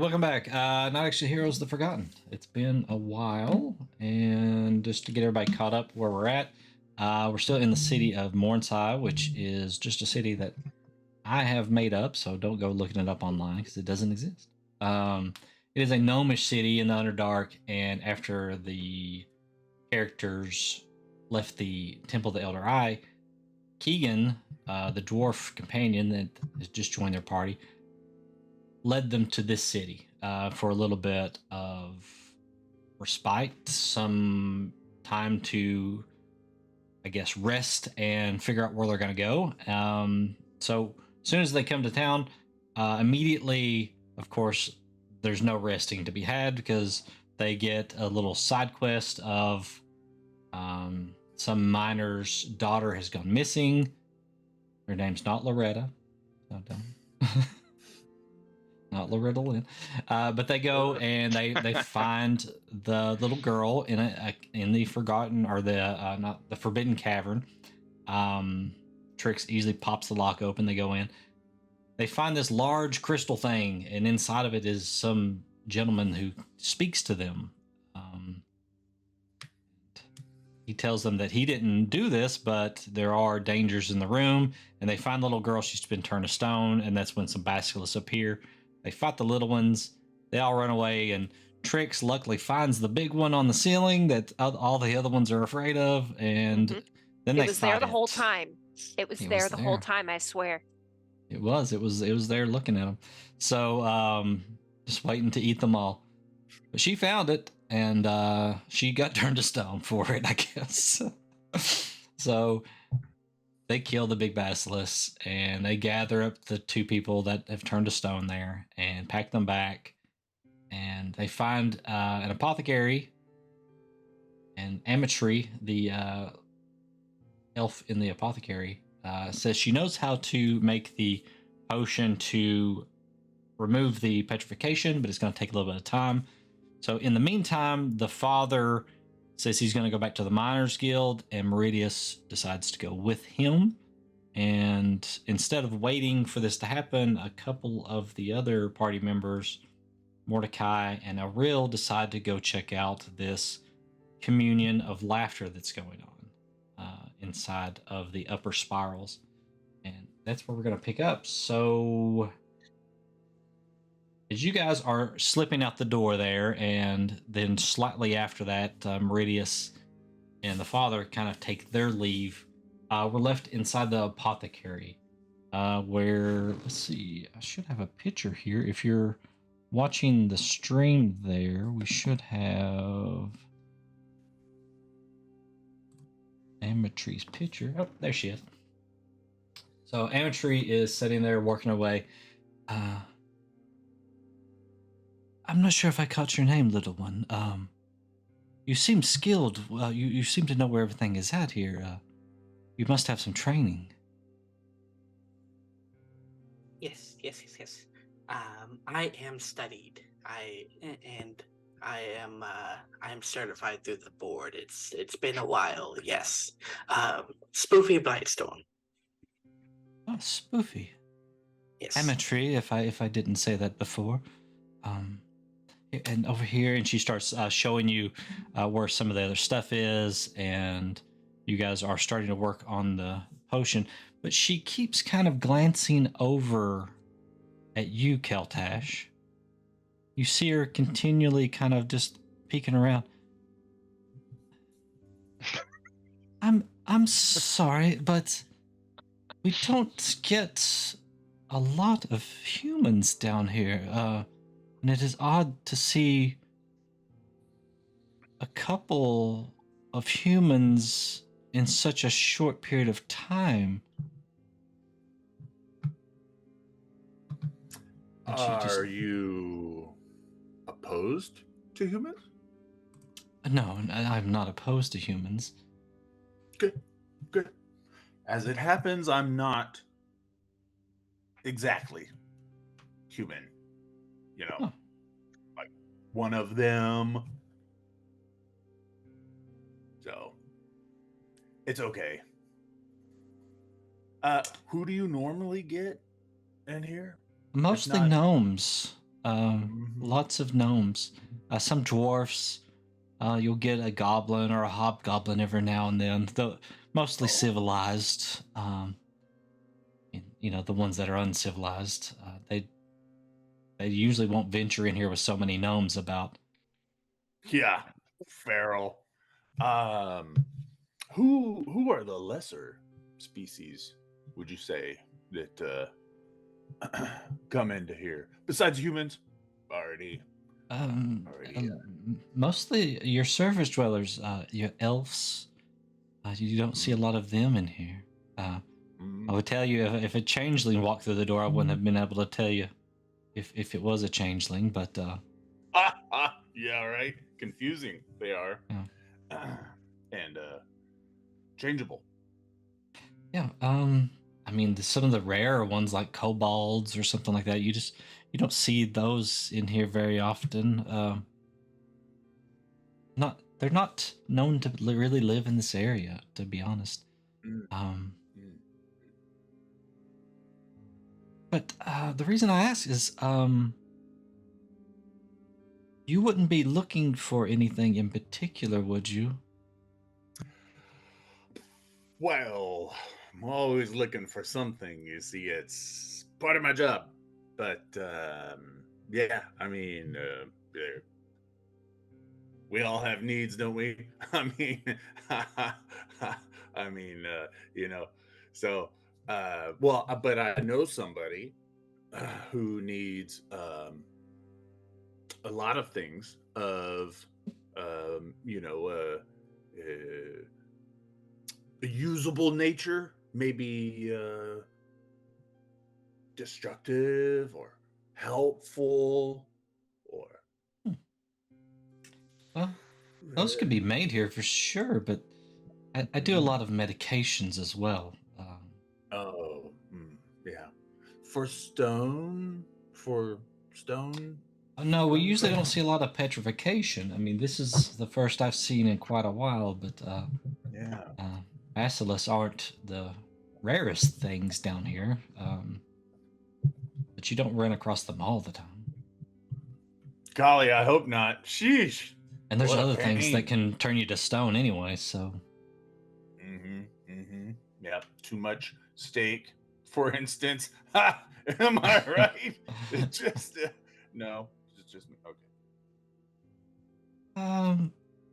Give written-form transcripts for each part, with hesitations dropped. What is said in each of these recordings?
welcome back. Not Actually Heroes the Forgotten. It's been a while, and just to get everybody caught up where we're at, we're still in the city of Mornside, which is just a city that I have made up, so don't go looking it up online because it doesn't exist. It is a gnomish city in the Underdark, and after the characters left the Temple of the Elder Eye, Keegan, the dwarf companion that has just joined their party, led them to this city for a little bit of respite, some time to, I guess, rest and figure out where they're going to go. So as soon as they come to town, immediately, of course, there's no resting to be had because they get a little side quest of some miner's daughter has gone missing. Her name's not Loretta. So don't. Not Loretta Lynn. But they go and they find the little girl in the forgotten, or the not the forbidden cavern. Trix easily pops the lock open. They go in. They find this large crystal thing, and inside of it is some gentleman who speaks to them. He tells them that he didn't do this, but there are dangers in the room, and they find the little girl. She's been turned to stone, and that's when some basilisks appear. They fight the little ones. They all run away, and Trix luckily finds the big one on the ceiling that all the other ones are afraid of, and then they fight it. It was there the whole time. It was there the whole time, I swear. It was there looking at them. So just waiting to eat them all. But she found it, and she got turned to stone for it, I guess. So they kill the big basilisks, and they gather up the two people that have turned to stone there and pack them back. And they find an apothecary, and Ametry, the elf in the apothecary, says she knows how to make the potion to remove the petrification, but it's going to take a little bit of time. So in the meantime, the father says he's going to go back to the Miners Guild, and Meridius decides to go with him. And instead of waiting for this to happen, a couple of the other party members, Mordecai and Auril, decide to go check out this communion of laughter that's going on inside of the upper spirals. And that's where we're going to pick up. So as you guys are slipping out the door there, and then slightly after that, Meridius and the father kind of take their leave, we're left inside the apothecary, where, let's see, I should have a picture here. If you're watching the stream there, we should have Ametry's picture. Oh, there she is. So Ametry is sitting there working away. I'm not sure if I caught your name, little one. You seem skilled. Well, you seem to know where everything is at here. You must have some training. Yes. I am studied. I am certified through the board. It's been a while. Yes. Spoofy Blightstone. Oh, Spoofy. Yes. Ametry, if I didn't say that before. And over here, and she starts showing you where some of the other stuff is, and you guys are starting to work on the potion. But she keeps kind of glancing over at you, Keltash. You see her continually kind of just peeking around. I'm sorry, but we don't get a lot of humans down here. And it is odd to see a couple of humans in such a short period of time. Are you opposed to humans? No, I'm not opposed to humans. Good. As it happens, I'm not exactly human. You know, like one of them. So, it's okay. Who do you normally get in here? Mostly gnomes. Lots of gnomes. Some dwarfs. You'll get a goblin or a hobgoblin every now and then. Though mostly civilized. The ones that are uncivilized. They usually won't venture in here with so many gnomes about. Yeah, feral. Who are the lesser species, would you say, that come into here besides humans? Already. Mostly your surface dwellers, your elves. You don't see a lot of them in here. I would tell you if a changeling walked through the door, I wouldn't have been able to tell you if it was a changeling, but yeah, right. Confusing they are. Yeah. And changeable. Yeah. I mean, some of the rarer ones like kobolds or something like that, you don't see those in here very often. They're not known to really live in this area, to be honest. But the reason I ask is, you wouldn't be looking for anything in particular, would you? Well, I'm always looking for something. You see, it's part of my job. But yeah, I mean, we all have needs, don't we? I mean, So, but I know somebody who needs a lot of things of, a usable nature, maybe destructive or helpful, or Well, those could be made here for sure, but I do a lot of medications as well. Yeah. For stone? No, we usually don't see a lot of petrification. I mean, this is the first I've seen in quite a while, but yeah. basilisks aren't the rarest things down here. But you don't run across them all the time. Golly, I hope not. Sheesh. And there's other things that can turn you to stone anyway, so. Yeah, too much steak, for instance. Ha! Am I right? It's just no. It's just okay.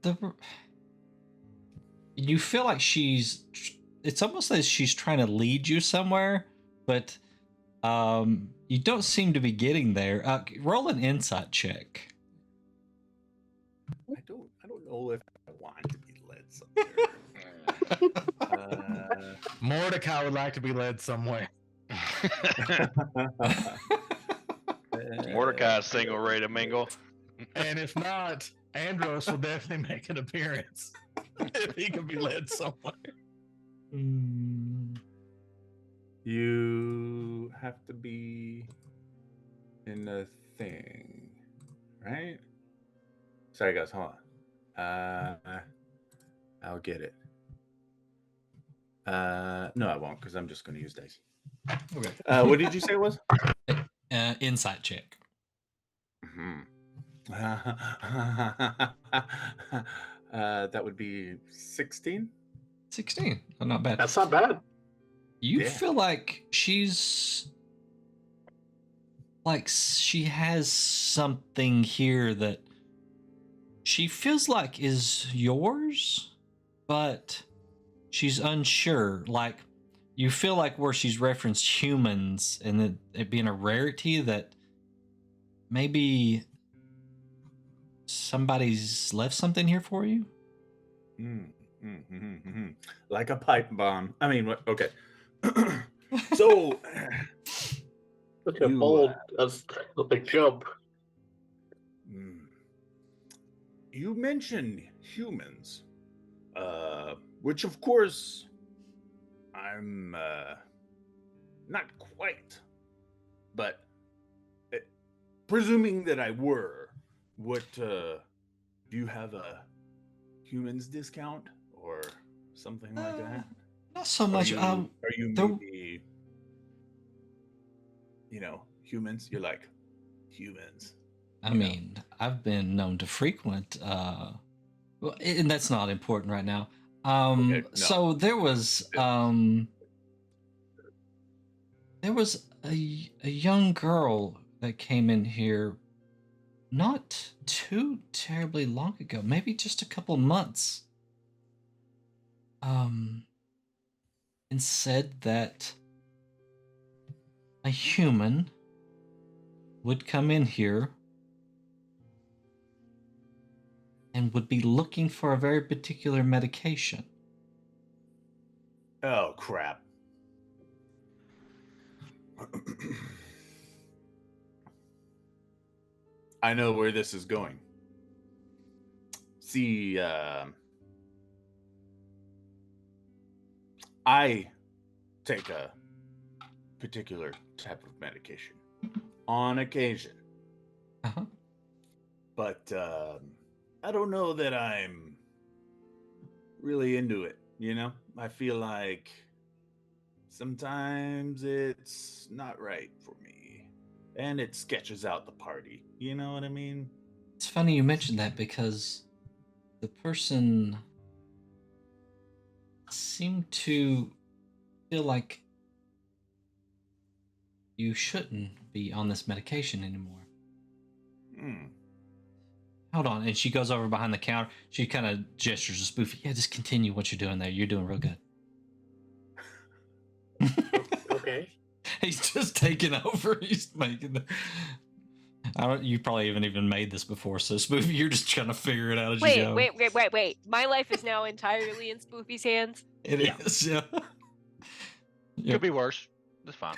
You feel like it's almost as she's trying to lead you somewhere, but you don't seem to be getting there. Roll an insight check. I don't know if I want to be led somewhere. Mordecai would like to be led somewhere. Mordecai's single, ready to mingle. And if not, Andros will definitely make an appearance if he can be led somewhere. You have to be in a thing, right? Sorry, guys. Hold on. I'll get it. No, I won't, because I'm just going to use dice. Okay. What did you say it was? Insight check. That would be 16. 16. Oh, not bad. That's not bad. You feel like she has something here that she feels like is yours, but she's unsure. Like, you feel like where she's referenced humans and it being a rarity, that maybe somebody's left something here for you. Like a pipe bomb. I mean, what? Okay. So, Such a bold jump. You mentioned humans, which of course I'm not quite, but presuming that I were, what do you have a humans discount or something like that? Not so much. Are you maybe, humans? You're like, humans. I mean, I've been known to frequent, well, and that's not important right now. Okay, no. So there was a young girl that came in here not too terribly long ago, maybe just a couple months. And said that a human would come in here and would be looking for a very particular medication. Oh, crap. I know where this is going. See, I take a particular type of medication on occasion. Uh-huh. But I don't know that I'm really into it, you know? I feel like sometimes it's not right for me. And it sketches out the party. You know what I mean? It's funny you mentioned that because the person seemed to feel like you shouldn't be on this medication anymore. Hold on. And she goes over behind the counter. She kind of gestures to Spoofy. Yeah, just continue what you're doing there. You're doing real good. Okay. He's just taking over. He's making the... you probably haven't even made this before, so Spoofy, you're just trying to figure it out as you go. Wait. My life is now entirely in Spoofy's hands. It is, yeah. Could be worse. That's fine.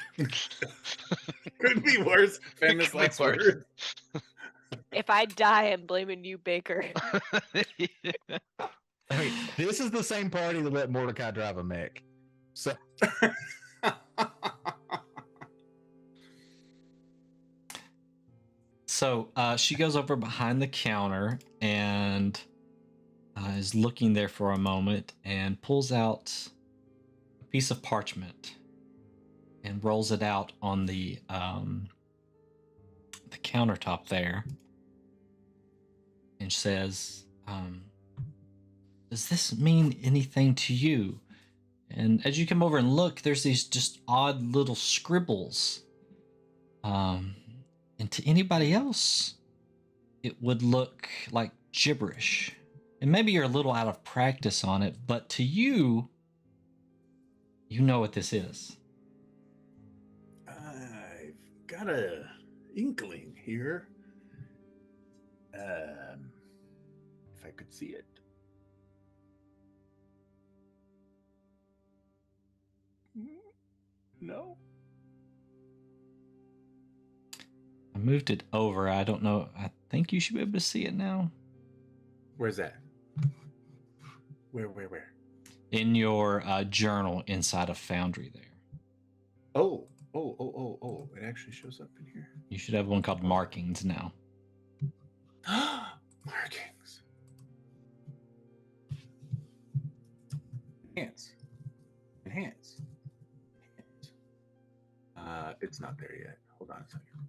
Could be worse. Famous Could be last worse. word. If I die, I'm blaming you, Baker. I mean, this is the same party that let Mordecai drive a mech. So So she goes over behind the counter and is looking there for a moment and pulls out a piece of parchment and rolls it out on the countertop there and says, does this mean anything to you? And as you come over and look, there's these just odd little scribbles. And to anybody else, it would look like gibberish. And maybe you're a little out of practice on it, but to you, you know what this is. I've got a inkling here. If I could see it. No. I moved it over. I don't know. I think you should be able to see it now. Where's that? Where? In your journal inside of Foundry there. Oh. It actually shows up in here. You should have one called Markings now. Markings. Enhance. It's not there yet. Hold on a second.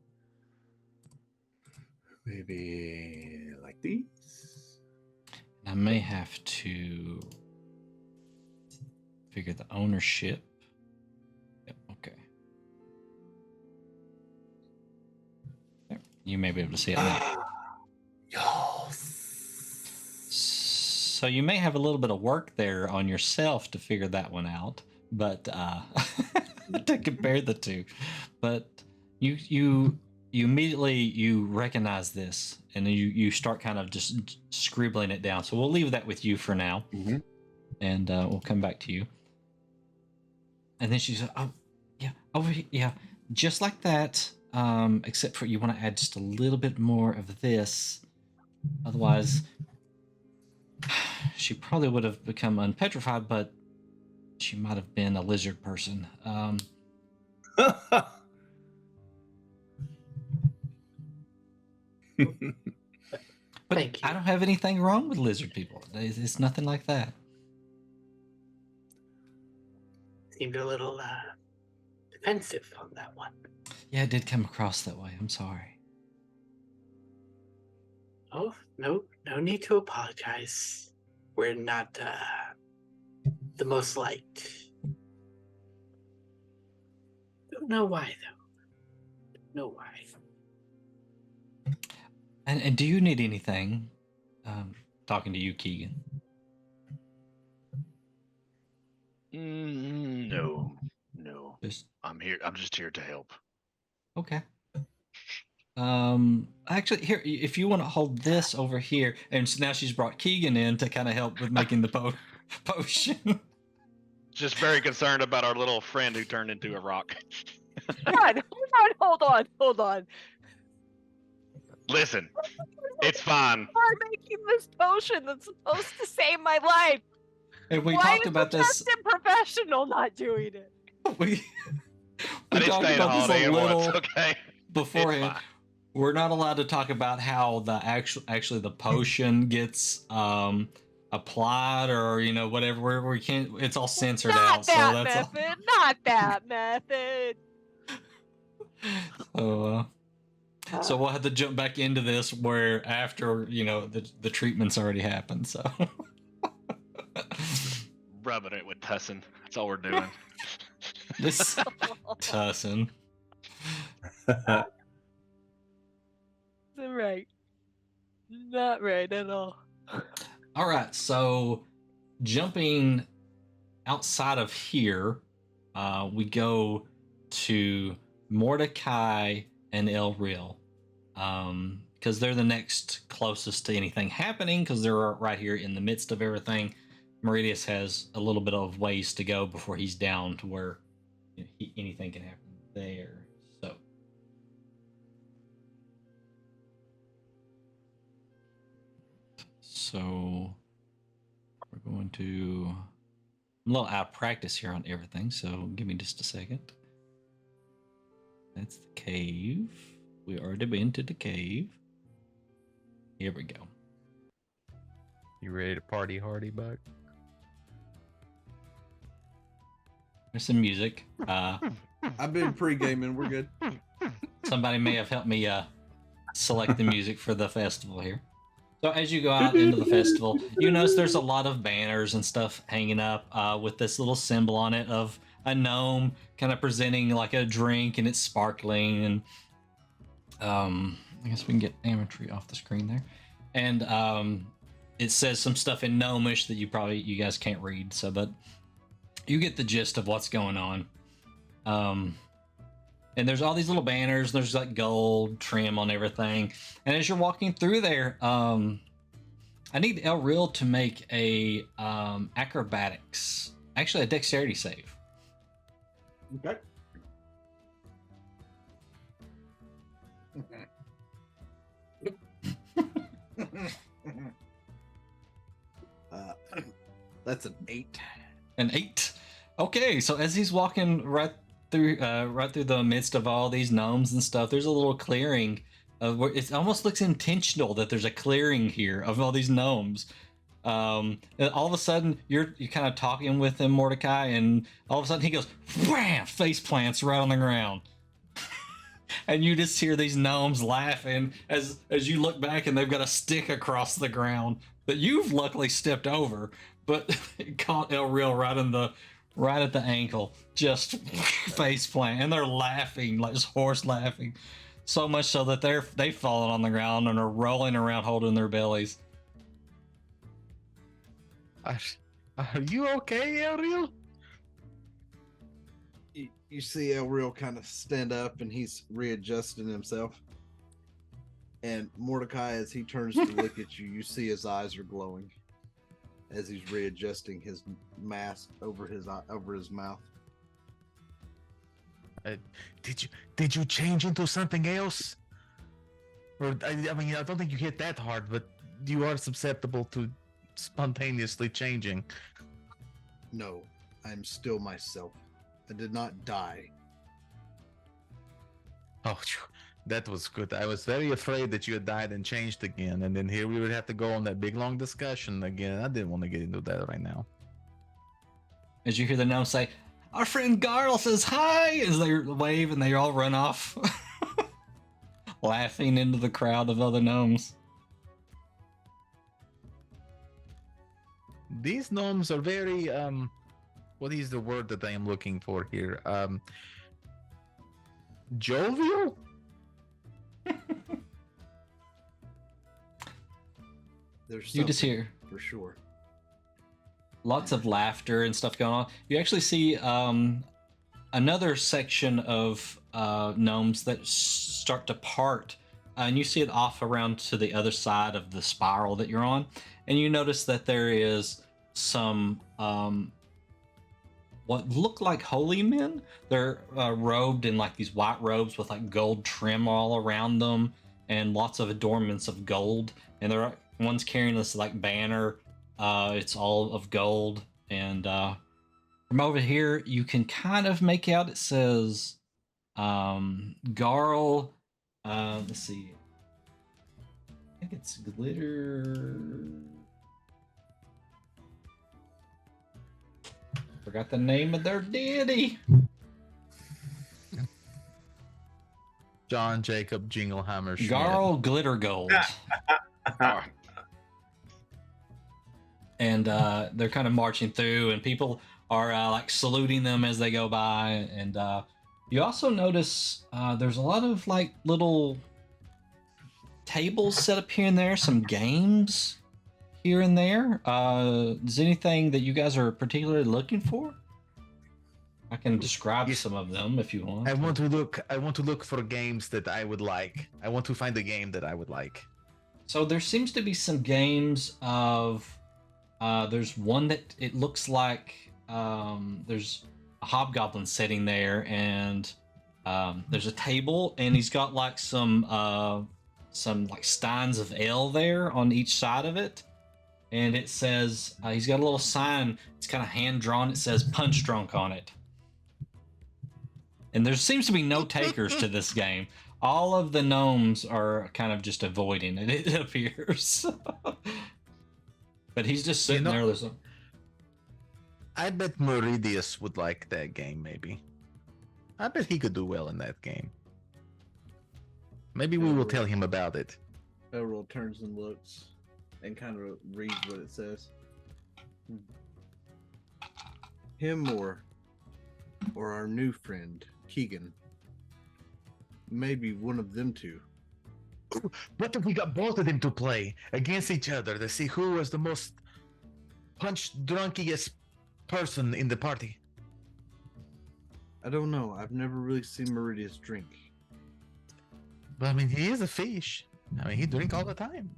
Maybe like these? I may have to figure the ownership. Yep, okay. There. You may be able to see it now. Yes. So you may have a little bit of work there on yourself to figure that one out, but to compare the two. But you immediately recognize this, and then you start kind of just scribbling it down. So we'll leave that with you for now, and we'll come back to you. And then she said, "Oh, yeah, over here, yeah, just like that. Except for you want to add just a little bit more of this. Otherwise, she probably would have become unpetrified, but she might have been a lizard person." But Thank you. I don't have anything wrong with lizard people. It's nothing like that. Seemed a little defensive on that one. Yeah, it did come across that way. I'm sorry. Oh, no need to apologize. We're not the most liked. Don't know why though. Don't know why. And do you need anything? Talking to you, Keegan. No. Just I'm here. I'm just here to help. okay. Actually, here, if you want to hold this over here, and so now she's brought Keegan in to kind of help with making the potion. Just very concerned about our little friend who turned into a rock. God, hold on. Listen, it's fine. I'm making this potion that's supposed to save my life. And we Why talked is about the this. trusted professional not doing it? We I didn't talked stay at a about this Holiday a Inn little once, okay? beforehand. fine. We're not allowed to talk about how the actually the potion gets applied, or whatever. We can't. It's all censored out. So that's Not that method. So we'll have to jump back into this where after the treatment's already happened. So Rubbing it with Tussin. That's all we're doing. this Tussin. Right. Not right at all. All right, so jumping outside of here, we go to Mordecai and Elril, because they're the next closest to anything happening, because they're right here in the midst of everything. Meridius has a little bit of ways to go before he's down to where anything can happen there. So we're going to. I'm a little out of practice here on everything, so give me just a second. That's the cave. We already been to the cave. Here we go. You ready to party hardy, Buck? There's some music. I've been pre-gaming. We're good. Somebody may have helped me select the music for the festival here. So as you go out into the festival, you notice there's a lot of banners and stuff hanging up with this little symbol on it of a gnome kind of presenting like a drink, and it's sparkling. And I guess we can get Ametry off the screen there. And it says some stuff in gnomish that you guys can't read, so but you get the gist of what's going on. And there's all these little banners. There's like gold trim on everything. And as you're walking through there, I need Elril to make a acrobatics, actually a dexterity save. Okay. That's an 8. An 8. Okay, so as he's walking right through the midst of all these gnomes and stuff, there's a little clearing of where it almost looks intentional that there's a clearing here of all these gnomes. And all of a sudden you're kind of talking with him, Mordecai, and all of a sudden he goes wham, face plants right on the ground. And you just hear these gnomes laughing as you look back, and they've got a stick across the ground that you've luckily stepped over, but it caught Elril right at the ankle, just face plant, and they're laughing like just horse laughing, so much so that they've fallen on the ground and are rolling around holding their bellies. Are you okay, Ariel? You see Elril kind of stand up, and he's readjusting himself. And Mordecai, as he turns to look at you, you see his eyes are glowing as he's readjusting his mask over his mouth. Did you change into something else? Or I mean, I don't think you hit that hard, but you are susceptible to spontaneously changing. No, I'm still myself. I did not die. Oh, phew, that was good. I was very afraid that you had died and changed again, and then here we would have to go on that big long discussion again. I didn't want to get into that right now. As you hear the gnome say, "Our friend Garl says hi," as they wave and they all run off, laughing into the crowd of other gnomes. These gnomes are very what is the word that I am looking for here? Jovial? There's You just something hear for sure. lots of laughter and stuff going on. You actually see another section of gnomes that start to part, and you see it off around to the other side of the spiral that you're on, and you notice that there is some what look like holy men. They're robed in like these white robes with like gold trim all around them and lots of adornments of gold, and they're one's carrying this like banner. It's all of gold, and from over here you can kind of make out it says Garl. Let's see. I think it's glitter. Forgot the name of their deity. John Jacob Jingleheimer Schmidt. Garl Glitter Gold. And they're kind of marching through, and people are like saluting them as they go by. And you also notice there's a lot of like little tables set up here and there, some games here and there. Is anything that you guys are particularly looking for? I can describe some of them if you want. I want to look for games that I would like. I want to find a game that I would like. So there seems to be some games of there's one that it looks like there's a hobgoblin sitting there, and there's a table, and he's got like some like steins of ale there on each side of it, and it says he's got a little sign. It's kind of hand drawn. It says "Punch Drunk" on it, and there seems to be no takers to this game. All of the gnomes are kind of just avoiding it. It appears. But he's just sitting there listening. I bet Meridius would like that game, maybe. I bet he could do well in that game. Maybe we will tell him about it. Toril turns and looks and kind of reads what it says. Him or our new friend, Keegan. Maybe one of them two. What if we got both of them to play against each other to see who was the most punch-drunkiest person in the party? I don't know. I've never really seen Meridius drink. But I mean, he is a fish. I mean, he drink all the time.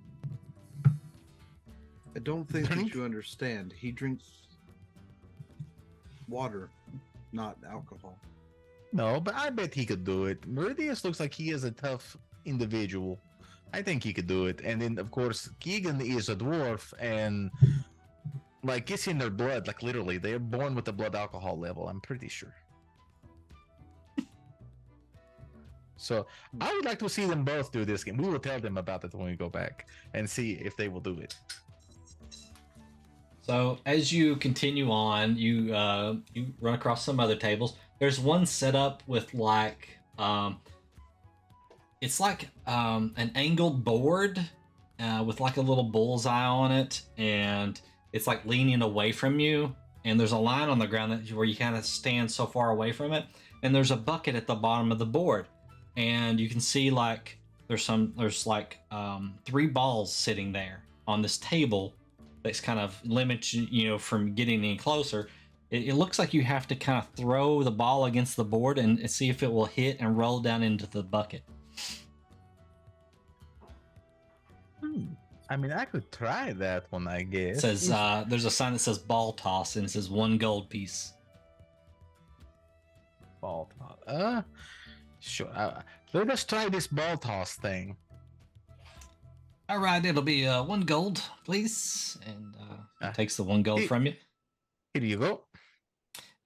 I don't think that you understand. He drinks water, not alcohol. No, but I bet he could do it. Meridius looks like he is a tough individual. I think he could do it. And then, of course, Keegan is a dwarf, and like it's in their blood. Like literally, they're born with the blood alcohol level. I'm pretty sure. So I would like to see them both do this game. We will tell them about it when we go back and see if they will do it. So as you continue on, you run across some other tables. There's one set up with like it's like an angled board with like a little bullseye on it, and it's like leaning away from you. And there's a line on the ground where you kind of stand so far away from it. And there's a bucket at the bottom of the board, and you can see like there's like 3 balls sitting there on this table that's kind of limits you from getting any closer. It looks like you have to kind of throw the ball against the board and see if it will hit and roll down into the bucket. I mean, I could try that one, I guess. It says there's a sign that says ball toss, and it says 1 gold piece. Ball toss. Sure. Let us try this ball toss thing. All right, it'll be 1 gold, please. And takes the 1 gold from you. Here you go.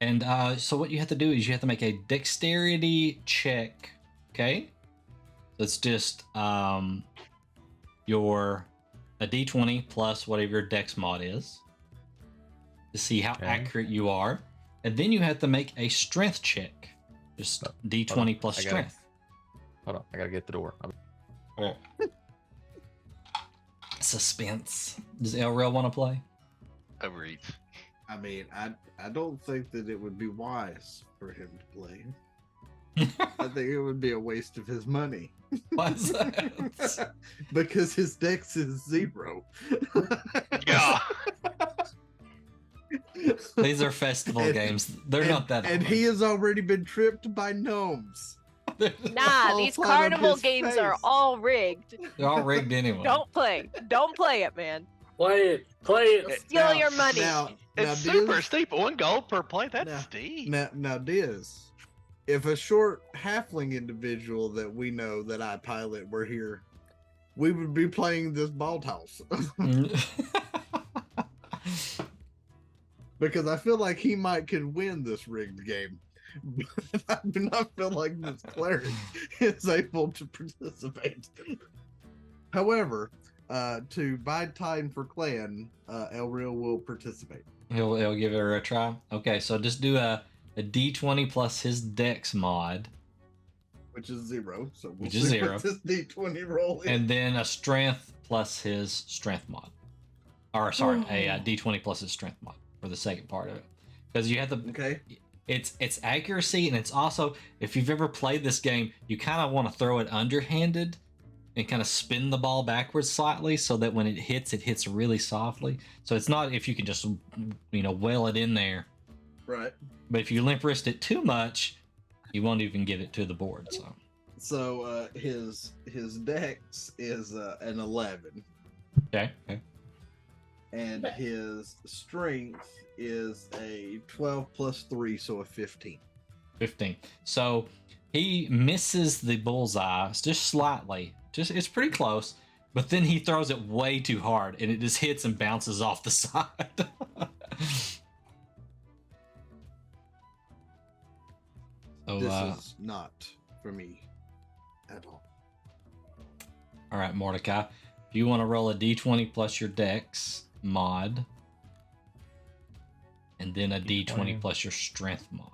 And so what you have to do is you have to make a dexterity check. Okay. So it's just a d20 plus whatever your dex mod is to see how accurate you are. And then you have to make a strength check. Just d20 plus strength. Hold on, I gotta get the door. Suspense. Does Elrel want to play? overeats. I mean, I don't think that it would be wise for him to play. I think it would be a waste of his money. Why is that? Because his dex is 0. Yeah. These are festival games. They're not that And hard. he has already been tripped by gnomes. Nah, all these flat on carnival his games are face. all rigged. They're all rigged anyway. Don't play it, man. Play it. Steal your money. Now, It's Diz, super steep. 1 gold per play. That's Now- steep. Now, Diz, if a short halfling individual that we know that I pilot were here, we would be playing this ball toss. Because I feel like he could win this rigged game. But I do not feel like this cleric is able to participate. However, to buy time for clan, Elreal will participate. He'll give it a try. Okay, so just do a D20 plus his dex mod, Which is 0. So we'll Which is see 0. what this D20 roll is. and then a strength plus his strength mod. Or sorry, a D20 plus his strength mod for the second part of it. Because you have to. Okay. It's accuracy, and it's also, if you've ever played this game, you kind of want to throw it underhanded and kind of spin the ball backwards slightly so that when it hits really softly. So it's not if you can just, well it in there. Right. But if you limp wrist it too much, you won't even get it to the board. So his dex is an 11, Okay. and his strength is a 12 plus 3, so a 15. 15. So he misses the bullseye just slightly. It's pretty close, but then he throws it way too hard and it just hits and bounces off the side. So, This is not for me at all. all right, Mordecai, if you want to roll a d20 plus your dex mod, and then a d20 plus your strength mod.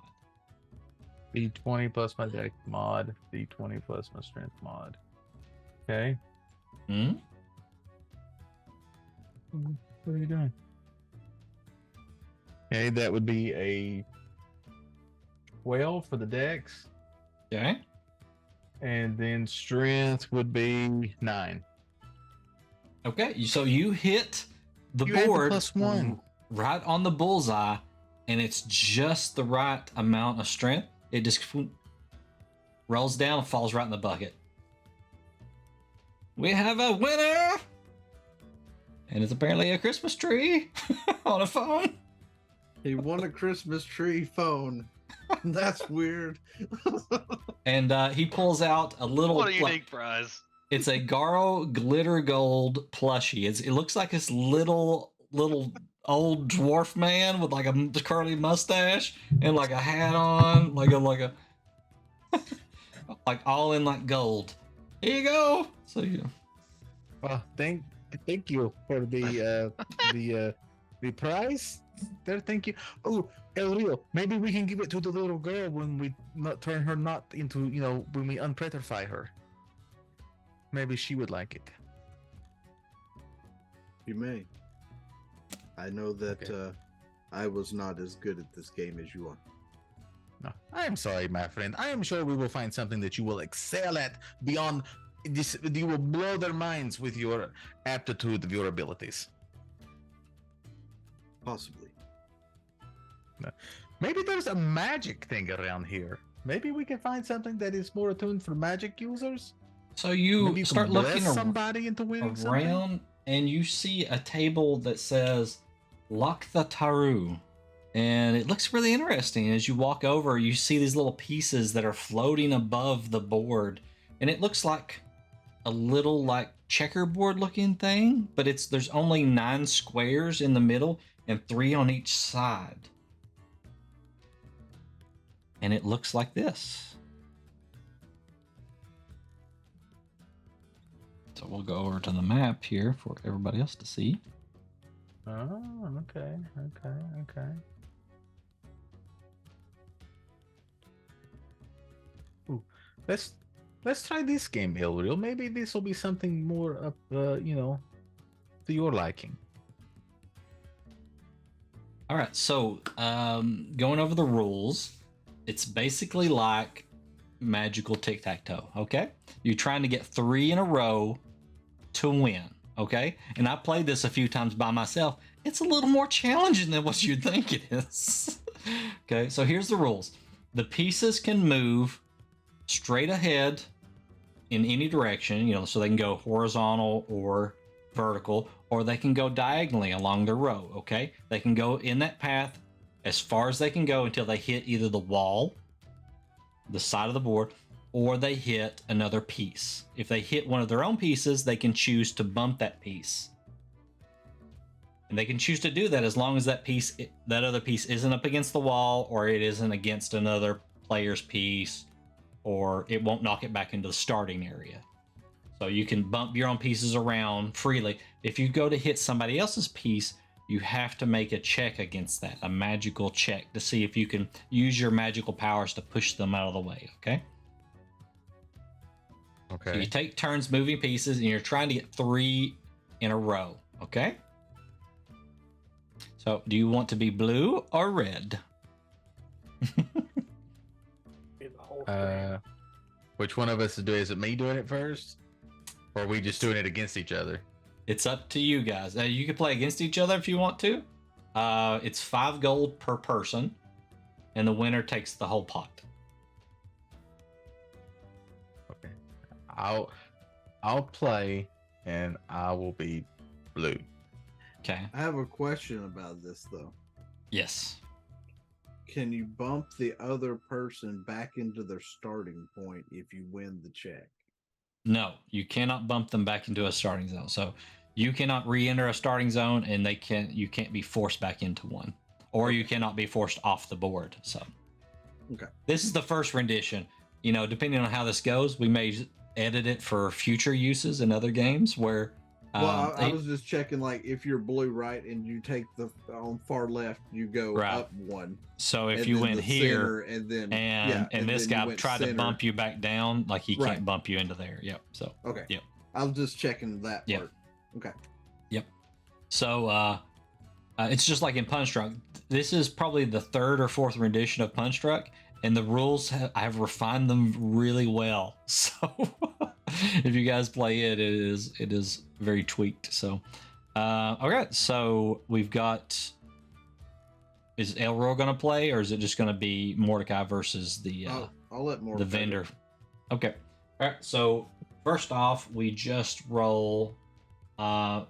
D20 plus my deck mod. D20 plus my strength mod. Okay. Hmm? What are you doing? Okay, that would be a 12 for the dex, Okay. and then strength would be 9. Okay, so you hit the You add the board +1. right on the bullseye, and it's just the right amount of strength. It just rolls down and falls right in the bucket. We have a winner! And it's apparently a Christmas tree on a phone. He won a Christmas tree phone. That's weird. And he pulls out a little... What a unique prize. It's a Garo glitter gold plushie. It looks like this little old dwarf man with like a curly mustache and like a hat on, like all in like gold. Here you go. So Well, thank you for the prize. There, thank you. Oh, El Rio, maybe we can give it to the little girl when we not turn her not into, when we unpetrify her. Maybe she would like it. You may. I know that Okay. I was not as good at this game as you are. No, I am sorry, my friend. I am sure we will find something that you will excel at beyond this. You will blow their minds with your aptitude of your abilities. Possibly. Maybe there's a magic thing around here. Maybe we can find something that is more attuned for magic users. you Maybe you start can looking bless somebody into winning something. around, and you see a table that says Lakhtha Taru. And it looks really interesting. As you walk over, you see these little pieces that are floating above the board. And it looks like a little like checkerboard looking thing, but there's only 9 squares in the middle and 3 on each side. And it looks like this. So we'll go over to the map here for everybody else to see. Oh, okay. Ooh, let's try this game, Elreal. Maybe this will be something more up, to your liking. All right, so going over the rules, it's basically like magical tic-tac-toe, okay? You're trying to get 3 in a row to win, okay? And I played this a few times by myself. It's a little more challenging than what you'd think it is. Okay, so here's the rules. The pieces can move straight ahead in any direction, so they can go horizontal or vertical, or they can go diagonally along the row, okay? They can go in that path as far as they can go until they hit either the wall, the side of the board, or they hit another piece. If they hit one of their own pieces, they can choose to bump that piece. And they can choose to do that as long as that other piece isn't up against the wall, or it isn't against another player's piece, or it won't knock it back into the starting area. So you can bump your own pieces around freely. If you go to hit somebody else's piece, you have to make a check against that, a magical check, to see if you can use your magical powers to push them out of the way, okay? Okay. So you take turns moving pieces, and you're trying to get 3 in a row, okay? So do you want to be blue or red? Which one of us is doing? Is it me doing it first, or are we just doing it against each other? It's up to you guys. You can play against each other if you want to. It's 5 gold per person, and the winner takes the whole pot. Okay. I'll play, and I will be blue. Okay. I have a question about this though. Yes. Can you bump the other person back into their starting point if you win the check? No, you cannot bump them back into a starting zone. So you cannot re-enter a starting zone, and you can't be forced back into one, or you cannot be forced off the board. So, okay, this is the first rendition. Depending on how this goes, we may edit it for future uses in other games where. Well, I was just checking, like, if you're blue, right, and you take on far left, you go up 1. So if you went here, center, and this guy tried to bump you back down, like he can't bump you into there. Yep. So okay. Yep. I was just checking that part. Okay. Yep. So it's just like in Punch Drunk. This is probably the 3rd or 4th rendition of Punch Drunk, and the rules I've refined them really well. So if you guys play it, it is very tweaked. So okay, so we've got. Is Elro going to play, or is it just going to be Mordecai versus the I'll let Mordecai the vendor? Okay. All right. So first off, we just roll a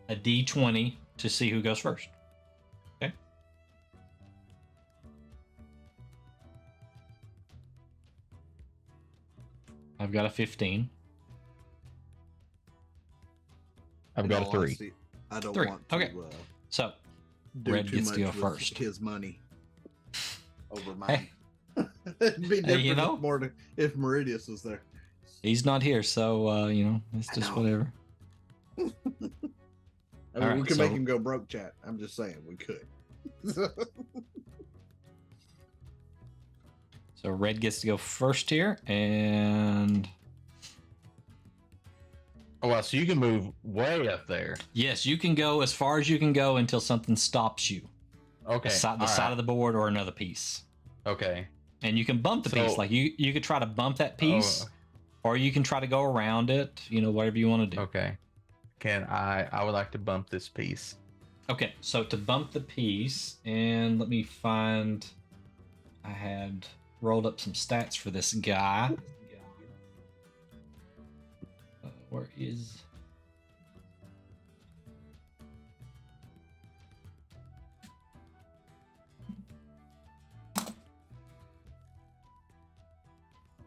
d20 to see who goes first. Okay. I've got a 15. I've got a 3. Honesty, I don't 3. want to Okay. So do Red too gets to much go with first. his money over Hey. mine. It'd be different you know? if Meridius was there. he's not here, so it's I just know. whatever. I mean, All we right, could make so- him go broke, chat. I'm just saying we could. So Red gets to go first here, and Oh wow! So you can move way up there. yes, you can go as far as you can go until something stops you. Okay. The side of the board or another piece. Okay. And you can bump the piece. So- Like you could try to bump that piece, or you can try to go around it. Whatever you want to do. Okay. I would like to bump this piece. Okay, so to bump the piece, and let me find. I had rolled up some stats for this guy. Where is?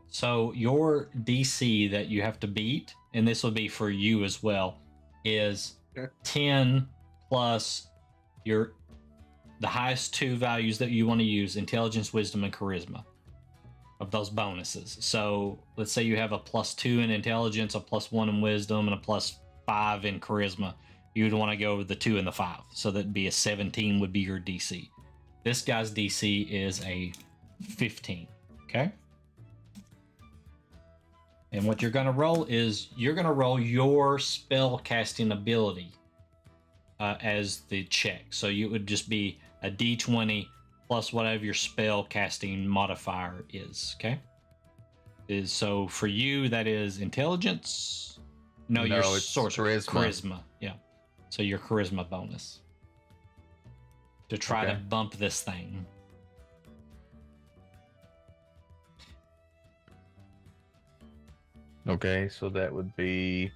So your DC that you have to beat, and this will be for you as well, is Okay. 10 plus the highest 2 values that you want to use: intelligence, wisdom, and charisma, of those bonuses. So let's say you have a +2 in intelligence, a +1 in wisdom, and a +5 in charisma. You'd want to go with the 2 and the 5. So that'd be a 17 would be your DC. This guy's DC is a 15. Okay. And what you're going to roll is you're going to roll your spell casting ability. as the check. So you would just be a D20 plus whatever your spell casting modifier is. Okay. So for you that is intelligence. No, your it's sorcery. charisma. Yeah. So your charisma bonus to try to Okay. bump this thing. Okay, so that would be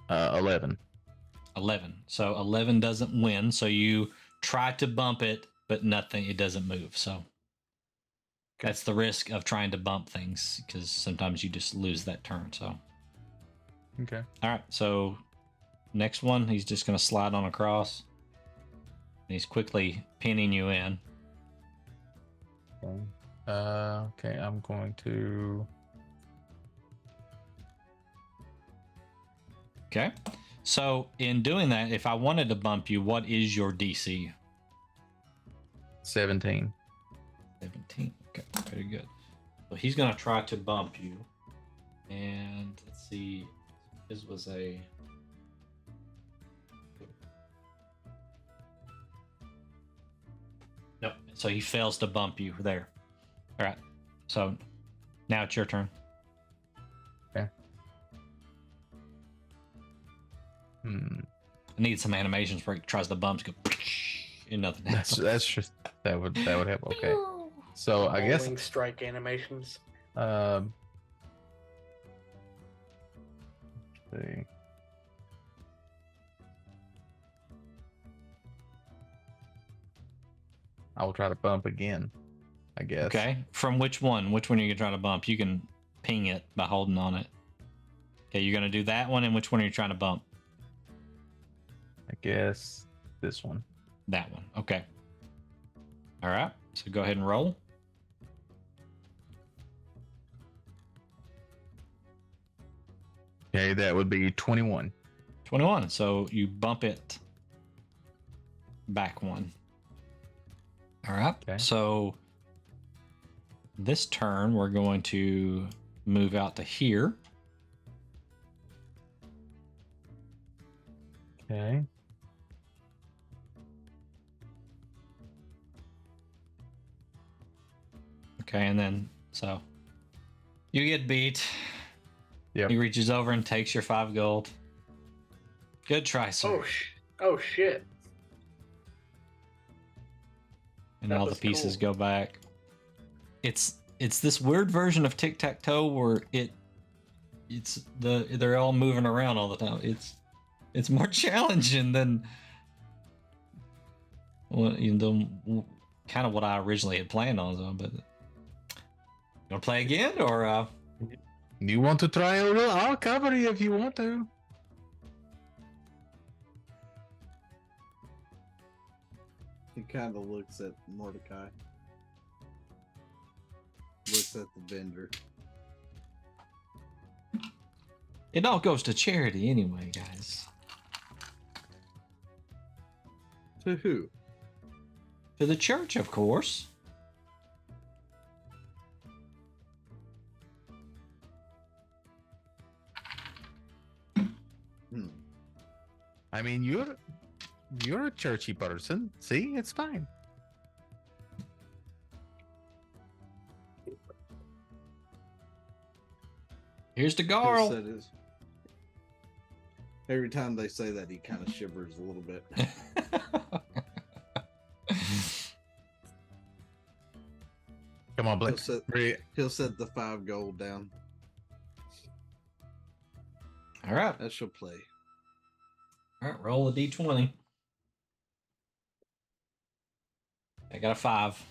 11. 11. So 11 doesn't win. So you try to bump it, but nothing. It doesn't move. So that's the risk of trying to bump things, because sometimes you just lose that turn. So Okay. all right. So next one, he's just going to slide on across. And he's quickly pinning you in. Okay, I'm going to. Okay. So in doing that, if I wanted to bump you, what is your DC? 17. 17. Okay, very good. So he's going to try to bump you. And let's see. His was a. Nope. So he fails to bump you there. All right. So now it's your turn. Okay. I need some animations where he tries to bump, go and nothing happens. That's just that would help. Okay. So I guess Rolling strike animations. let's see. I will try to bump again, I guess. Okay. From which one? Which one are you gonna try to bump? You can ping it by holding on it. Okay, you're gonna do that one, and which one are you trying to bump? I guess this one. That one. Okay. All right. So go ahead and roll. Okay, that would be 21. 21. So you bump it back one. All right. Okay. So this turn, we're going to move out to here. Okay. Okay. And then, so you get beat. Yep. He reaches over and takes your 5 gold. Good try, sir. Oh shit. And that all the was pieces cool. go back. It's this weird version of tic-tac-toe where they're all moving around all the time. It's more challenging than kind of what I originally had planned on. So, but you want to play again, or You want to try a little? I'll cover you if you want to. He kind of looks at Mordecai. Looks at the vendor. it all goes to charity anyway, guys. To who? To the church, of course. I mean, you're a churchy person. See, it's fine. Here's the Who Garl. said his- Every time they say that, he kind of shivers a little bit. Come on, He'll Blake. set, he'll set the 5 gold down. All right. That shall play. All right, roll a d20. I got a 5.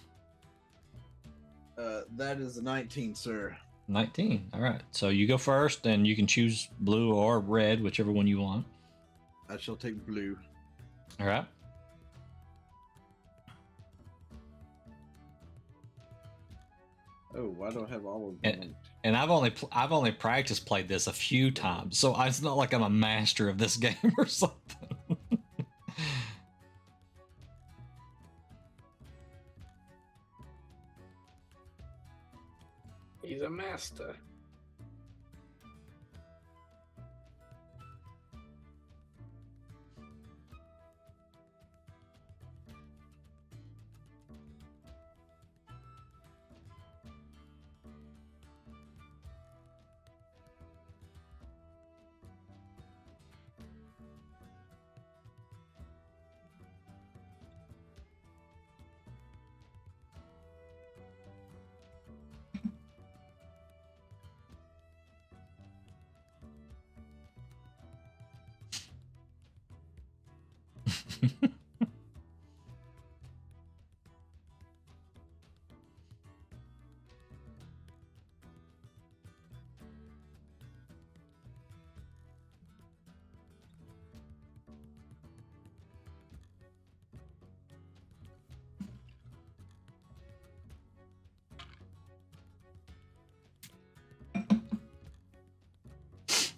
That is a 19, sir. 19. All right. So you go first, and you can choose blue or red, whichever one you want. I shall take blue. All right. Oh, why don't I have all of them? And I've only practiced played this a few times, so it's not like I'm a master of this game or something. He's a master.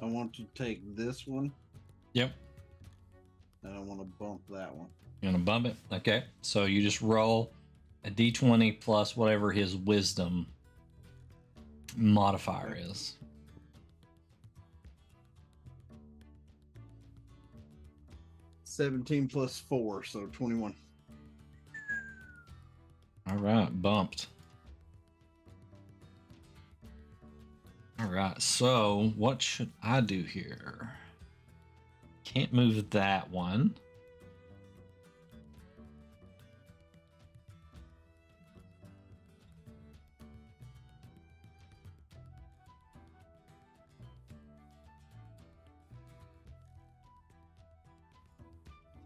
I want to take this one, Yep. and I want to bump that one. You want to bump it? Okay. So you just roll a d20 plus whatever his wisdom modifier is. $17 plus 4, so 21. All right, bumped. All right, so what should I do here? Can't move that one.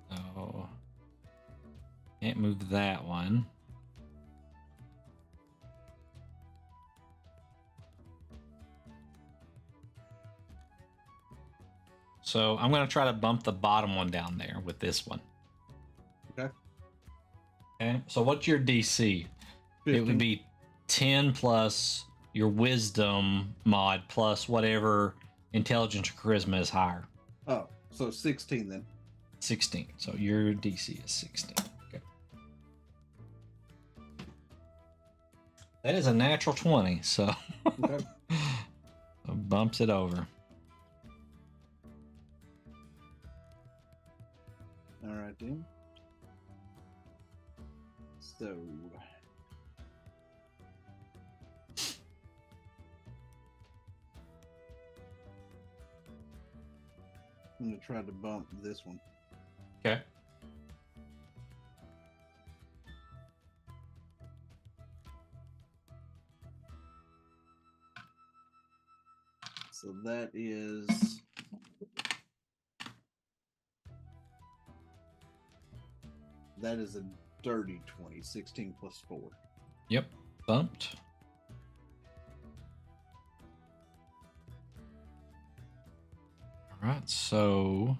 So, can't move that one. So I'm going to try to bump the bottom one down there with this one. Okay. Okay. So what's your DC? 15. It would be 10 plus your wisdom mod plus whatever intelligence or charisma is higher. Oh, so 16 then. 16. So your DC is 16. Okay. That is a natural 20. So Okay. bumps it over. All right, then. So. I'm going to try to bump this one. Okay. So that is. That is a dirty 20, 16 plus 4. Yep. Bumped. All right. So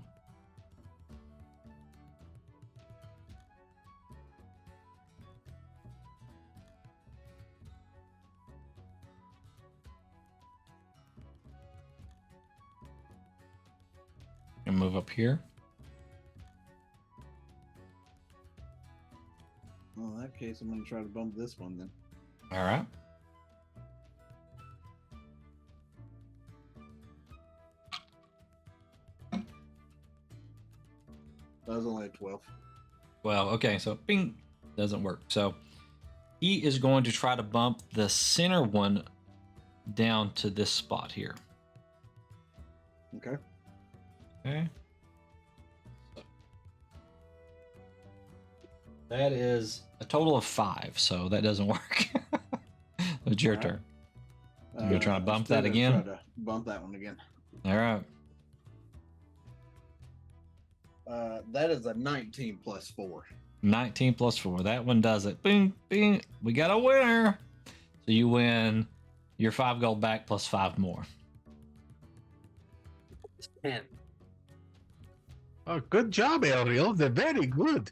and move up here. Well, in that case, I'm going to try to bump this one then. All right. That was only a 12. Well, okay, so bing doesn't work. So he is going to try to bump the center one down to this spot here. Okay. Okay. That is a total of 5, so that doesn't work. It's your All right. turn. You gonna try to bump still that gonna again? Try to bump that one again. All right. That is a 19 plus 4. 19 plus 4. That one does it. Bing, bing. We got a winner. So you win your 5 gold back plus 5 more. 10. Oh, good job, Ariel. They're very good.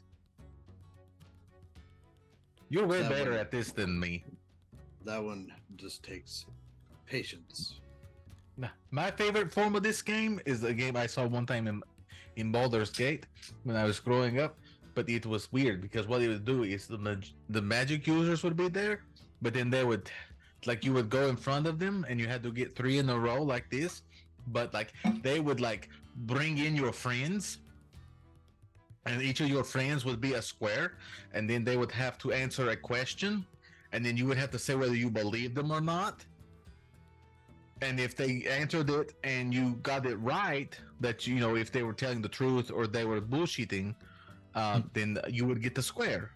You're way That better one. at this than me. That one just takes patience. Nah, my favorite form of this game is a game I saw one time in Baldur's Gate when I was growing up, but it was weird because what it would do is the magic users would be there, but then they would, like, you would go in front of them and you had to get 3 in a row like this, but like they would like bring in your friends, and each of your friends would be a square, and then they would have to answer a question, and then you would have to say whether you believe them or not. And if they answered it and you got it right, that, you know, if they were telling the truth or they were bullshitting, then you would get the square.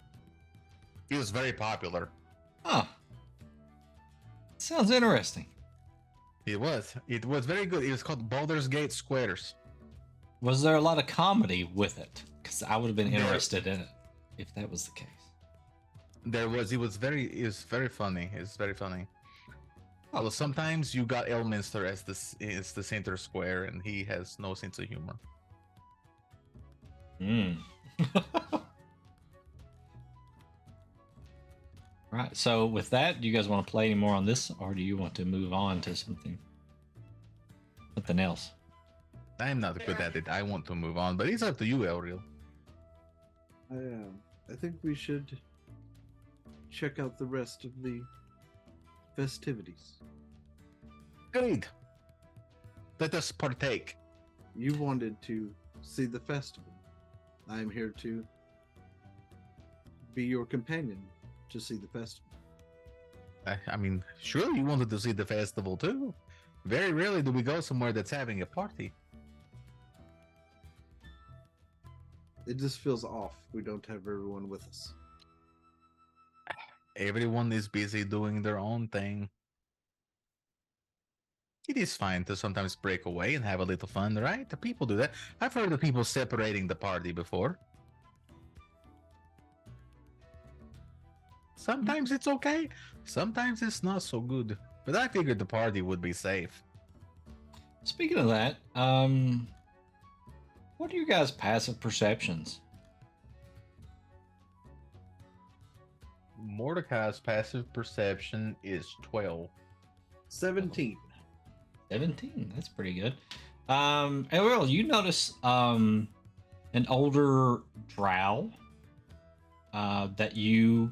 It was very popular. Oh. Sounds interesting. It was very good. It was called Baldur's Gate Squares. Was there a lot of comedy with it? Because because I would have been interested in it if that was the case. It was very funny. It's very funny. Although sometimes you got Elminster as the center square, and he has no sense of humor. Right. So with that, do you guys want to play any more on this, or do you want to move on to something else? I'm not good at it. I want to move on, but it's up to you, Elriel. I think we should check out the rest of the festivities. Agreed. Let us partake. You wanted to see the festival. I am here to be your companion to see the festival. I mean, sure, you wanted to see the festival too. Very rarely do we go somewhere that's having a party. It just feels off. We don't have everyone with us. Everyone is busy doing their own thing. It is fine to sometimes break away and have a little fun, right? The people do that. I've heard of people separating the party before. Sometimes it's okay. Sometimes it's not so good. But I figured the party would be safe. Speaking of that, what are you guys' passive perceptions? Mordecai's passive perception is 12. 17. 17. That's pretty good. Ariel, you notice an older drow that you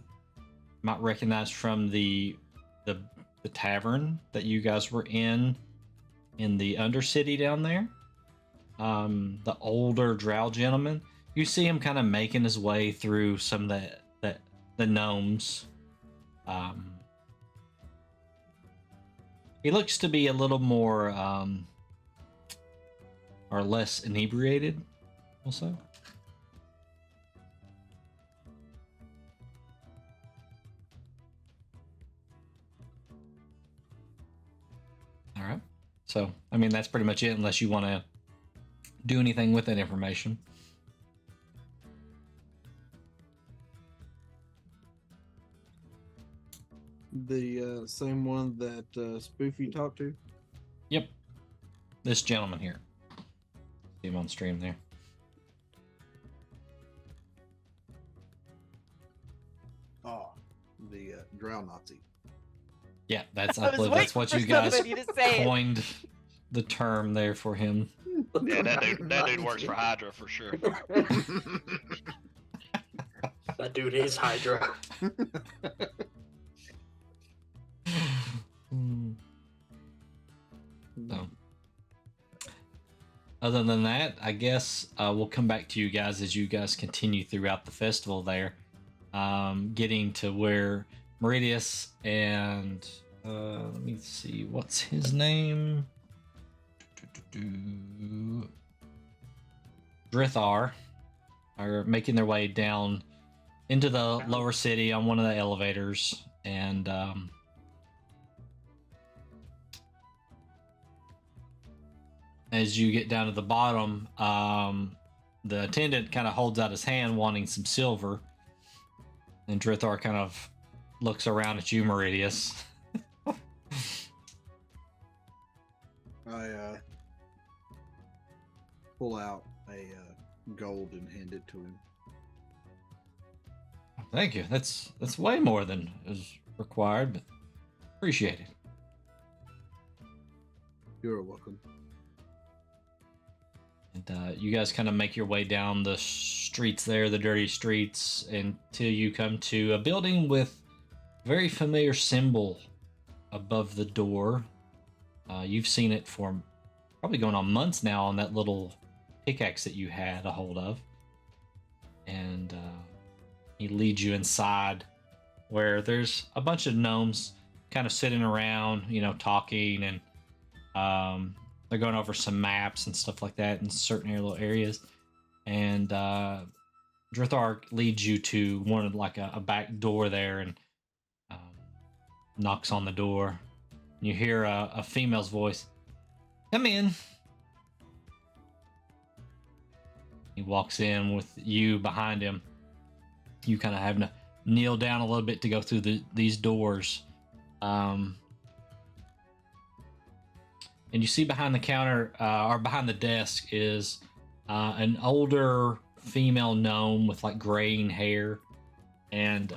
might recognize from the tavern that you guys were in the Undercity down there. The older drow gentleman. You see him kind of making his way through some of the gnomes. He looks to be a little more or less inebriated also. All right. So, I mean, that's pretty much it unless you want to do anything with that information. The same one that Spoofy talked to? Yep. This gentleman here. See him on stream there. Oh, the drow Nazi. Yeah, that's I I was believe waiting that's what for you guys somebody to say it. coined the term there for him. Yeah, that dude works for Hydra for sure. That dude is Hydra. So, other than that, I guess we'll come back to you guys as you guys continue throughout the festival there, getting to where Meridius and let me see, what's his name? Drithar are making their way down into the lower city on one of the elevators, and as you get down to the bottom, the attendant kind of holds out his hand wanting some silver, and Drithar kind of looks around at you, Meridius. I pull out a gold and hand it to him. Thank you. That's way more than is required, but appreciate it. You're welcome. And you guys kind of make your way down the streets there, the dirty streets, until you come to a building with a very familiar symbol above the door. You've seen it for probably going on months now on that little pickaxe that you had a hold of. And he leads you inside where there's a bunch of gnomes kind of sitting around, talking, and they're going over some maps and stuff like that in certain little areas. And Drithar leads you to one of a back door there and knocks on the door. You hear a female's voice. Come in. He walks in with you behind him. You kind of having to kneel down a little bit to go through these doors. And you see behind the counter, or behind the desk, is an older female gnome with like graying hair. And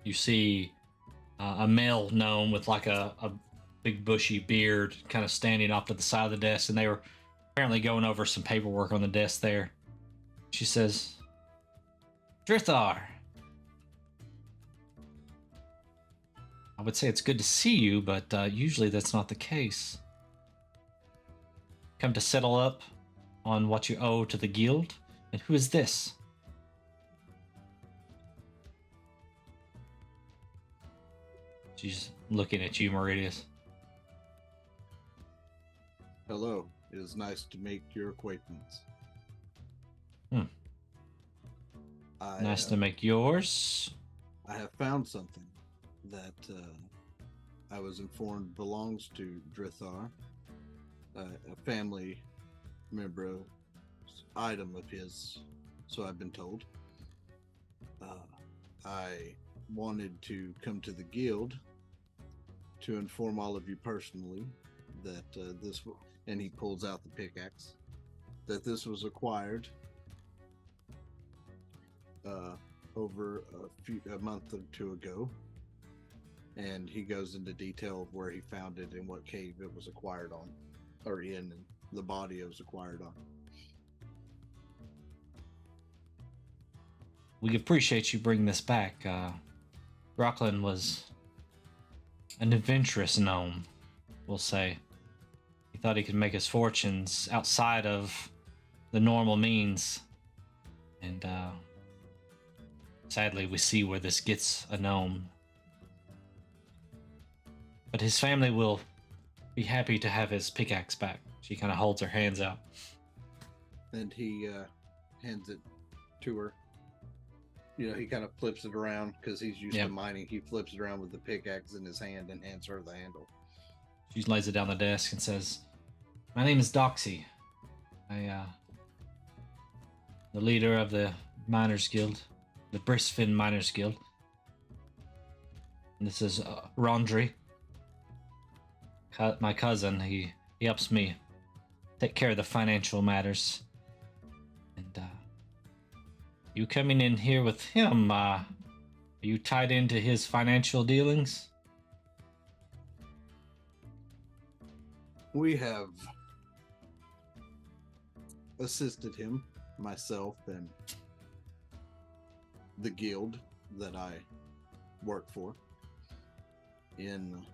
you see a male gnome with like a big bushy beard kind of standing off to the side of the desk. And they were apparently going over some paperwork on the desk there. She says, Drithar, I would say it's good to see you, but usually that's not the case. Come to settle up on what you owe to the guild? And who is this? She's looking at you, Meridius. Hello. It is nice to make your acquaintance. Nice to make yours. I have found something that I was informed belongs to Drithar, a family member item of his, so I've been told. I wanted to come to the guild to inform all of you personally that this, and he pulls out the pickaxe, that this was acquired over a month or two ago, and he goes into detail of where he found it and what cave it was acquired on, or in, and the body it was acquired on. We appreciate you bringing this back. Rockland was an adventurous gnome, we'll say. He thought he could make his fortunes outside of the normal means. And sadly, we see where this gets a gnome. But his family will be happy to have his pickaxe back. She kind of holds her hands out. And he hands it to her. You know, he kind of flips it around because he's used to mining. He flips it around with the pickaxe in his hand and hands her the handle. She lays it down the desk and says, "My name is Doxy. The leader of the Miners Guild, the Brisfin Miners Guild. And this is Rondry, my cousin. He helps me take care of the financial matters. And you coming in here with him, are you tied into his financial dealings?" We have assisted him, myself, and the guild that I work for, in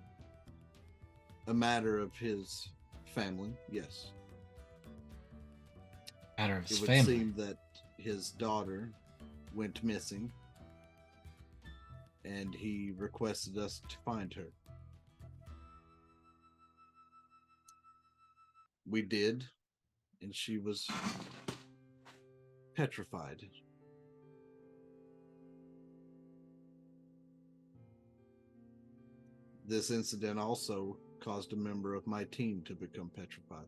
a matter of his family, yes. Matter of his It would family. seem that his daughter went missing, and he requested us to find her. We did, and she was petrified. This incident also caused a member of my team to become petrified.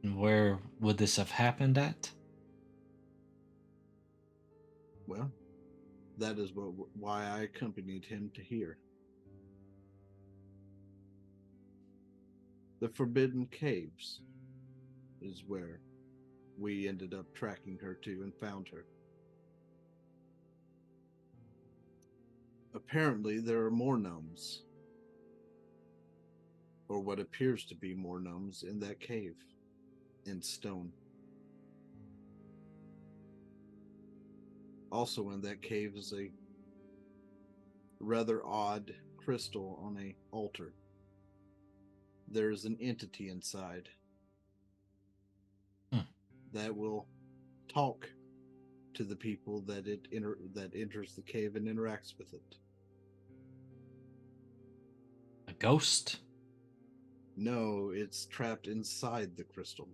And where would this have happened at? Well, that is why I accompanied him to here. The Forbidden Caves is where we ended up tracking her to and found her. Apparently, there are more gnomes, or what appears to be more gnomes, in that cave, in stone. Also in that cave is a rather odd crystal on an altar. There is an entity inside that will talk to the people that that enters the cave and interacts with it. A ghost? No, it's trapped inside the crystal.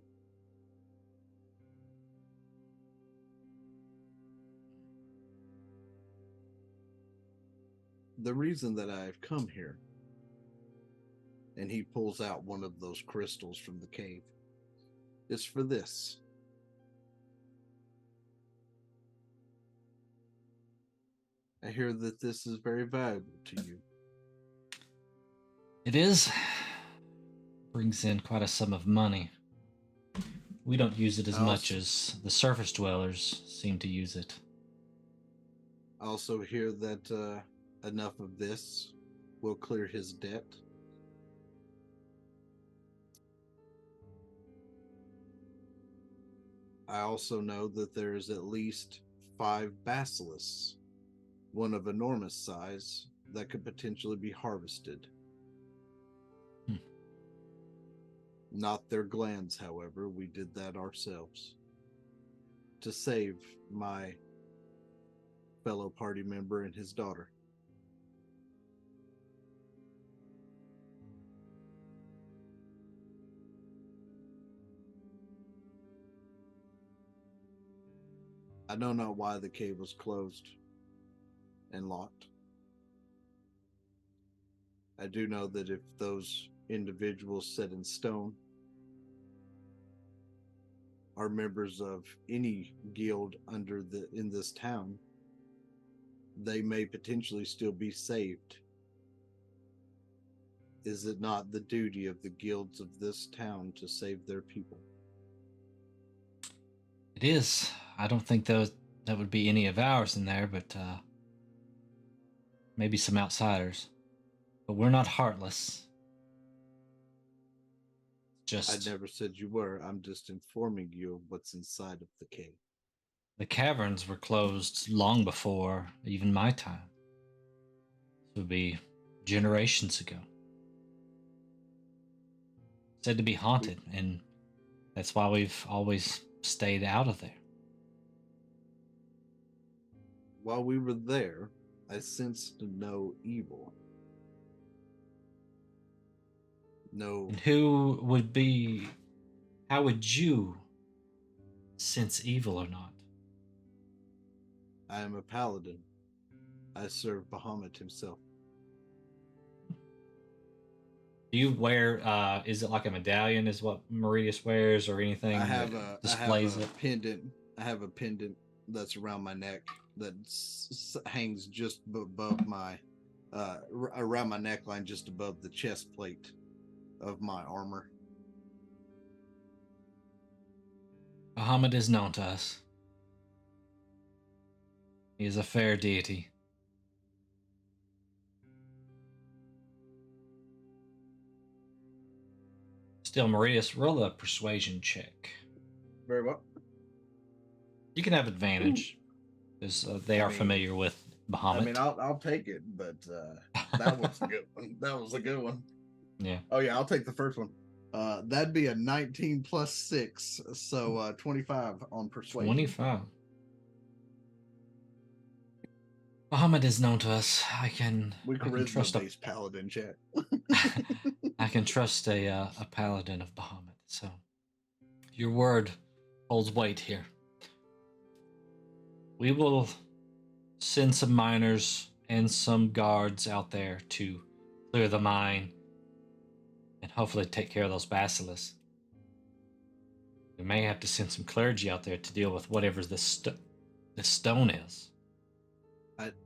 The reason that I've come here And he pulls out one of those crystals from the cave. It's for this. I hear that this is very valuable to you. It is. Brings in quite a sum of money. We don't use it as much as the surface dwellers seem to use it. I also hear that enough of this will clear his debt. I also know that there is at least 5 basilisks, one of enormous size, that could potentially be harvested. Not their glands, however. We did that ourselves to save my fellow party member and his daughter. I don't know why the cave was closed and locked. I do know that if those individuals set in stone are members of any guild in this town, they may potentially still be saved. Is it not the duty of the guilds of this town to save their people? It is. I don't think that would be any of ours in there, but maybe some outsiders. But we're not heartless. I never said you were. I'm just informing you of what's inside of the cave. The caverns were closed long before even my time. This would be generations ago. Said to be haunted, and that's why we've always stayed out of there. While we were there, I sensed no evil. No. And how would you sense evil or not? I am a paladin. I serve Bahamut himself. Do you wear, is it like a medallion is what Meridius wears or anything that displays it? Pendant. I have a pendant that's around my neck that hangs just above my, around my neckline, just above the chest plate of my armor. Bahamut is known to us. He is a fair deity. Still, Meridius, roll a persuasion check. Very well. You can have advantage because they are familiar with Bahamut. I mean, I'll take it, but that was a good one. That was a good one. Yeah. Oh yeah, I'll take the first one. That'd be a 19 plus 6, so 25 on persuasion. 25. Bahamut is known to us. I can trust a paladin chat. I can trust a paladin of Bahamut. So your word holds weight here. We will send some miners and some guards out there to clear the mine and hopefully take care of those basilisks. We may have to send some clergy out there to deal with whatever this stone is.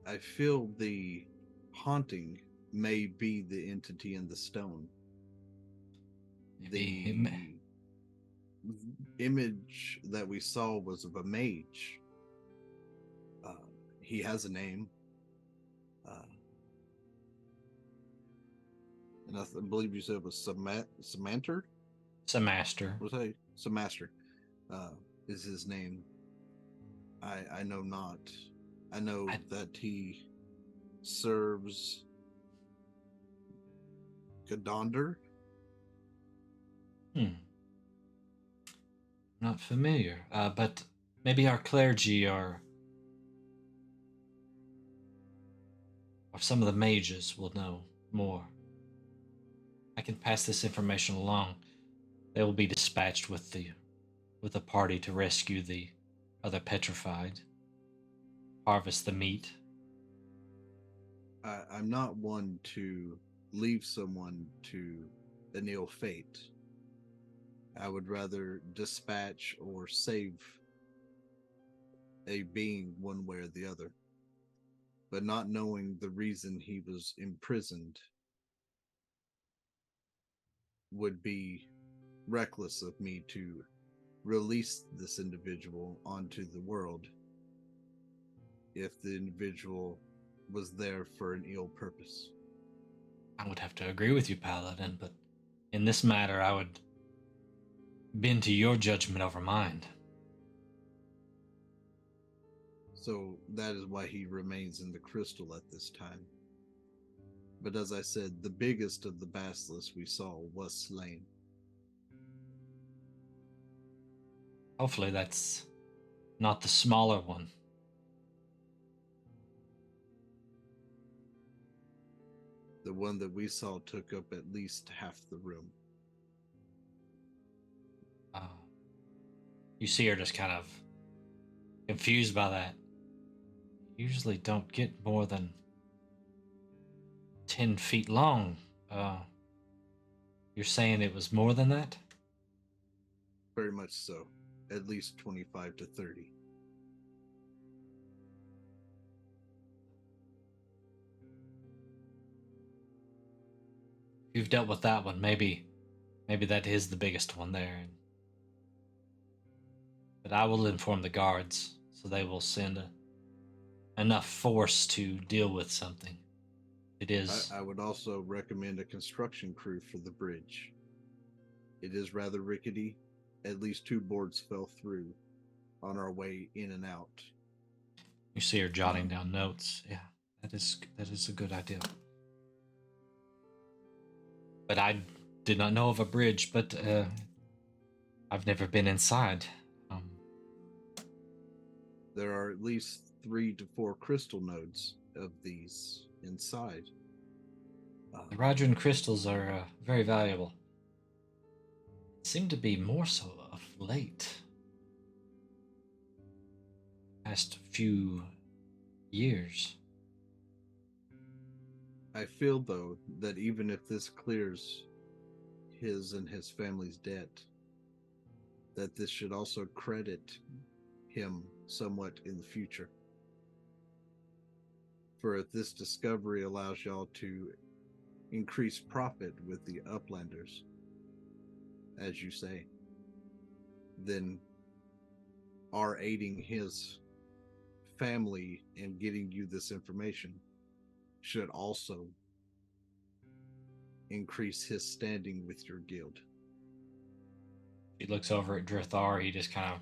I feel the haunting may be the entity in the stone. The image that we saw was of a mage. He has a name. And I believe you said it was Samanter? Samaster. Was that Samaster? Is his name. I know not. I know that he serves Gadonder. Not familiar. But maybe our clergy or some of the mages will know more. I can pass this information along. They will be dispatched with a party to rescue the other petrified, harvest the meat. I'm not one to leave someone to an ill fate. I would rather dispatch or save a being one way or the other. But not knowing the reason he was imprisoned would be reckless of me to release this individual onto the world if the individual was there for an ill purpose. I would have to agree with you, Paladin, but in this matter, I would bend to your judgment over mine. So that is why he remains in the crystal at this time. But as I said, the biggest of the basilisks we saw was slain. Hopefully that's not the smaller one. The one that we saw took up at least half the room. You see her just kind of confused by that. Usually don't get more than 10 feet long. You're saying it was more than that? Very much so. At least 25 to 30. You've dealt with that one. Maybe that is the biggest one there. But I will inform the guards so they will send enough force to deal with something. It is. I would also recommend a construction crew for the bridge. It is rather rickety. At least 2 boards fell through on our way in and out. You see her jotting down notes. Yeah, that is a good idea. But I did not know of a bridge, but I've never been inside. There are at least 3 to 4 crystal nodes of these inside. The Radron crystals are very valuable. Seem to be more so of late. Past few years. I feel, though, that even if this clears his and his family's debt, that this should also credit him somewhat in the future. For if this discovery allows y'all to increase profit with the Uplanders, as you say, then our aiding his family in getting you this information should also increase his standing with your guild. He looks over at Drithar. He just kind of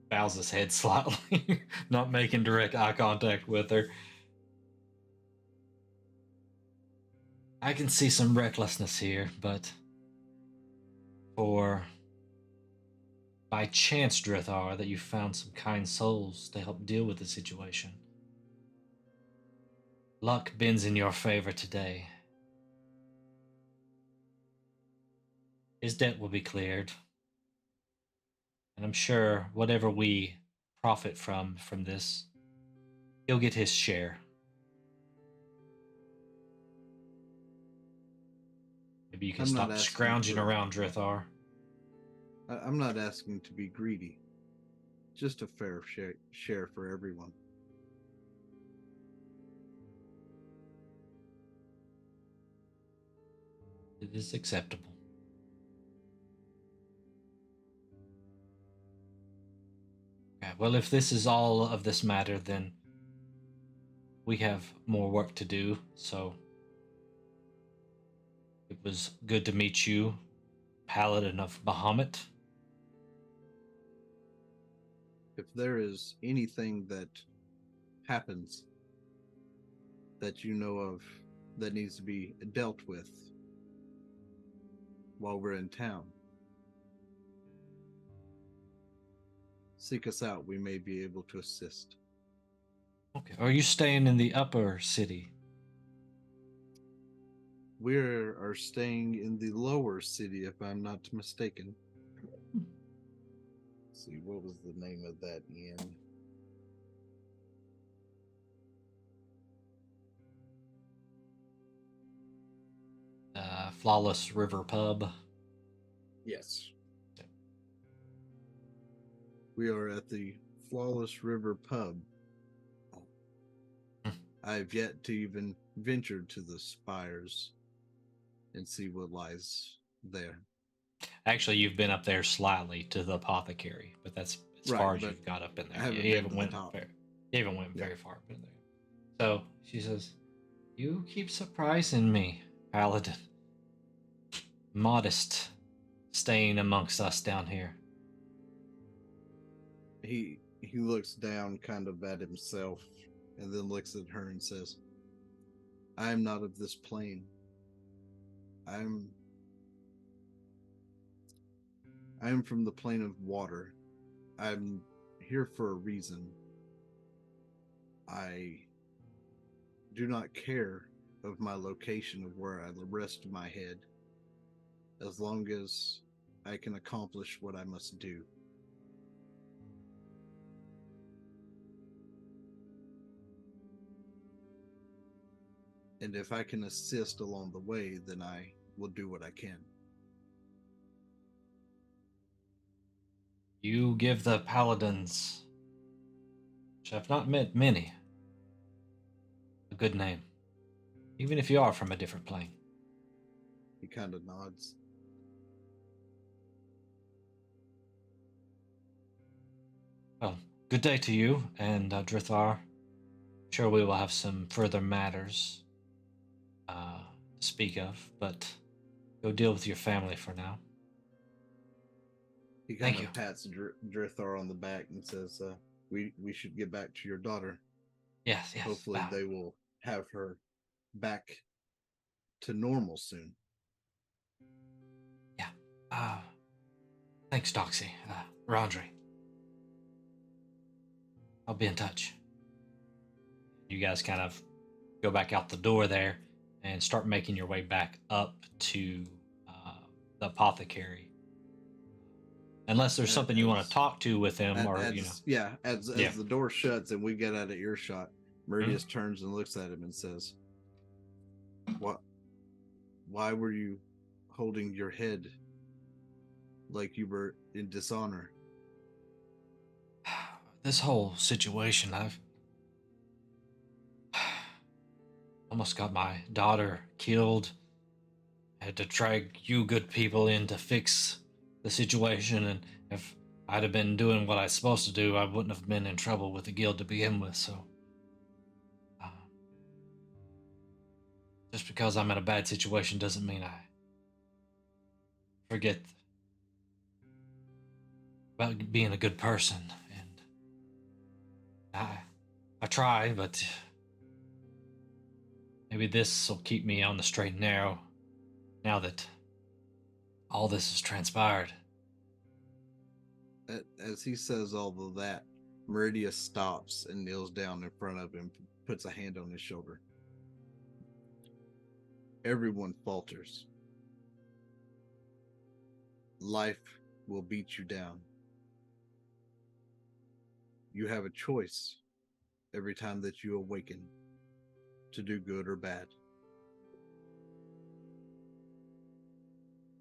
bows his head slightly, not making direct eye contact with her. I can see some recklessness here, but for by chance, Drithar, that you found some kind souls to help deal with the situation. Luck bends in your favor today. His debt will be cleared. And I'm sure whatever we profit from this, he'll get his share. Maybe you can stop scrounging around, Drithar. I'm not asking to be greedy. Just a fair share for everyone. It is acceptable. Okay, well, if this is all of this matter, then we have more work to do, so it was good to meet you, Paladin of Bahamut. If there is anything that happens that you know of that needs to be dealt with while we're in town, seek us out. We may be able to assist. Okay. Are you staying in the upper city? We are staying in the lower city, if I'm not mistaken. Let's see, what was the name of that inn? Flawless River Pub. Yes. We are at the Flawless River Pub. I've yet to even venture to the spires and see what lies there. Actually, you've been up there slightly to the apothecary, but that's as Right, far as but you've got up in there. I haven't You been haven't to the went top. very far up in there. So she says, "You keep surprising me, Paladin. Modest, staying amongst us down here." He looks down kind of at himself and then looks at her and says, I am not of this plane. I am from the plane of water. I'm here for a reason. I do not care of my location of where I rest my head, as long as I can accomplish what I must do. And if I can assist along the way, then I will do what I can. You give the Paladins, which I've not met many, a good name, even if you are from a different plane. He kind of nods. Well, good day to you, and Drithar. Sure, we will have some further matters to speak of, but go deal with your family for now. He kind Thank of pats Drithar on the back and says, we should get back to your daughter. Yes. Hopefully they will have her back to normal soon. Yeah. Thanks, Doxy. Rondry. I'll be in touch. You guys kind of go back out the door there and start making your way back up to the apothecary. Unless there's something you want to talk to with him, as the door shuts and we get out of earshot, Meridius turns and looks at him and says, "What? Why were you holding your head like you were in dishonor?" This whole situation, I've almost got my daughter killed. Had to drag you good people in to fix the situation, and if I'd have been doing what I was supposed to do, I wouldn't have been in trouble with the guild to begin with, so just because I'm in a bad situation doesn't mean I forget about being a good person, and I try, but maybe this will keep me on the straight and narrow now that all this has transpired. As he says all of that, Meridius stops and kneels down in front of him, puts a hand on his shoulder. Everyone falters. Life will beat you down. You have a choice every time that you awaken to do good or bad.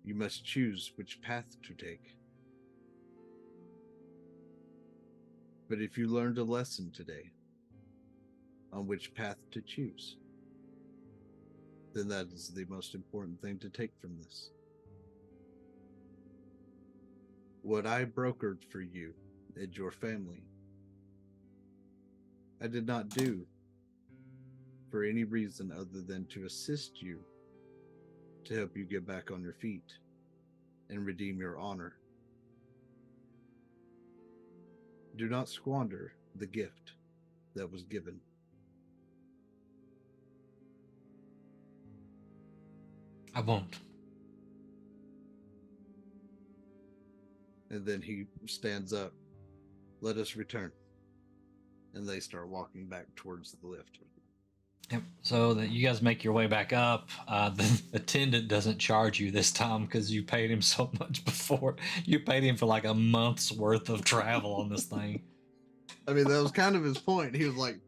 You must choose which path to take. But if you learned a lesson today on which path to choose, then that is the most important thing to take from this. What I brokered for you and your family, I did not do for any reason other than to assist you, to help you get back on your feet and redeem your honor. Do not squander the gift that was given. I won't. And then he stands up. Let us return. And they start walking back towards the lift. Yep. So that you guys make your way back up. The attendant doesn't charge you this time because you paid him so much before. You paid him for like a month's worth of travel on this thing. I mean, that was kind of his point. He was like,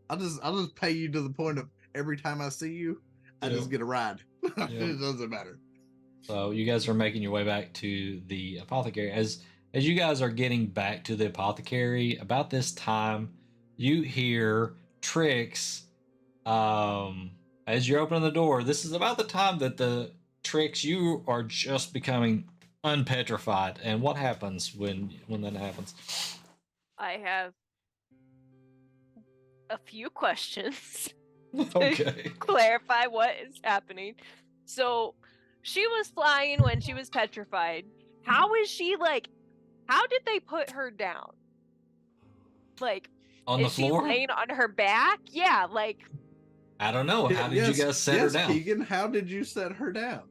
I'll just pay you to the point of every time I see you, I just get a ride. It doesn't matter. So you guys are making your way back to the apothecary. As you guys are getting back to the apothecary, about this time, you hear Trix. As you're opening the door, this is about the time that the Trix, you are just becoming unpetrified. And what happens when that happens? I have a few questions. Okay. Clarify what is happening. So she was flying when she was petrified. How is she how did they put her down? On the is floor? she laying on her back? Yeah, I don't know. How did you guys set her down? Keegan, how did you set her down?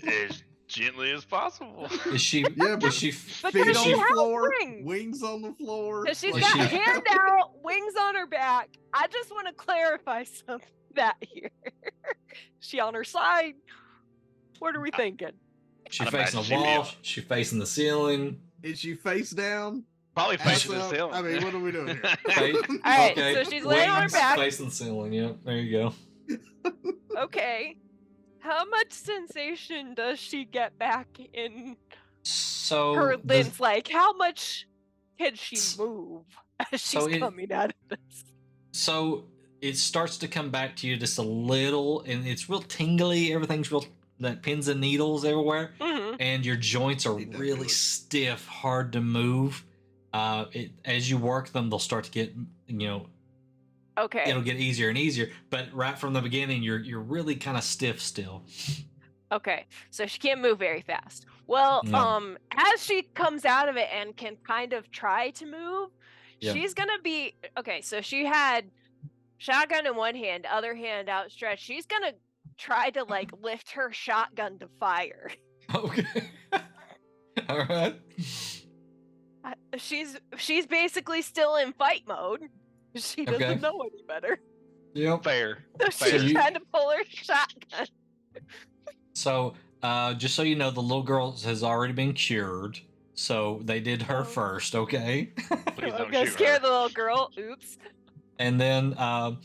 As gently as possible. Is she? Yeah, Is she? feet does on she the have floor, wings? wings on the floor. because she's Is got she- hand out, wings on her back. I just want to clarify something that here. She on her side? What are we thinking? She I'd facing the imagine she'd be wall. on- She facing the ceiling. Is she face down? Probably Ass facing the up? ceiling. I mean, what are we doing here? Face- All right, okay. so she's laying on her Wings back. facing the ceiling. Yep. There you go. Okay. How much sensation does she get back in So her the- limbs? How much can she move as she's So it- coming out of this? So it starts to come back to you just a little, and it's real tingly. Everything's real, that pins and needles everywhere, Mm-hmm. and your joints are Need that really fluid. stiff, hard to move. As you work them, they'll start to get, Okay. it'll get easier and easier. But right from the beginning, you're really kind of stiff still. Okay, so she can't move very fast. Well, No. as she comes out of it and can kind of try to move, Yeah. she's gonna be okay. So she had shotgun in one hand, other hand outstretched. She's gonna try to lift her shotgun to fire. Okay. All right. She's basically still in fight mode. She doesn't Okay. know any better. Yep. Fair. So Fair. she's you- trying to pull her shotgun. So, just so you know, the little girl has already been cured. So they did her Oh. first, okay? Please I'm don't gonna shoot scare her. the little girl. Oops. And then, as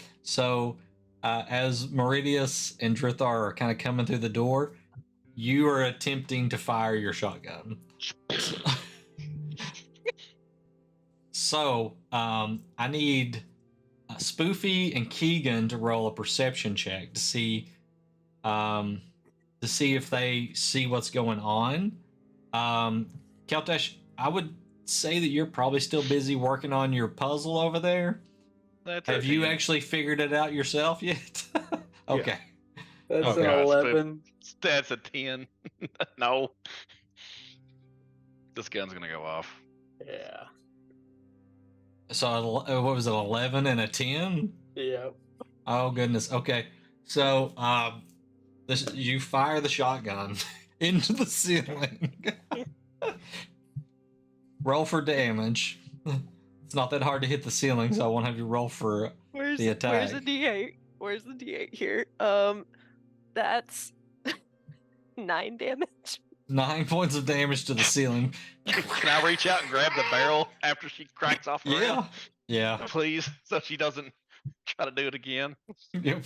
Meridius and Drithar are kind of coming through the door, you are attempting to fire your shotgun. So, I need Spoofy and Keegan to roll a perception check to see if they see what's going on. Keltesh, I would say that you're probably still busy working on your puzzle over there. That's Have you okay. actually figured it out yourself yet? Okay. That's Okay. an God, 11. That's a 10. No. This gun's gonna go off. Yeah. So what was it, 11 and a 10? Yeah. Oh goodness. Okay. So you fire the shotgun into the ceiling. Roll for damage. It's not that hard to hit the ceiling, so I won't have you roll for Where's the Where's the attack. D8? Where's the D8 here? That's 9 damage. 9 points of damage to the ceiling. Can I reach out and grab the barrel after she cracks off the Yeah. round? Yeah. Please, so she doesn't try to do it again. Yep.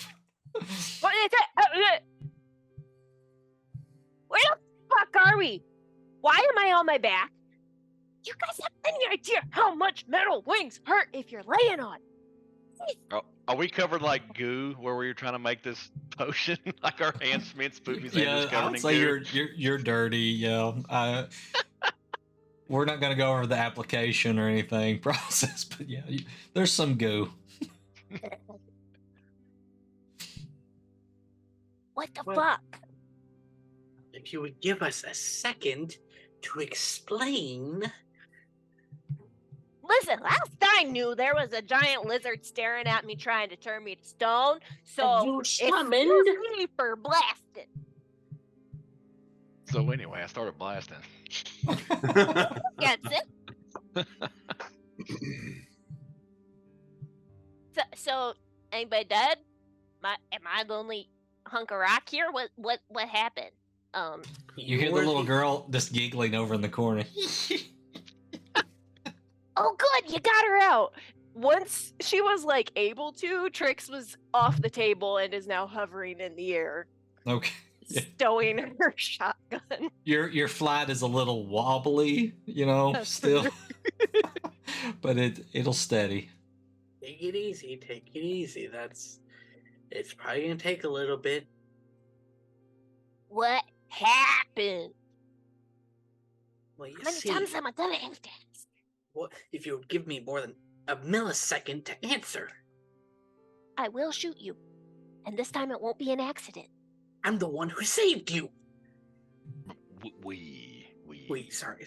What is it? Where the fuck are we? Why am I on my back? You guys have any idea how much metal wings hurt if you're laying on? Are we covered like goo where we were trying to make this potion? Like our hands, me and Spoopy's hands Yeah, is I covered would in say goo? you're dirty. Yeah. We're not going to go over the application or anything process, but yeah, there's some goo. What the Well- fuck? If you would give us a second to explain. Listen, last I knew there was a giant lizard staring at me trying to turn me to stone. So You excuse summoned. me for blasting. So anyway, I started blasting. Gets it? So anybody dead? Am I the only hunk of rock here? What happened? You hear the were little girl just giggling over in the corner. Oh, good, you got her out. once she was like able to, Trix was off the table and is now hovering in the air, Okay. Yeah. stowing her shotgun. Your flight is a little wobbly, That's still, fair. but it'll steady. Take it easy. Take it easy. It's probably gonna take a little bit. What happened? Well, you How many see, times am I gonna have to ask? what if you would give me more than a millisecond to answer? I will shoot you, and this time it won't be an accident. I'm the one who saved you. We. Sorry,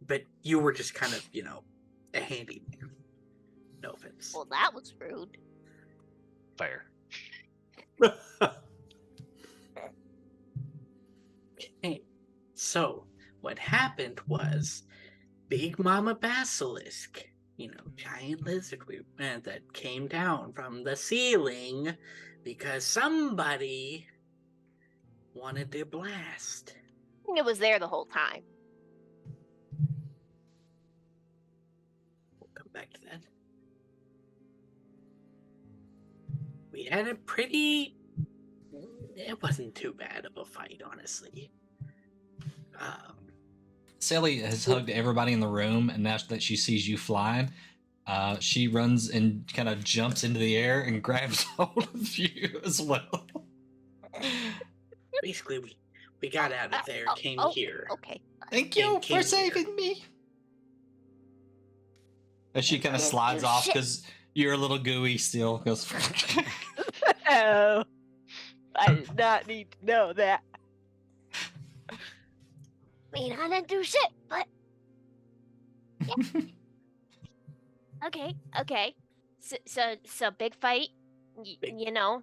but you were just kind of, a handyman. No offense. Well, that was rude. Fair. Okay, so what happened was Big Mama Basilisk, giant lizard that came down from the ceiling because somebody wanted to blast. I think it was there the whole time. We'll come back to that. We had a it wasn't too bad of a fight, honestly. Sally has hugged everybody in the room, and now that she sees you flying, she runs and kind of jumps into the air and grabs hold of you as well. Basically, we got out of there, came here. Okay. Thank you And came for saving me. As she kind of slides off because you're a little gooey still. Goes. Oh, I did not need to know that. I mean, I didn't do shit, but yeah. Okay. So big fight. Big- You know.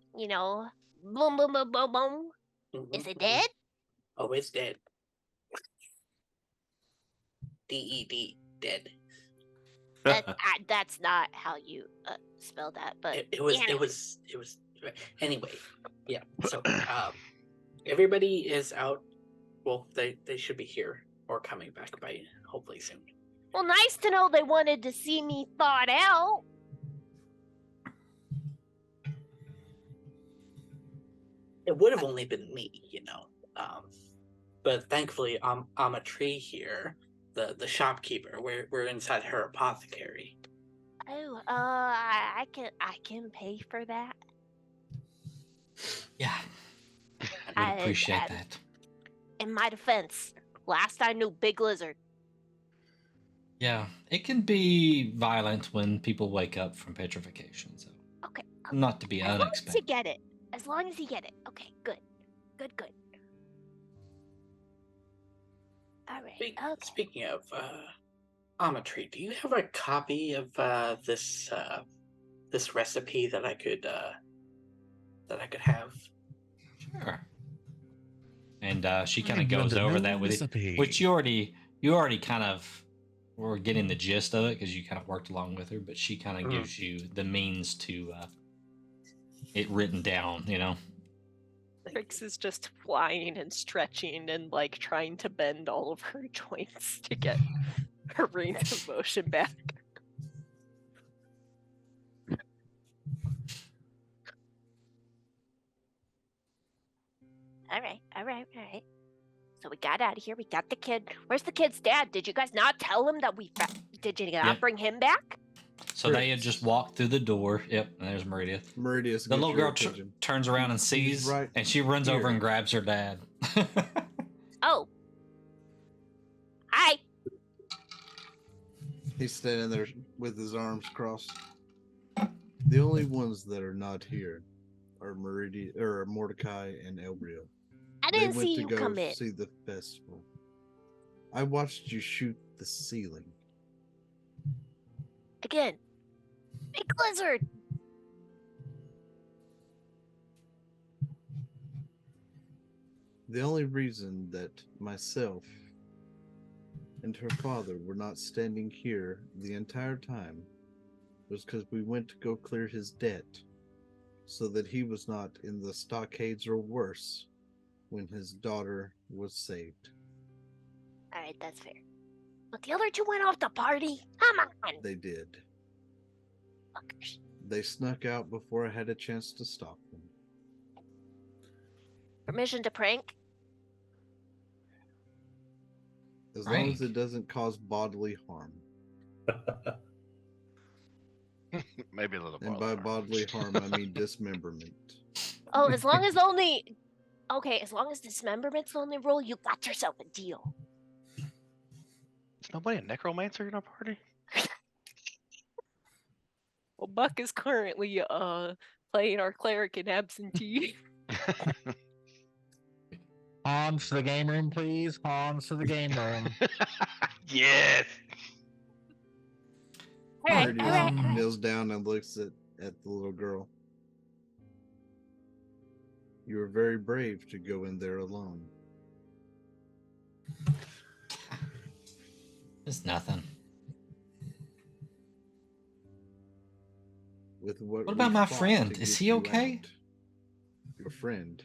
Boom, boom, boom, boom, boom. Is it dead? Oh, it's dead. D-E-D, dead. That's not how you spell that, but It was. Anyway, yeah. So, everybody is out. Well, they should be here or coming back by hopefully soon. Well, nice to know they wanted to see me thawed out. It would have only been me, but thankfully, I'm a tree here. The shopkeeper. We're inside her apothecary. Oh, I can pay for that. Yeah. I would appreciate I- that. In my defense, last I knew, Big Lizard. Yeah, it can be violent when people wake up from petrification, so Okay. not to be As long as you unexpected. get it. As long as you get it. Okay, good. Good. All right. Okay. Speaking of Amatri, do you have a copy of this recipe that I could have? Sure. And she kind I of goes blend a over new that with recipe. it, which you already kind of were getting the gist of it because you kind of worked along with her, but she kind of gives you the means to it written down, Trix is just flying and stretching and like trying to bend all of her joints to get her range of motion back. All right. So we got out of here. We got the kid. Where's the kid's dad? Did you guys not tell him that did you not Yep. bring him back? So they had just walked through the door. Yep, and there's Meridia. Meridius, The little girl tr- turns around and He's sees, right and she runs over here. and grabs her dad. Oh. Hi. He's standing there with his arms crossed. The only ones that are not here are Mordecai and Elbrio. I They didn't went see to you go come in. see the festival. I watched you shoot the ceiling. Again. Big Lizard. The only reason that myself and her father were not standing here the entire time was because we went to go clear his debt so that he was not in the stockades or worse when his daughter was saved. All right, that's fair. But the other two went off to party. Come on. They did. Fuckers. They snuck out before I had a chance to stop them. Permission to prank? As long as Prank? it doesn't cause bodily harm. Maybe a little. And by bodily harm, I mean dismemberment. Oh, as long as only. Okay, as long as dismemberment's the only rule, you got yourself a deal. Is nobody a necromancer in our party? Well, Buck is currently playing our cleric in absentee. Hans to the game room, please. Hans to the game room. Yes. All right, Meridius all right. kneels down and looks at the little girl. You were very brave to go in there alone. It's nothing. With What we about my fought friend? to Is get he you okay? out. Your friend.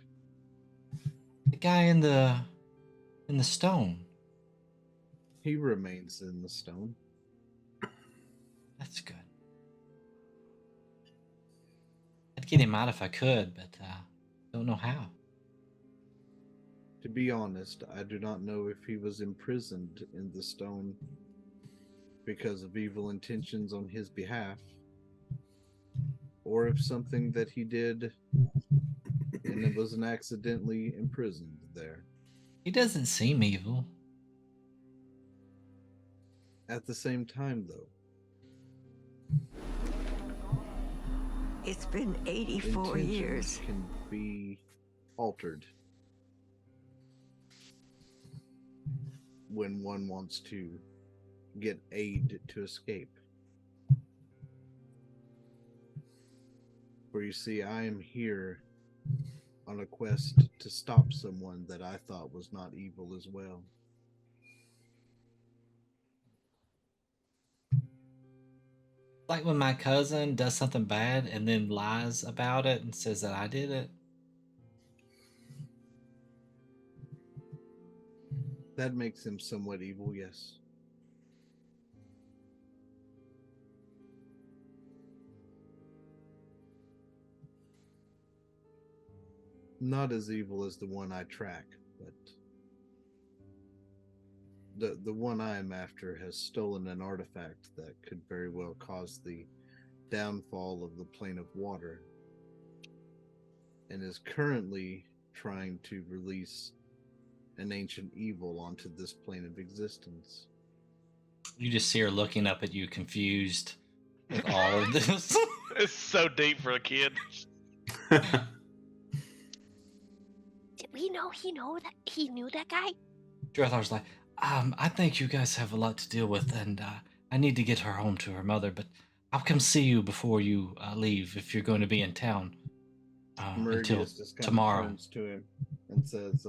The guy in the stone. He remains in the stone. That's good. I'd get him out if I could, but don't know how. To be honest, I do not know if he was imprisoned in the stone because of evil intentions on his behalf, or if something that he did and it was an accidentally imprisoned there. He doesn't seem evil. At the same time, though, It's been 84 intentions years. can be altered when one wants to get aid to escape. For you see, I am here on a quest to stop someone that I thought was not evil as well. Like when my cousin does something bad and then lies about it and says that I did it. That makes him somewhat evil, yes. Not as evil as the one I track, but the one I am after has stolen an artifact that could very well cause the downfall of the plane of water, and is currently trying to release an ancient evil onto this plane of existence. You just see her looking up at you, confused with all of this. It's so deep for a kid. Did we know he knew that guy? Drethar's like, I think you guys have a lot to deal with, and I need to get her home to her mother, but I'll come see you before you leave if you're going to be in town until Meridius just kind tomorrow. of turns to him and says,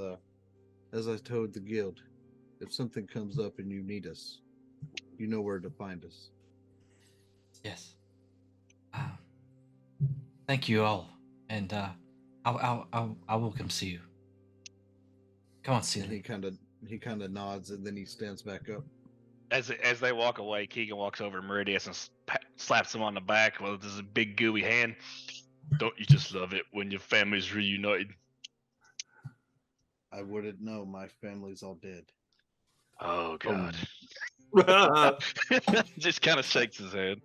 as I told the guild, if something comes up and you need us, you know where to find us. Yes. Thank you all, and I will come see you. Come on, And Celia. he kind of nods, and then he stands back up. As they walk away, Keegan walks over to Meridius and slaps him on the back with his big gooey hand. Don't you just love it when your family's reunited? I wouldn't know. My family's all dead. Oh God. Oh. Just kind of shakes his head.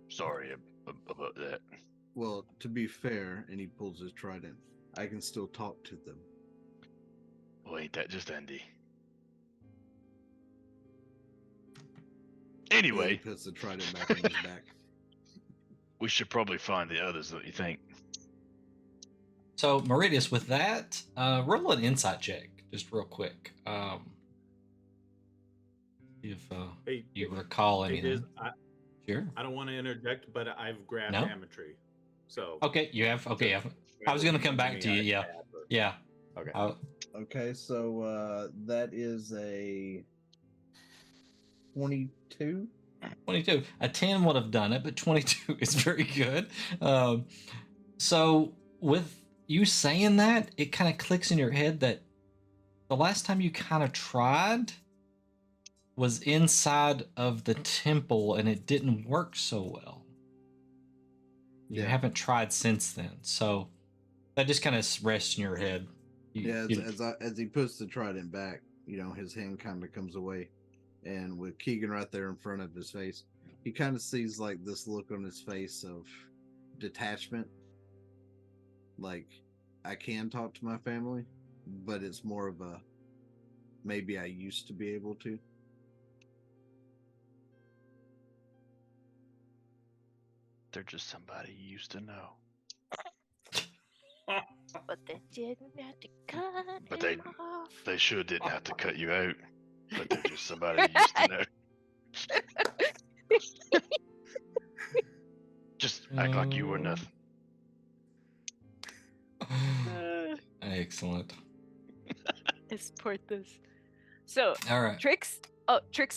Sorry about that. Well, to be fair, and he pulls his trident, I can still talk to them. Oh, ain't that just Andy? Anyway, He puts the trident back on his back. we should probably find the others, don't you think? So, Meridius, with that, roll an insight check, just real quick. If Hey, you recall hey, anything. Diz, Sure. I don't want to interject, but I've grabbed No? Ametry. So Okay, you have. Okay, yeah. I was gonna come back to you. Yeah, yeah. Okay. Okay, so that is a 22. 22. A 10 would have done it, but 22 is very good. So with you saying that, it kind of clicks in your head that the last time you kind of tried, was inside of the temple and it didn't work so well. You Yeah. haven't tried since then, so that just kind of rests in your head. As he puts the trident back, his hand kind of comes away, and with Keegan right there in front of his face, he kind of sees like this look on his face of detachment. Like, I can talk to my family, but it's more of a maybe I used to be able to. They're just somebody you used to know. But they didn't have to cut But him off. they sure didn't have to cut you out. But they're just somebody you used to know. Just act like you were nothing. Excellent. I support this. So All right. Trix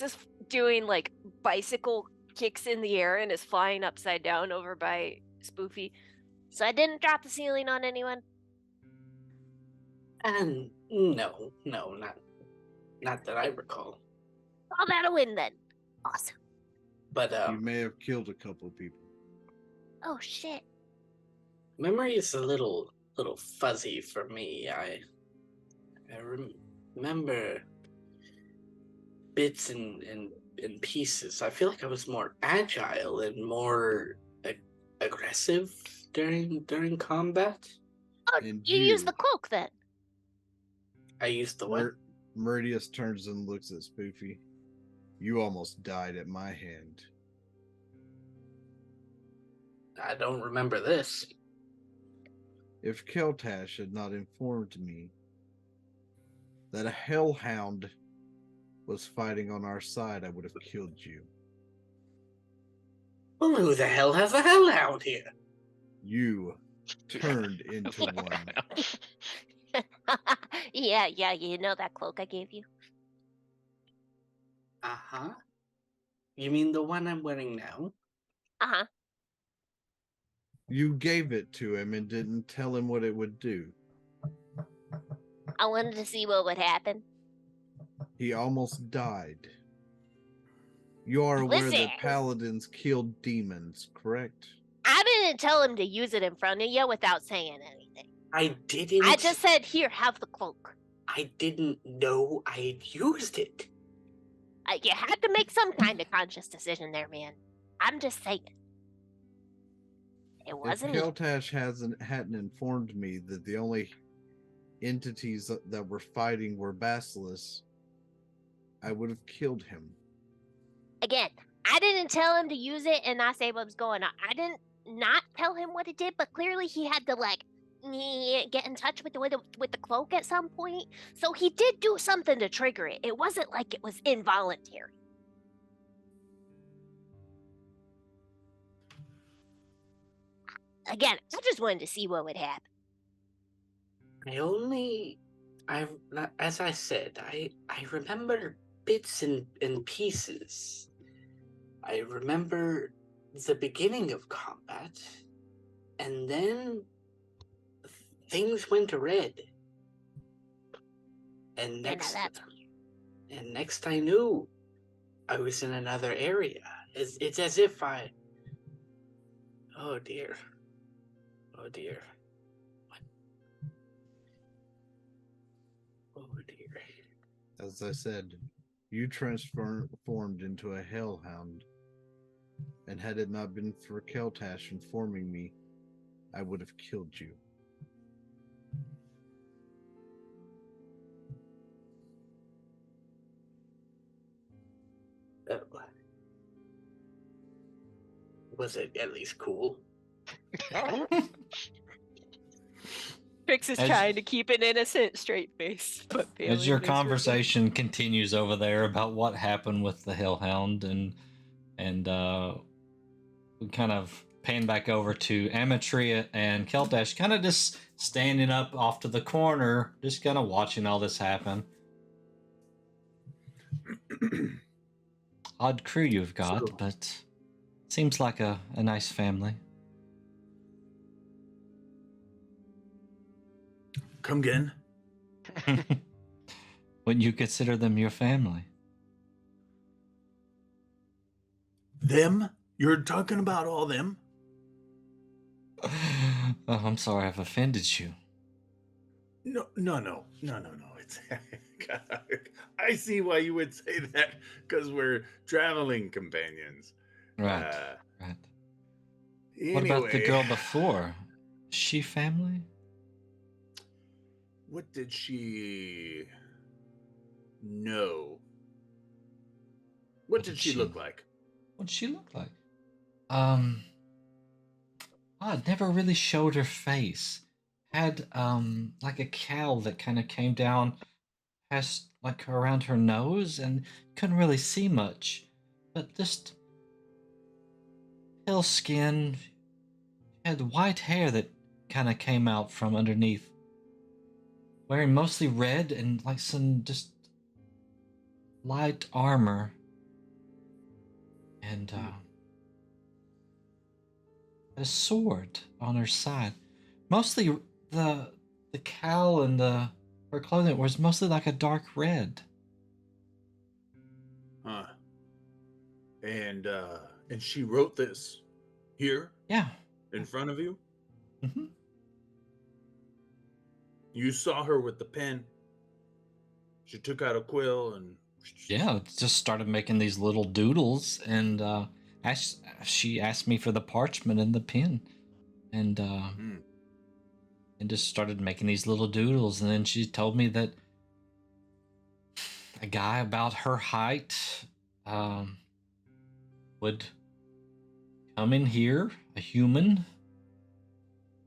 is doing like bicycle kicks in the air and is flying upside down over by Spoofy. So I didn't drop the ceiling on anyone? And no, not that I recall. Oh, that'll win then. Awesome. But You may have killed a couple people. Oh, shit. memory is a little fuzzy for me. I remember bits and pieces. I feel like I was more agile and more aggressive during combat. Oh, And you used the cloak then? I used the what? Meridius turns and looks at Spoofy. You almost died at my hand. I don't remember this. If Keltash had not informed me that a hellhound was fighting on our side, I would have killed you. Well, who the hell has a hellhound here? You turned into one. Yeah, you know that cloak I gave you? Uh-huh. You mean the one I'm wearing now? Uh-huh. You gave it to him and didn't tell him what it would do. I wanted to see what would happen. He almost died. You are aware Listen. that paladins killed demons, correct? I didn't tell him to use it in front of you without saying anything. I didn't. I just said, here, have the cloak. I didn't know I had used it. You had to make some kind of conscious decision there, man. I'm just saying. It wasn't If me. Keltash hadn't informed me that the only entities that were fighting were basilisks, I would have killed him. Again, I didn't tell him to use it and not say what was going on. I didn't not tell him what it did, but clearly he had to get in touch with the cloak at some point. So he did do something to trigger it. It wasn't like it was involuntary. Again, I just wanted to see what would happen. As I said, I remember bits and pieces. I remember the beginning of combat, and then things went red. And next I knew, I was in another area. It's as if I... Oh dear. What? Oh dear. As I said, you transformed into a hellhound. And had it not been for Keltash informing me, I would have killed you. Was it at least cool? Trix is trying to keep an innocent, straight face, but as your failing miserably. conversation continues over there about what happened with the hellhound, and we kind of pan back over to Amatria and Keltash, kind of just standing up off to the corner, just kind of watching all this happen. Odd crew you've got, but seems like a nice family. Come again. Wouldn't you consider them your family? Them? You're talking about all them? Oh, I'm sorry I've offended you. No. It's I see why you would say that because we're traveling companions. Right, Uh, right. Anyway, What about the girl before? Is she family? what did she know? What did she look like? What did she look like? It never really showed her face. Had like a cowl that kind of came down past like around her nose and couldn't really see much. But just pale skin, had white hair that kind of came out from underneath. Wearing mostly red and like some just light armor. And a sword on her side. Mostly the cowl and her clothing was mostly like a dark red. Huh. And she wrote this here? Yeah. In front of you? Mm-hmm. You saw her with the pen. She took out a quill and Yeah, just started making these little doodles, and she asked me for the parchment and the pen, and and just started making these little doodles, and then she told me that a guy about her height would come in here, a human,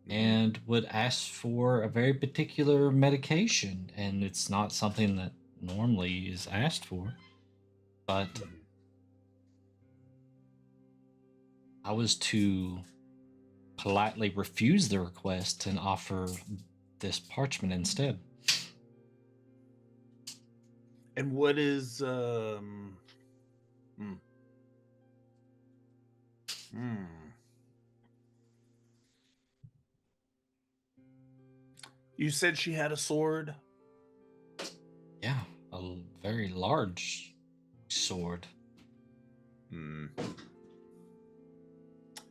and would ask for a very particular medication, and it's not something that normally is asked for, but I was to politely refuse the request and offer this parchment instead. And what is You said she had a sword? Yeah, a very large sword.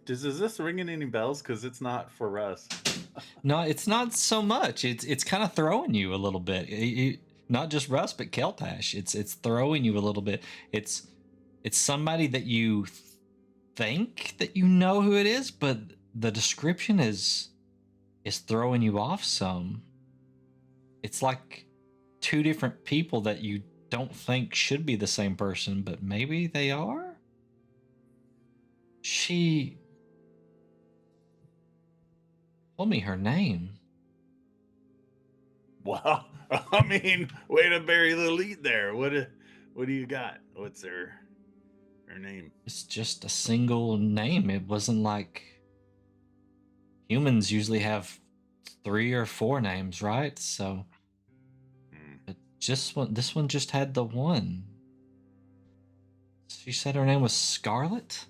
Is this ringing any bells? Because it's not for us. No, it's not so much. It's kind of throwing you a little bit. Not just Russ, but Keltash. It's throwing you a little bit. It's somebody that you think that you know who it is, but the description is throwing you off some. It's like two different people that you don't think should be the same person, but maybe they are. She told me her name. Well, I mean, way to bury the lead there. What do you got? What's her name? It's just a single name. It wasn't like humans usually have 3 or 4 names, right? So but this one just had the one. She said her name was Scarlet.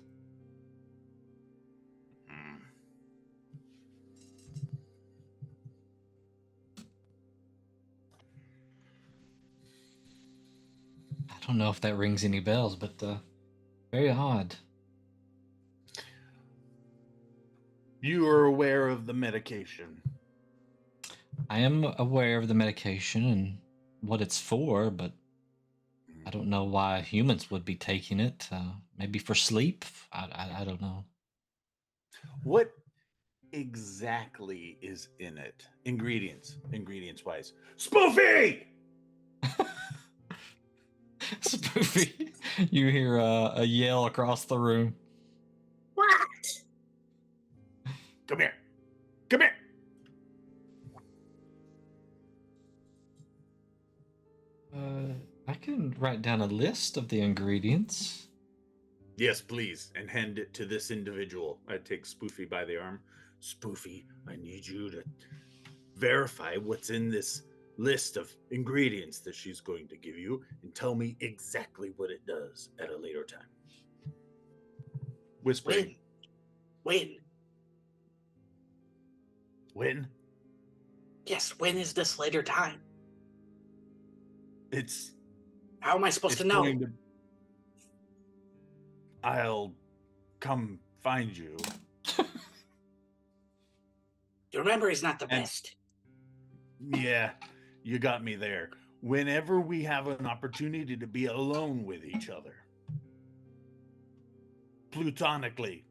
I don't know if that rings any bells, but very odd. You are aware of the medication? I am aware of the medication and what it's for, but I don't know why humans would be taking it. Maybe for sleep? I don't know. What exactly is in it? Ingredients wise. Spoofy! Spoofy, you hear a yell across the room. What? Come here. I can write down a list of the ingredients. Yes, please, and hand it to this individual. I take Spoofy by the arm. Spoofy, I need you to verify what's in this list of ingredients that she's going to give you and tell me exactly what it does at a later time. Whispering. When? When? Yes, when is this later time? It's... How am I supposed to know? I'll come find you. Your memory's not the And- best. Yeah, you got me there. Whenever we have an opportunity to be alone with each other, platonically.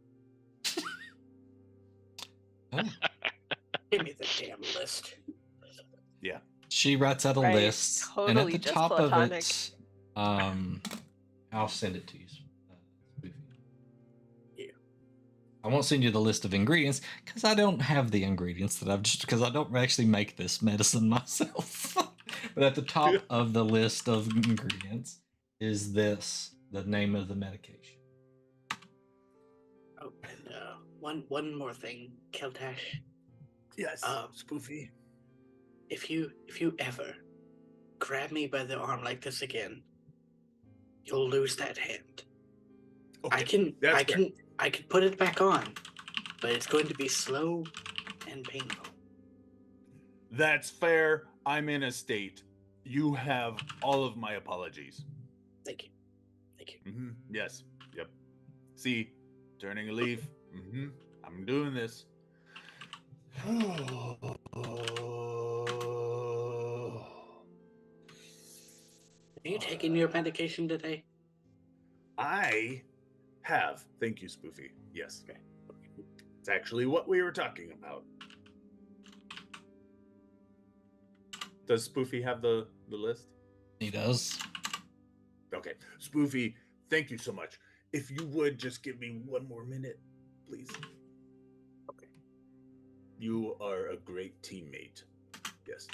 Oh. Give me the damn list. Yeah. She writes out a Right, list, and at totally the just top platonic. of it, I'll send it to you. Spoofy. Yeah. I won't send you the list of ingredients because I don't have the ingredients that I've just because I don't actually make this medicine myself. But at the top of the list of ingredients is this, the name of the medication. Oh, and one more thing, Keltash. Yes, Um, Spoofy. If you ever grab me by the arm like this again, you'll lose that hand. Okay, I can put it back on, but it's going to be slow and painful. That's fair. I'm in a state. You have all of my apologies. Thank you. Thank you. Yes. Yep. See, turning a leaf. I'm doing this. Are you taking your medication today? I have. Thank you, Spoofy. Yes. Okay. It's actually what we were talking about. Does Spoofy have the list? He does. Okay. Spoofy, thank you so much. If you would just give me one more minute, please. Okay. You are a great teammate. Yes.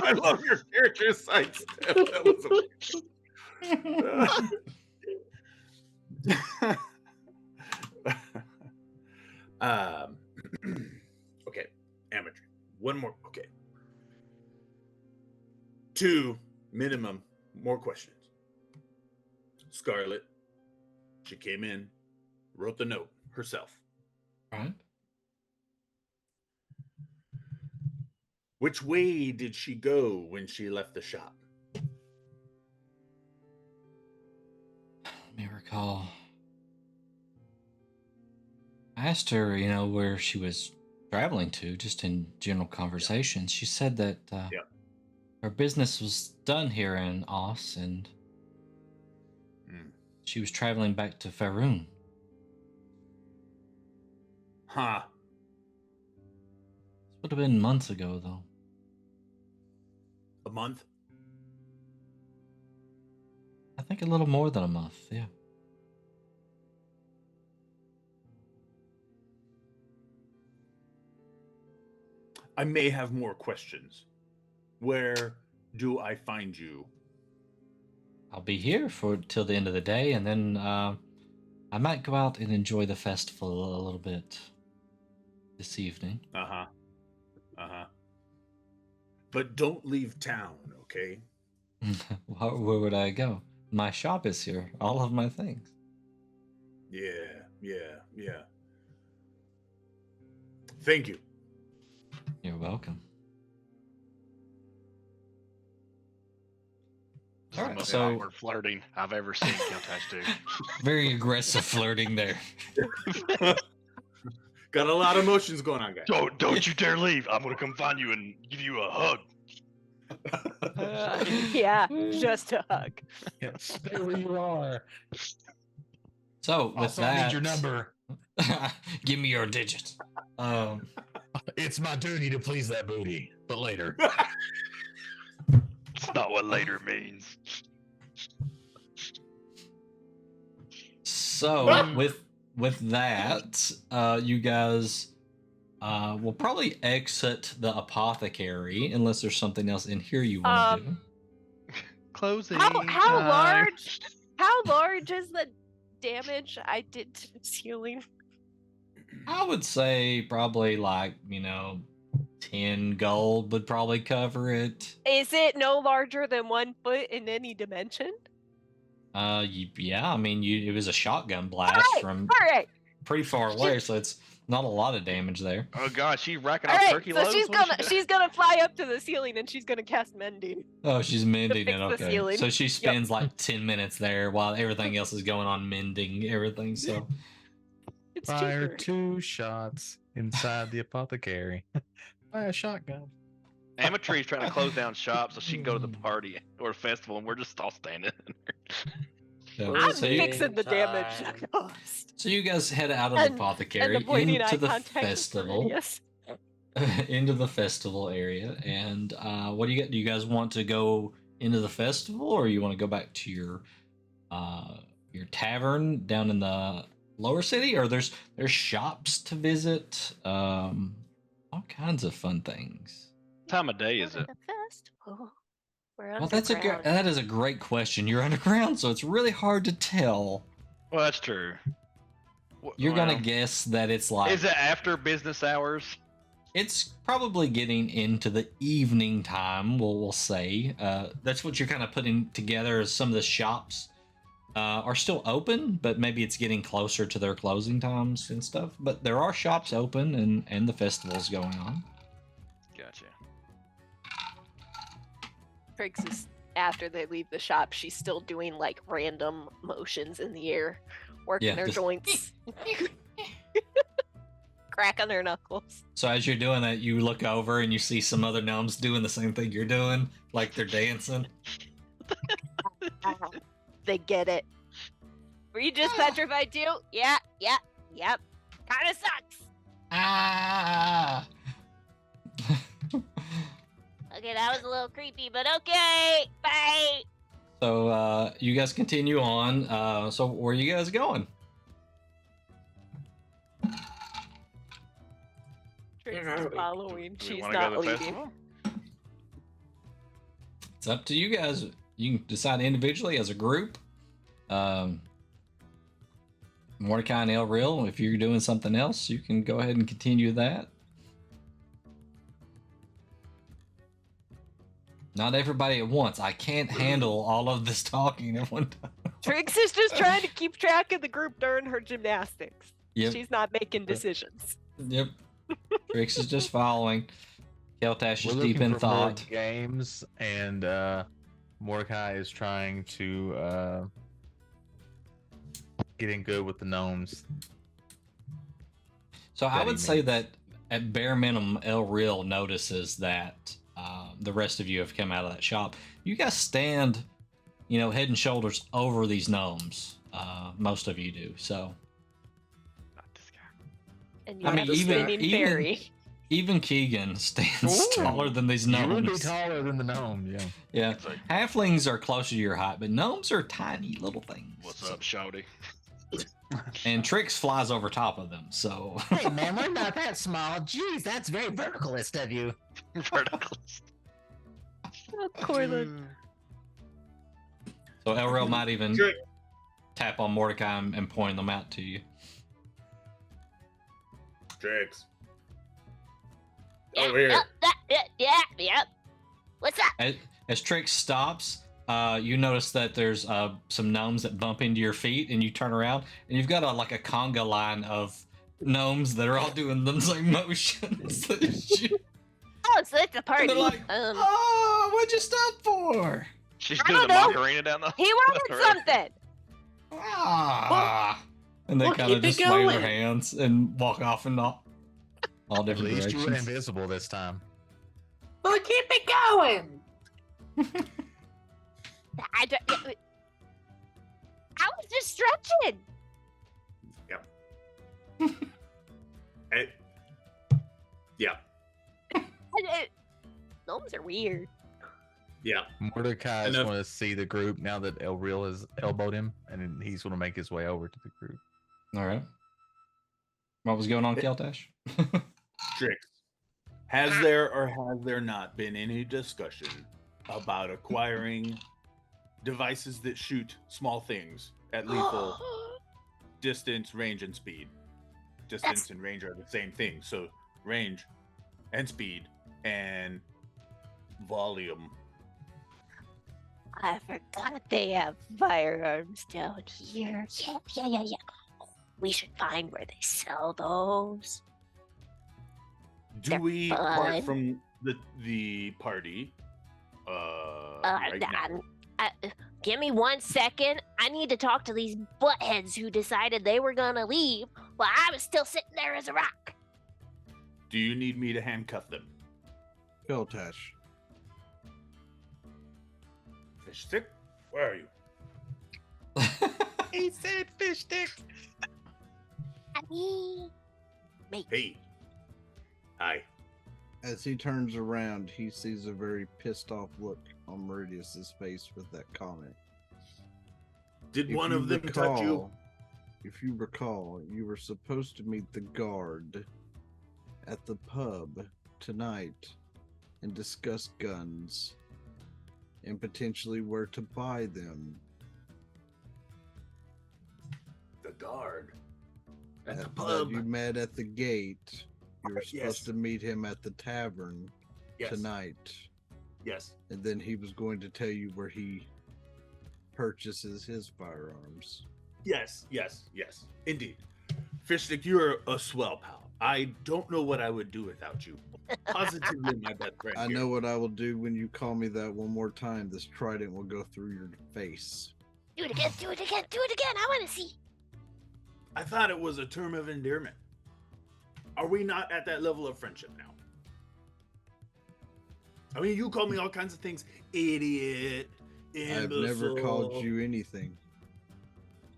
I love your character sidestep. That was okay. Amateur. One more. Okay. 2 minimum more questions. Scarlet. She came in, wrote the note herself. Right. Which way did she go when she left the shop? Let me recall. I asked her, where she was traveling to, just in general conversation. She said that her business was done here in Oz, and she was traveling back to Faerun. Huh. This would have been months ago, though. A month? I think a little more than a month, yeah. I may have more questions. Where do I find you? I'll be here till the end of the day, and then I might go out and enjoy the festival a little bit this evening. Uh-huh. But don't leave town, okay? Where would I go? My shop is here. All of my things. Yeah. Thank you. You're welcome. This is All the right, most so- awkward flirting I've ever seen Keltash do. Very aggressive flirting there. Got a lot of emotions going on, guys. Don't you dare leave. I'm gonna come find you and give you a hug. Yeah, just a hug. Stay where you are. So with Also, I that, need your number. give me your digit. It's my duty to please that booty, but later. It's not what later means. So with that, you guys will probably exit the apothecary unless there's something else in here you want to do. Closing. How large is the damage I did to the ceiling? I would say probably 10 gold would probably cover it. Is it no larger than 1 foot in any dimension? Yeah, I mean, it was a shotgun blast from All right. pretty far away, so it's Not a lot of damage there. Oh god, she's racking All off right, turkey so loads. she's gonna fly up to the ceiling and she's gonna cast mending. Oh, she's mending fix it. the Okay. ceiling. So she spends like 10 minutes there while everything else is going on mending everything. So It's Fire cheaper. 2 shots inside the apothecary. By a shotgun. Amatree's trying to close down shop so she can go to the party or festival, and we're just all standing. yeah. I'm So, you, fixing the damage caused. so you guys head out of the And apothecary avoiding into eye the contact with festival. Yes. Into the festival area. And what do you get? Do you guys want to go into the festival, or you want to go back to your tavern down in the lower city? Or there's shops to visit, all kinds of fun things. What time of day is Go it? to the festival. We're Well, underground. that is a great question. You're underground, so it's really hard to tell. Well, that's true. You're gonna Well, guess that it's like Is it after business hours? it's probably getting into the evening time. We'll say that's what you're kind of putting together. As some of the shops are still open, but maybe it's getting closer to their closing times and stuff. But there are shops open, and the festival's going on. Gotcha. Triggs is after they leave the shop, she's still doing like random motions in the air, working Yeah, her just- joints, cracking her knuckles. So as you're doing that, you look over and you see some other gnomes doing the same thing you're doing, like they're dancing. They get it. Were you just petrified too? Yeah, yep. Kind of sucks. Ah! Okay, that was a little creepy, but okay. Bye. So you guys continue on. So where are you guys going? Triggs Where is are we? following. Do we She's wanna go to not the leading. festival? It's up to you guys. You can decide individually as a group. Mordecai and El Real, if you're doing something else, you can go ahead and continue that. Not everybody at once. I can't handle all of this talking at one time. Triggs is just trying to keep track of the group during her gymnastics. Yep. She's not making decisions. Yep. Trix is just following. Keltash is We're deep looking in for more thought. games, and Mordecai is trying to get in good with the gnomes. So I that he would say means. that at bare minimum, El Real notices that the rest of you have come out of that shop. You guys stand, head and shoulders over these gnomes. Most of you do. So Not this guy. And you I have mean, a even- spinning even- fairy. even Keegan stands Ooh. taller than these You would be gnomes. taller than the gnome, yeah. Yeah, It's like, halflings are closer to your height, but gnomes are tiny little things. what's up, shouty? And Trix flies over top of them. So Hey man, we're not that small. Jeez, that's very verticalist of you. Verticalist. Oh, Corlin. So Elrel might even Sure. tap on Mordecai and point them out to you. Tricks. Yeah, Over here. yeah. What's up? As Trix stops, you notice that there's some gnomes that bump into your feet, and you turn around, and you've got a conga line of gnomes that are all doing the same motions. Oh, so it's a party. They're like, oh, what'd you stop for? She's I doing the don't know. Macarena down the. He wanted something. Ah. And they Well, kind of keep it just wave their going. hands and walk off in all At different least you were directions. invisible this time. Well, keep it going. I was just stretching. Hey. Yeah. Gnomes are weird. Yeah. Mordecai is Enough. going to see the group now that El Real has elbowed him, and he's going to make his way over to the group. All right. What was going on, Keltash? Tricks. Has there or has there not been any discussion about acquiring devices that shoot small things at lethal distance, range, and speed? Distance and range are the same thing. So range and speed and volume. I forgot they have firearms down here. Yeah. We should find where they sell those. Do They're we fun. part from the party? Right now? Give me 1 second. I need to talk to these buttheads who decided they were gonna leave while I was still sitting there as a rock. Do you need me to handcuff them? Keltash. Fish stick, where are you? He said fish stick. Mate. Hey. Hi. As he turns around, he sees a very pissed off look on Meridius's face with that comment. Did If one you of them touch you? recall- If you recall, you were supposed to meet the guard at the pub tonight and discuss guns and potentially where to buy them. The guard. At the That pub. you met at the gate. You were supposed Yes. to meet him at the tavern Yes. tonight. Yes. And then he was going to tell you where he purchases his firearms. Yes. Yes. Yes. Indeed. Fish stick, you're a swell pal. I don't know what I would do without you. Positively my best friend. I here. know what I will do when you call me that one more time. This trident will go through your face. Do it again, do it again, do it again. I want to see. I thought it was a term of endearment. Are we not at that level of friendship now? I mean, you call me all kinds of things. Idiot. I've Imbecile, never called you anything.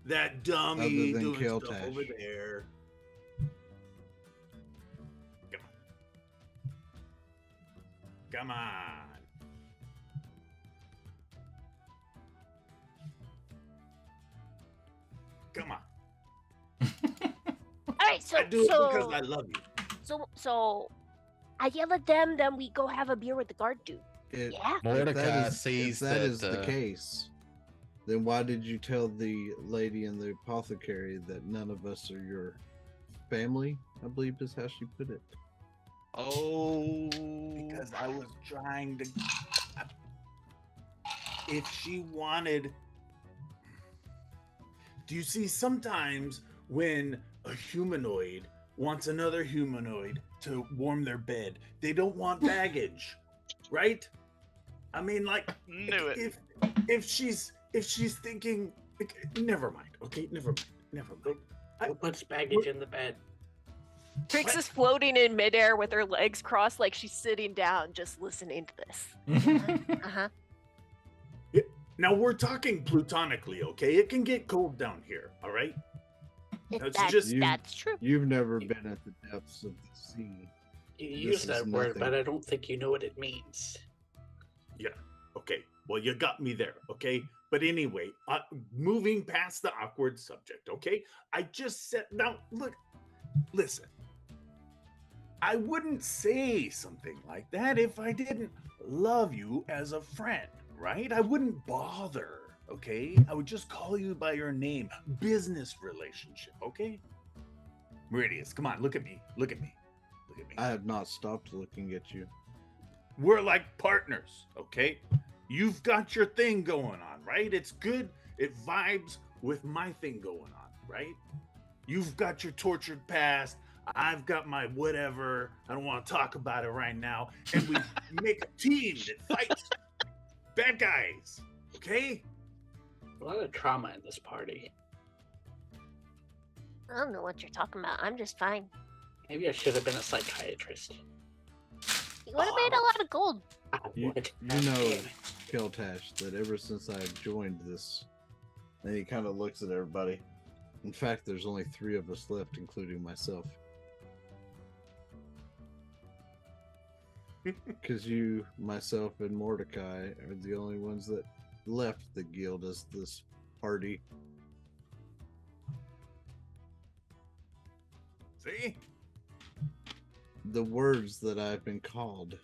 that dummy other than doing stuff Keltash. over there. Come on. Come on. Come on. All right, so I do it because I love you. so I yell at them, then we go have a beer with the guard dude. It, Yeah. Mordecai if sees that that, is the case, then why did you tell the lady in the apothecary that none of us are your family? I believe is how she put it. Oh, because I was trying to. If she wanted. Do you see sometimes when a humanoid wants another humanoid to warm their bed, they don't want baggage, right? I mean, like, Knew it. if she's thinking, never mind, okay, never mind. Who puts baggage in the bed? Trix is floating in midair with her legs crossed like she's sitting down just listening to this. Uh-huh. Now we're talking plutonically, okay? It can get cold down here, all right? It's just- That's true. You've never been at the depths of the sea. You This use is that word, nothing. but I don't think you know what it means. Yeah. Okay. Well, you got me there. Okay. But anyway, moving past the awkward subject. Okay. I just said, now look, listen. I wouldn't say something like that if I didn't love you as a friend, right? I wouldn't bother. Okay. I would just call you by your name. Business relationship. Okay. Meridius, come on. Look at me. Look at me. Look at me. I have not stopped looking at you. We're like partners, okay? You've got your thing going on, right? It's good. It vibes with my thing going on, right? You've got your tortured past. I've got my whatever. I don't want to talk about it right now. And we make a team that fights bad guys, okay? A lot of trauma in this party. I don't know what you're talking about. I'm just fine. Maybe I should have been a psychiatrist. You would have made a lot of gold. I You, would. you know, Keltash, that ever since I joined this, and he kind of looks at everybody. In fact, there's only 3 of us left, including myself. Because you, myself, and Mordecai are the only ones that left the guild as this party. See? The words that I've been called.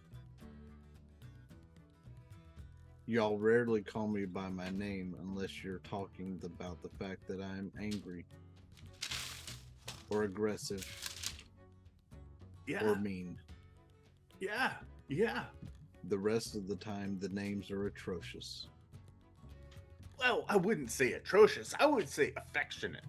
Y'all rarely call me by my name unless you're talking about the fact that I'm angry or aggressive Yeah. or mean. Yeah. Yeah. The rest of the time, the names are atrocious. Well, I wouldn't say atrocious. I would say affectionate.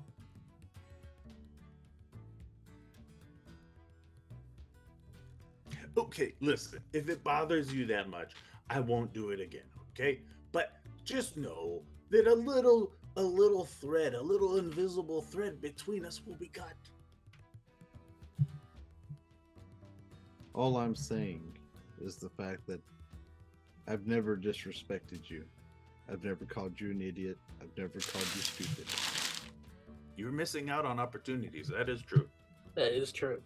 Okay, listen, if it bothers you that much, I won't do it again, okay? But just know that a little thread, a little invisible thread between us will be cut. All I'm saying is the fact that I've never disrespected you. I've never called you an idiot. I've never called you stupid. You're missing out on opportunities. That is true. That is true.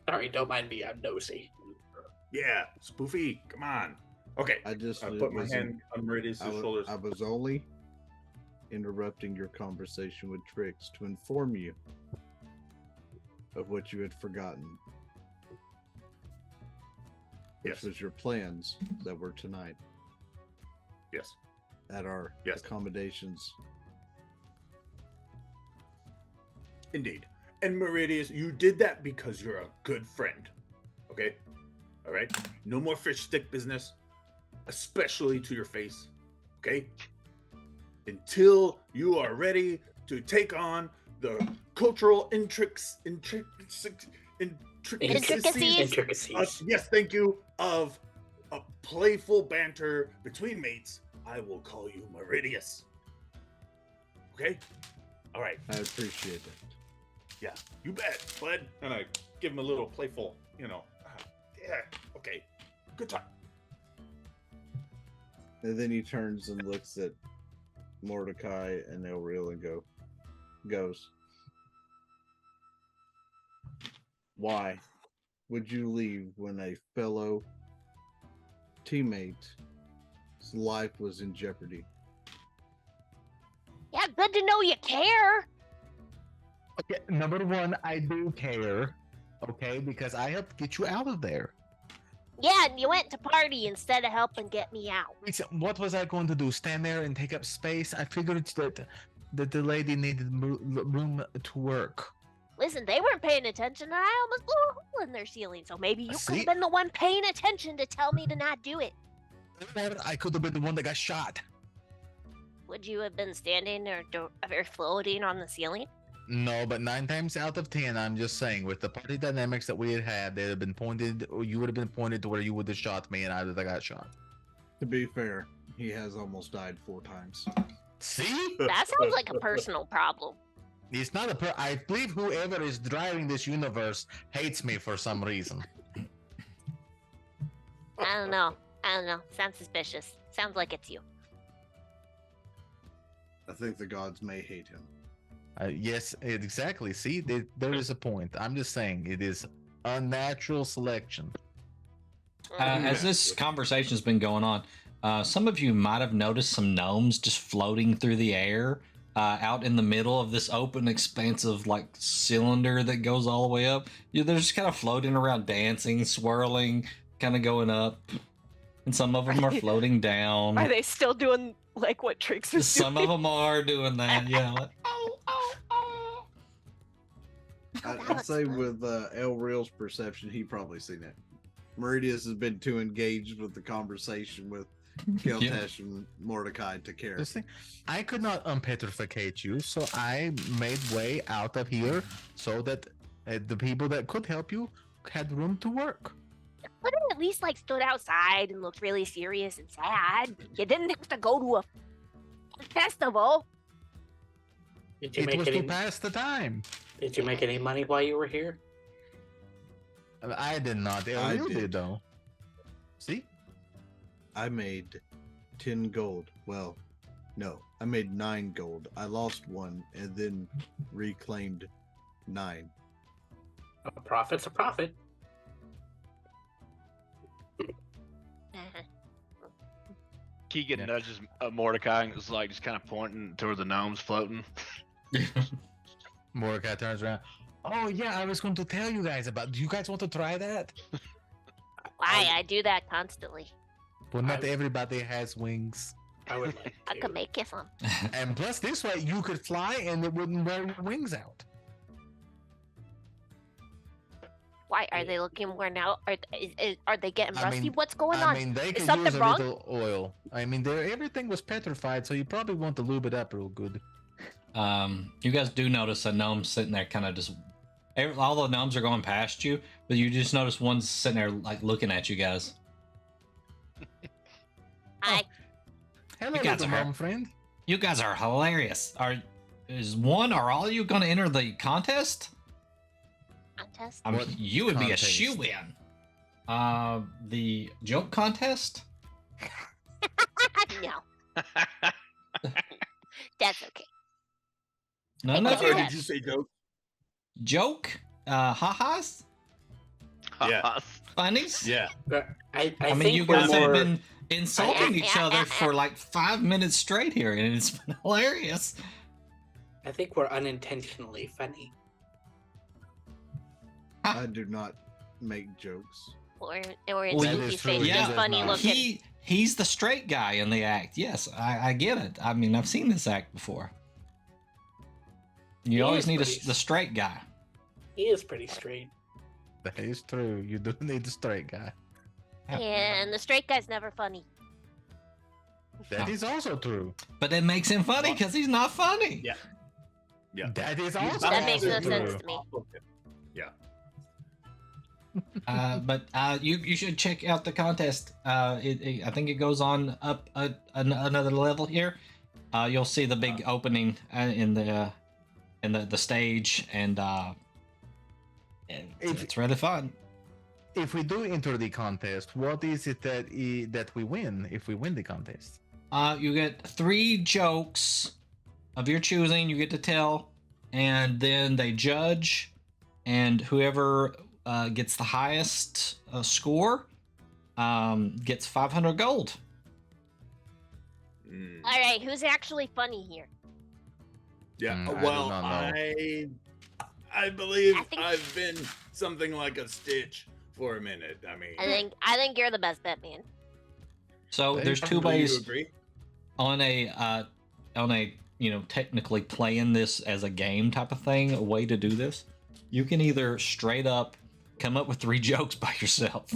Sorry, don't mind me. I'm nosy. Yeah, Spoofy, come on. Okay, I just I put my hand on Meridius' shoulders. I was only interrupting your conversation with Trix to inform you of what you had forgotten. Which Yes. was your plans that were tonight Yes. at our Yes. accommodations. Indeed. And Meridius, you did that because you're a good friend. Okay? All right? No more fish stick business, especially to your face. Okay? Until you are ready to take on the cultural intricacies. Intricacies. Yes, thank you. Of a playful banter between mates, I will call you Meridius. Okay? All right. I appreciate it. Yeah, you bet, bud. And I give him a little playful, yeah, okay, good time. And then he turns and looks at Mordecai and Elreal and goes, why would you leave when a fellow teammate's life was in jeopardy? Yeah, good to know you care. Okay, number one, I do care. Okay, because I helped get you out of there. Yeah, and you went to party instead of helping get me out. What was I going to do? Stand there and take up space? I figured that the lady needed room to work. Listen, they weren't paying attention, and I almost blew a hole in their ceiling. So maybe you could See? have been the one paying attention to tell me to not do it. I could have been the one that got shot. Would you have been standing or floating on the ceiling? No, but 9 times out of 10, I'm just saying, with the party dynamics that we had, they'd have been pointed, or you would have been pointed to where you would have shot me, and I would have got shot. To be fair, he has almost died 4 times. See? That sounds like a personal problem. It's not I believe whoever is driving this universe hates me for some reason. I don't know. Sounds suspicious. Sounds like it's you. I think the gods may hate him. Yes, exactly. See, there is a point. I'm just saying, it is unnatural selection. As this conversation's been going on, some of you might have noticed some gnomes just floating through the air out in the middle of this open, expansive like cylinder that goes all the way up. Yeah, they're just kind of floating around, dancing, swirling, kind of going up, and some of them are floating down. Are they still doing like what Trix was Some doing? of them are doing that. Yeah. Like, I'd say with Elreal's perception, he probably seen it. Meridius has been too engaged with the conversation with Keltesh and Mordecai to care. This thing, I could not unpetrificate you, so I made way out of here so that the people that could help you had room to work. Could have at least like stood outside and looked really serious and sad. You didn't have to go to a festival. Did you It make was any? to pass the time. Did you make any money while you were here? I did not. I You did. did though. See? I made 10 gold. Well, no, I made 9 gold. I lost 1 and then reclaimed 9. A profit's a profit. Keegan Yeah. nudges Mordecai and is like just kind of pointing toward the gnomes floating. Mordecai turns around. Oh yeah, I was going to tell you guys about. Do you guys want to try that? Why? I do that constantly. Well, not everybody has wings. I would like I to. could make you some. And plus, this way you could fly and it wouldn't wear your wings out. Why are they looking worn out? Are they getting I rusty? mean- What's going I on? mean, they Is could something use a wrong? little oil. I mean, everything was petrified, so you probably want to lube it up real good. You guys do notice a gnome sitting there, kind of just. All the gnomes are going past you, but you just notice one's sitting there, like looking at you guys. Hi. Hello, You guys little are- mom friend. You guys are hilarious. Is one or all of you going to enter the contest? Contest. I mean, What you would be a contest? shoe-in. The joke contest? No, that's okay. None I'm of sorry, you? did you say joke? Joke? Ha-has? Yeah. Funnies? Yeah. I I mean, think you we're guys more, have been insulting each other for like 5 minutes straight here, and it's been hilarious. I think we're unintentionally funny. I do not make jokes. Or Well, it's that you is say true, he's yeah, funny not. looking. He's the straight guy in the act. Yes, I get it. I mean, I've seen this act before. He You always is need pretty- the straight guy. He is pretty straight. That is true. You do need the straight guy. And the straight guy's never funny. That is also true. But it makes him funny because he's not funny. Yeah. Yeah. That is He's also That makes no true. sense to me. Yeah. But you should check out the contest. I think it goes on up another level here. You'll see the big opening in the stage, and it's really fun. If we do enter the contest, what is it that we win if we win the contest? You get 3 jokes of your choosing. You get to tell, and then they judge, and whoever gets the highest score gets 500 gold. All right, who's actually funny here? Yeah. I do Well, not know. I believe I think- I've been something like a Stitch for a minute. I mean, I think you're the best bet, man. So Hey, there's 2 do you ways agree? on a technically playing this as a game type of thing. A way to do this, you can either straight up come up with 3 jokes by yourself,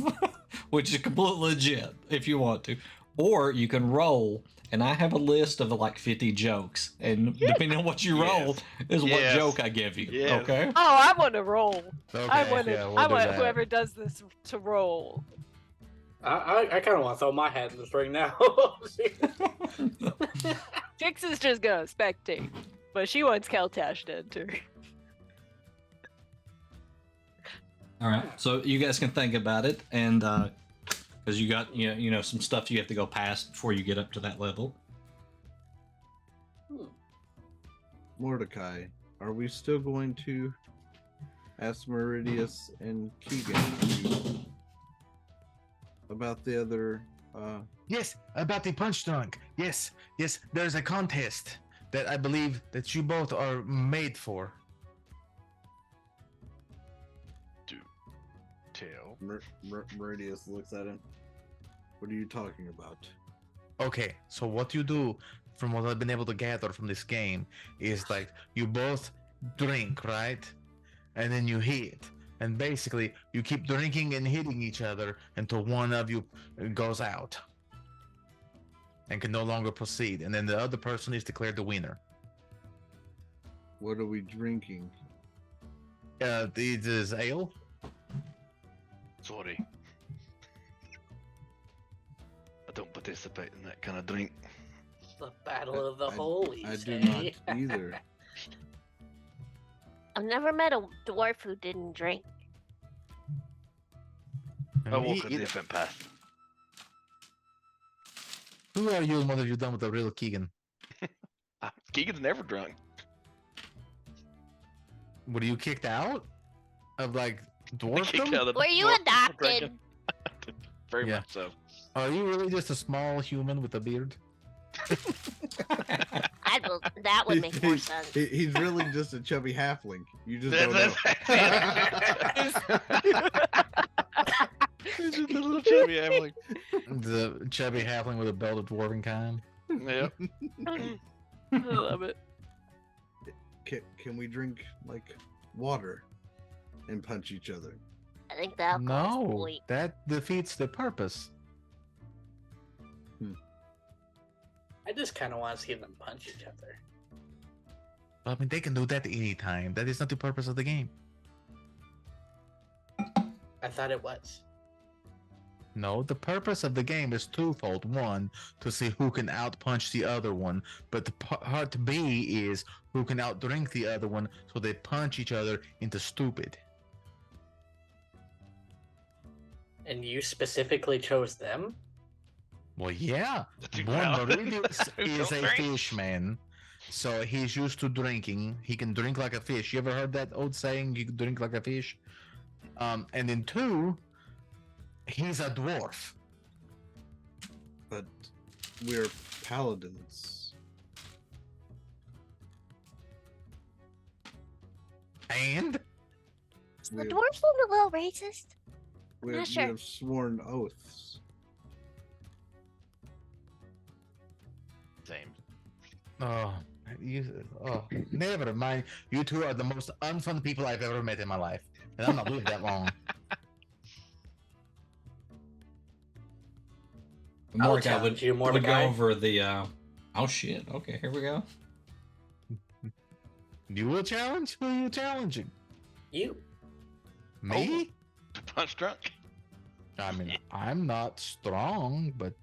which is completely legit if you want to, or you can roll. And I have a list of like 50 jokes, and depending on what you roll is what Yes. joke I give you. Yes. Okay. Oh, I want to roll. Okay, I want yeah, we'll I do want that. whoever does this to roll. I kind of want to throw my hat in this ring now. Jix is just gonna spectate, but she wants Keltash to enter. All right. So you guys can think about it, and because you got some stuff you have to go past before you get up to that level. Mordecai, are we still going to ask Meridius and Keegan about the other? Yes, about the punch drunk. Yes, there's a contest that I believe that you both are made for. Tell. Meridius looks at him. What are you talking about? Okay, so what you do, from what I've been able to gather from this game, is like you both drink, right? And then you hit. And basically, you keep drinking and hitting each other until one of you goes out and can no longer proceed. And then the other person is declared the winner. What are we drinking? It is ale. Sorry. I don't participate in that kind of drink. The battle of the holies. I do eh? not either. I've never met a dwarf who didn't drink. I walk a different path. Who are you and what have you done with the real Keegan? Keegan's never drunk. Were you kicked out of like Kicked dwarfdom? out of the Were you dwarf adopted? drinking. Very Yeah. much so. Are you really just a small human with a beard? That would make more sense. He's really just a chubby halfling. You just That's- don't know. He's just a little chubby halfling. The chubby halfling with a belted dwarven kind. Yep. I love it. Can we drink like water and punch each other? I think the alcohol's the No, point. that defeats the purpose. I just kind of want to see them punch each other. I mean, they can do that anytime. That is not the purpose of the game. I thought it was. No, the purpose of the game is twofold. One, to see who can outpunch the other one. But the part B is who can outdrink the other one, so they punch each other into stupid. And you specifically chose them? Well, yeah. Well, One Meridius go is a for it. fish man, so he's used to drinking. He can drink like a fish. You ever heard that old saying, you can drink like a fish? And then two, he's a dwarf. But we're paladins. And Is the We're- dwarf one a little racist? I'm We not sure. have sworn oaths. Same. Never mind. You two are the most unfun people I've ever met in my life. And I'm not living that long. Mordecai challenge you, would Mordecai. go over the. Oh shit! Okay, here we go. You will challenge? Who are you challenging? You. Me? Punch drunk. I mean, I'm not strong, but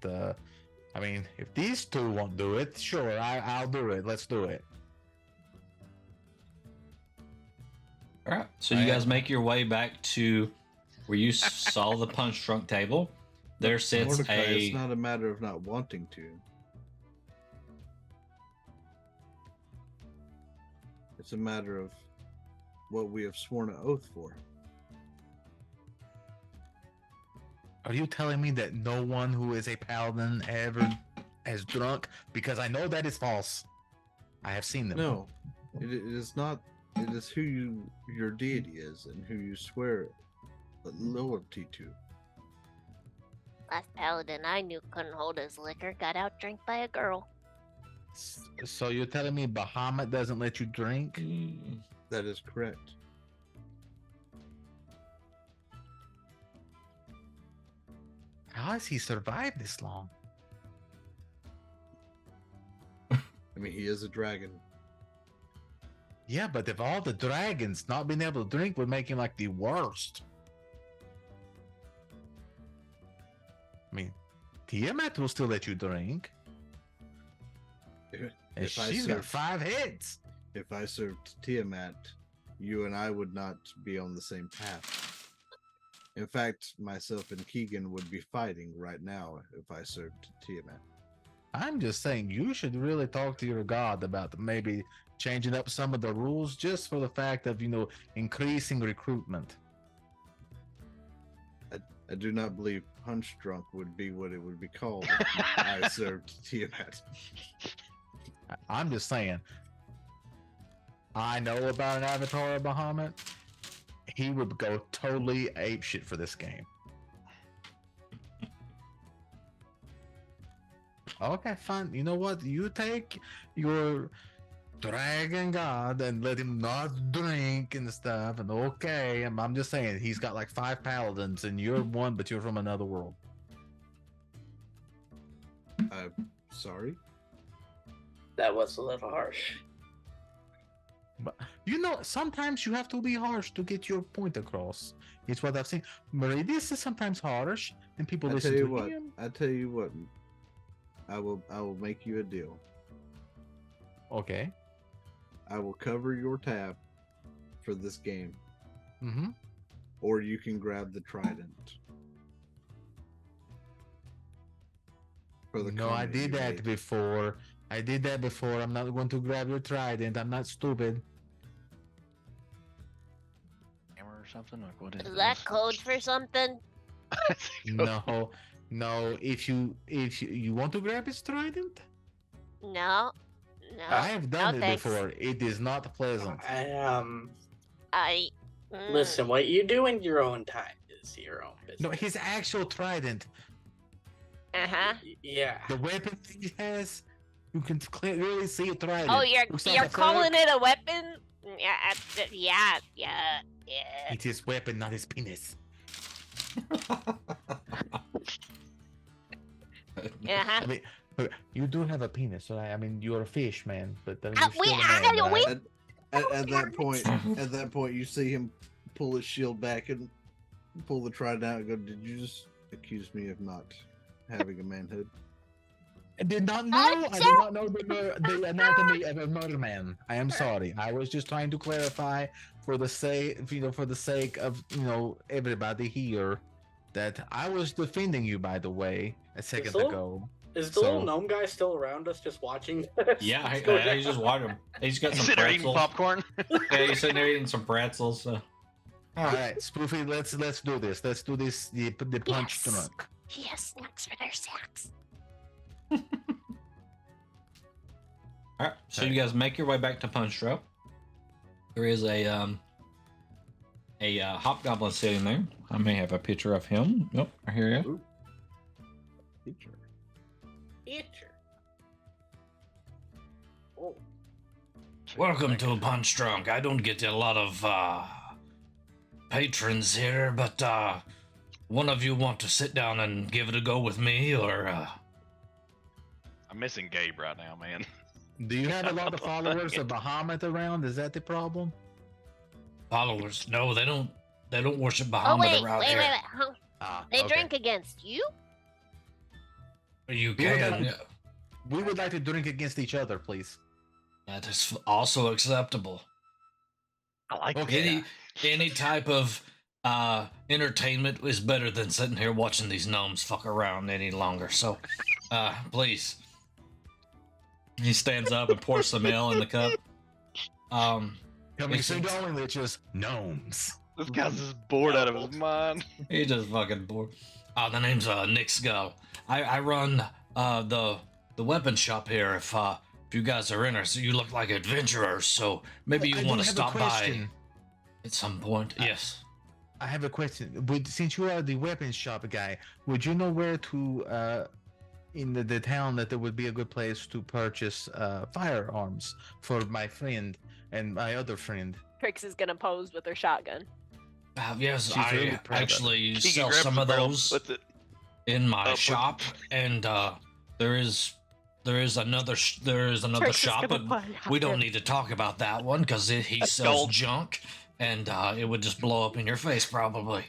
I mean, if these two won't do it, sure, I'll do it. Let's do it. All right. So you guys make your way back to where you saw the punch drunk table. There sits Mordecai, it's a. not a matter of not wanting to. It's a matter of what we have sworn an oath for. Are you telling me that no one who is a paladin ever has drunk? Because I know that is false. I have seen them. No, it is not. It is who your deity is and who you swear loyalty to. Last paladin I knew couldn't hold his liquor, got outdrank by a girl. So you're telling me Bahamut doesn't let you drink? That is correct. How has he survived this long? I mean, he is a dragon. Yeah, but if all the dragons not being able to drink would make him like the worst. I mean, Tiamat will still let you drink. And If I she's got served- 5 hits. If I served Tiamat, you and I would not be on the same path. In fact, myself and Keegan would be fighting right now if I served Tiamat. I'm just saying you should really talk to your god about maybe changing up some of the rules just for the fact of, increasing recruitment. I do not believe Punch Drunk would be what it would be called if I served Tiamat. I'm just saying. I know about an avatar of Bahamut. He would go totally apeshit for this game. Okay, fine. You know what? You take your dragon god and let him not drink and stuff. And okay, I'm just saying he's got like 5 paladins, and you're one, but you're from another world. Sorry? That was a little harsh. But sometimes you have to be harsh to get your point across. It's what I've seen. Meridius is sometimes harsh, and people I listen tell you to what. him. I tell you what. I will make you a deal. Okay. I will cover your tab for this game, Mm-hmm. or you can grab the trident. For the No, I comment did you that made. before. I did that before. I'm not going to grab your trident. I'm not stupid. Hammer or something? Like what is Is that this? code for something? No. If you want to grab his trident, No. No. I have done no it thanks. before. It is not pleasant. I Listen, what you do in your own time is your own business. No, his actual trident, Uh-huh. Yeah. the weapon he has, you can clearly see a trident. Oh, you're Looks like you're a calling fork. it a weapon? Yeah. It's his weapon, not his penis. Uh-huh. I mean, you do have a penis, so I mean, you're a fish, man. But you're We- still a man, we- right? at that point, you see him pull his shield back and pull the trident out and go, "Did you just accuse me of not having a manhood?" I did not know. I did not know the anatomy of a murder man. I am sorry. I was just trying to clarify for the sake, for the sake of everybody here, that I was defending you. By the way, a second ago. Is the little gnome guy still around us, just watching? Yeah, he's just watching him. He's got some Sitting there eating pretzels. popcorn. Yeah, he's sitting there eating some pretzels. So. All right, Spoofy, let's do this. Let's do this. The punch drunk. He has snacks for their sacks. All right, so you guys make your way back to Punch Drunk. There is a hobgoblin sitting there. I may have a picture of him. Yep, here he is. Picture. Oh. Welcome to Punch Drunk. I don't get a lot of patrons here, but one of you want to sit down and give it a go with me, or? I'm missing Gabe right now, man. Do you have a lot of followers of Bahamut around? Is that the problem? Followers? No, they don't. They don't worship Oh Bahamut wait, around wait. here. Huh? They drink against you? You can. We would like to drink against each other, please. That is also acceptable. I like Any type of entertainment is better than sitting here watching these gnomes fuck around any longer. So, please. He stands up and pours some ale in the cup. Coming soon to only liches, gnomes. This guy's just bored out of his mind. He's just fucking bored. The name's Nick Skull. I run the weapon shop here. If you guys are interested, you look like adventurers, so maybe you want to stop by at some point. Yes. I have a question. Since you are the weapons shop guy, would you know where to in the town that there would be a good place to purchase firearms for my friend and my other friend? Trix is gonna pose with her shotgun. Yes, She's I really proud of actually He sell grabs some the of barrel, those puts it in my up. shop, and there is another shop, but we don't need to talk about that one because he sells gold. junk, and it would just blow up in your face probably.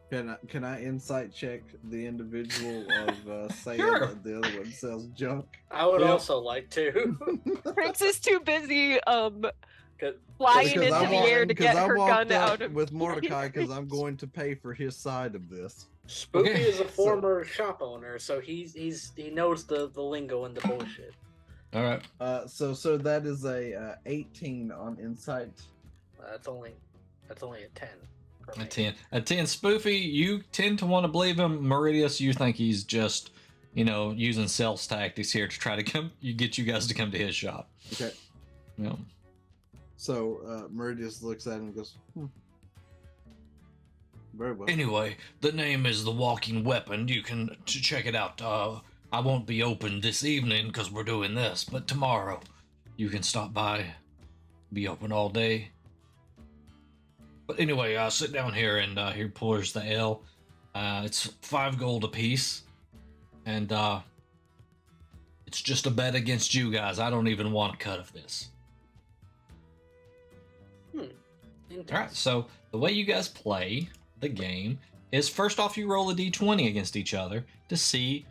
Can I insight check the individual of saying Sure. that the other one sells junk? I would Yep. also like to. Trix is too busy Good. flying into the air to get her gun out of with Mordecai because I'm going to pay for his side of this. Spooky Okay, is a former shop owner, so he knows the lingo and the bullshit. All right. So that is a 18 on insight. That's only a 10. for A me. 10. A 10. Spoofy, you tend to want to believe him. Meridius, you think he's just, using sales tactics here to try to get you guys to come to his shop. Okay. Yeah. So Meridius looks at him and goes, very well. Anyway, the name is The Walking Weapon. You can check it out. I won't be open this evening because we're doing this, but tomorrow you can stop by. Be open all day. But anyway, sit down here, and here pours the ale. It's 5 gold apiece, and it's just a bet against you guys. I don't even want a cut of this. All right, so the way you guys play the game is first off you roll a d20 against each other to see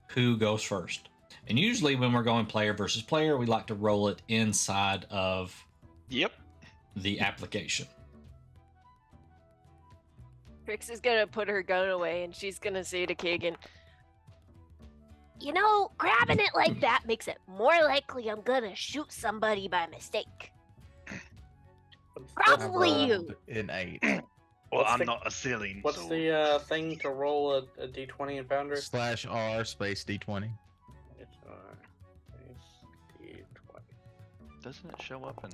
who goes first. And usually when we're going player versus player, we like to roll it inside of the application. Trix is gonna put her gun away and she's gonna say to Kagan, Grabbing it like that makes it more likely I'm gonna shoot somebody by mistake. Probably you. An 8. Well, What's I'm the- not a ceiling. What's so... the thing to roll a d20 in Founder? /R space D20. D20. Doesn't it show up in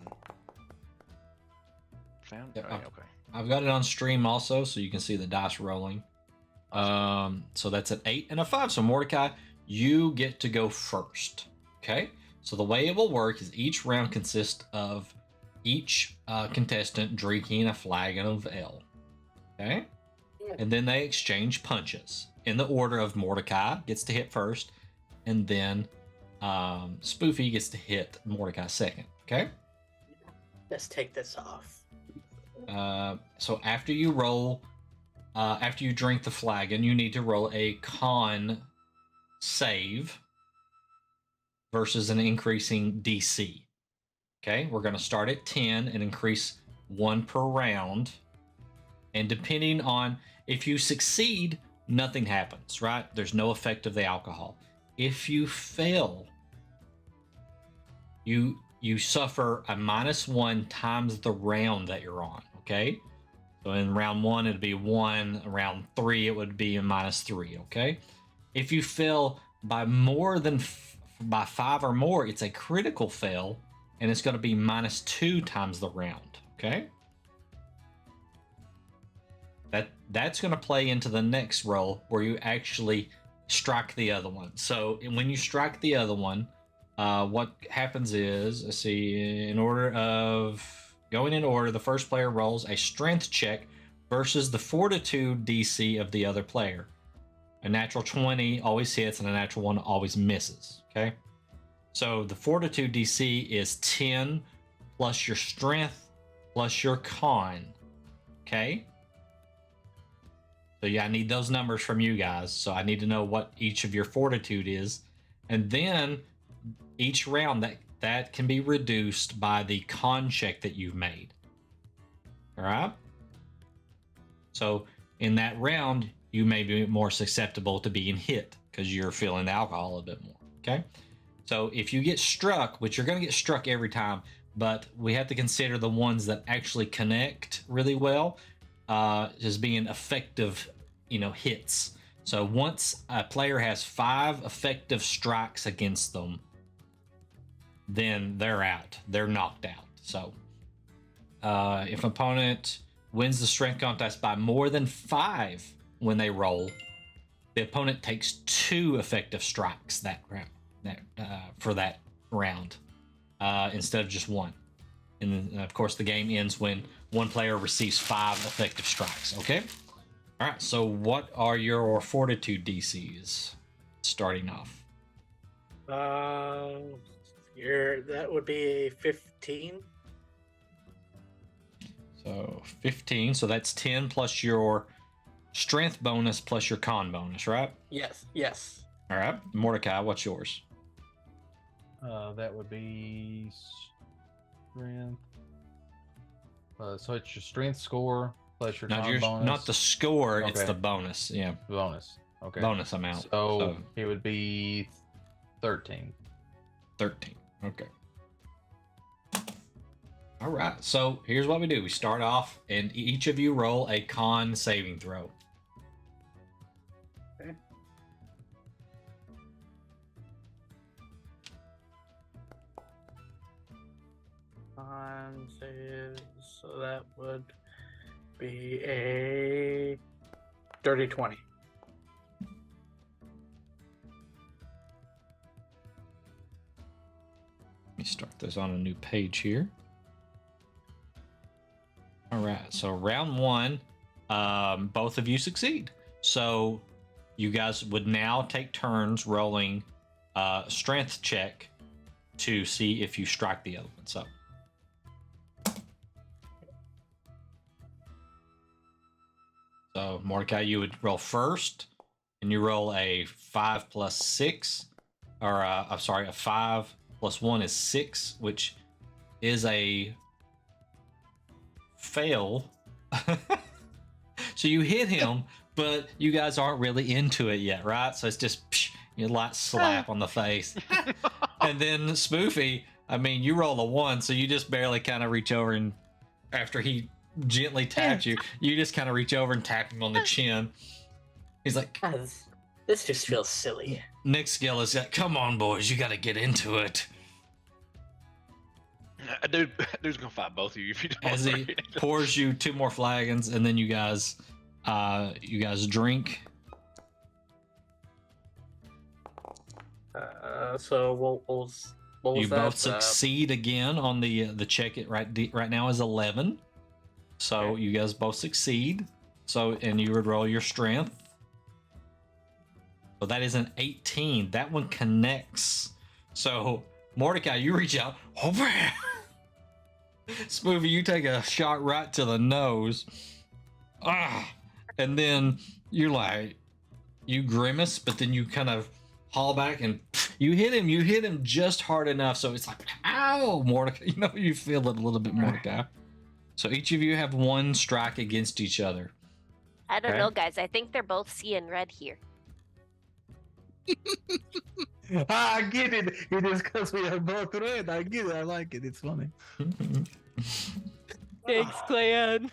found? Yeah, Oh, yeah, okay. I've got it on stream also, so you can see the dice rolling. So that's an 8 and a 5. So Mordecai, you get to go first. Okay? So the way it will work is each round consists of each contestant drinking a flagon of ale. Okay? And then they exchange punches in the order of Mordecai gets to hit first, and then Spoofy gets to hit Mordecai second. Okay? Let's take this off. So after you roll, after you drink the flagon, you need to roll a con save versus an increasing DC. Okay, we're going to start at 10 and increase 1 per round. And depending on if you succeed, nothing happens, right? There's no effect of the alcohol. If you fail, you suffer a -1 times the round that you're on, okay? So in round 1, it'd be 1. Round 3, it would be a -3, okay? If you fail by more than by 5 or more, it's a critical fail, and it's going to be -2 times the round, okay? That's going to play into the next roll where you actually strike the other one. So when you strike the other one, what happens is, let's see, going in order, the first player rolls a strength check versus the fortitude DC of the other player. A natural 20 always hits and a natural 1 always misses, okay? So the fortitude DC is 10 plus your strength plus your con, okay? So yeah, I need those numbers from you guys. So I need to know what each of your fortitude is. And then each round that can be reduced by the con check that you've made. All right? So in that round, you may be more susceptible to being hit because you're feeling the alcohol a bit more, okay? So if you get struck, which you're going to get struck every time, but we have to consider the ones that actually connect really well as being effective, hits. So once a player has 5 effective strikes against them, then they're out. They're knocked out. So if an opponent wins the strength contest by more than 5 when they roll, the opponent takes 2 effective strikes that round. For that round, instead of just 1. And then, of course, the game ends when one player receives 5 effective strikes. Okay. All right. So, what are your fortitude DCs starting off? That would be a 15. So 15. So that's 10 plus your strength bonus plus your con bonus, right? Yes. All right. Mordecai, what's yours? That would be strength. So it's your strength score plus your con bonus. Not the score, Okay. it's the bonus. Yeah. Bonus. Okay. Bonus amount. So it would be 13. 13. Okay. All right. So here's what we do. We start off, and each of you roll a con saving throw. Okay. Con save, so that would be a dirty 20. Let me start this on a new page here. All right, so round 1, both of you succeed. So you guys would now take turns rolling strength check to see if you strike the other one. So Mordecai, you would roll first, and you roll a 5 plus 6, or I'm sorry, a 5 plus 1 is 6, which is a fail. So you hit him, but you guys aren't really into it yet, right? So it's just you light slap on the face. And then Spoofy, I mean, you roll a 1, so you just barely kind of reach over, and after he gently tapped you, you just kind of reach over and tap him on the chin. He's like, This just feels silly. Nick Skill is like, come on, boys, you got to get into it. Dude's gonna fight both of you if you don't. As he pours you 2 more flagons, and then you guys drink. So what was You that? both succeed again on the check. It right now is 11. So Okay. you guys both succeed. So, and you would roll your strength. So that is an 18. That one connects. So Mordecai, you reach out. Oh man! Spoofy, you take a shot right to the nose. And then you're like, you grimace, but then you kind of haul back and you hit him just hard enough. So it's like, ow, Mordecai. You feel it a little bit, Mordecai. So each of you have one strike against each other. I don't Okay. know, guys. I think they're both seeing red here. I get it. It is because we are both red. I get it. I like it. It's funny. Thanks, clan.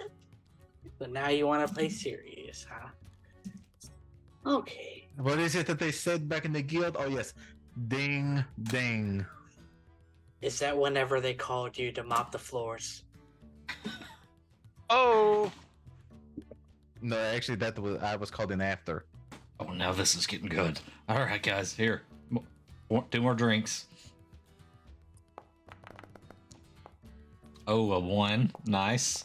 So now you want to play serious, huh? Okay. What is it that they said back in the guild? Oh, yes. Ding, ding. Is that whenever they called you to mop the floors? Oh, No, actually, I was called in after. Oh, now this is getting good. All right, guys, here. 2 more drinks. Oh, a 1. Nice.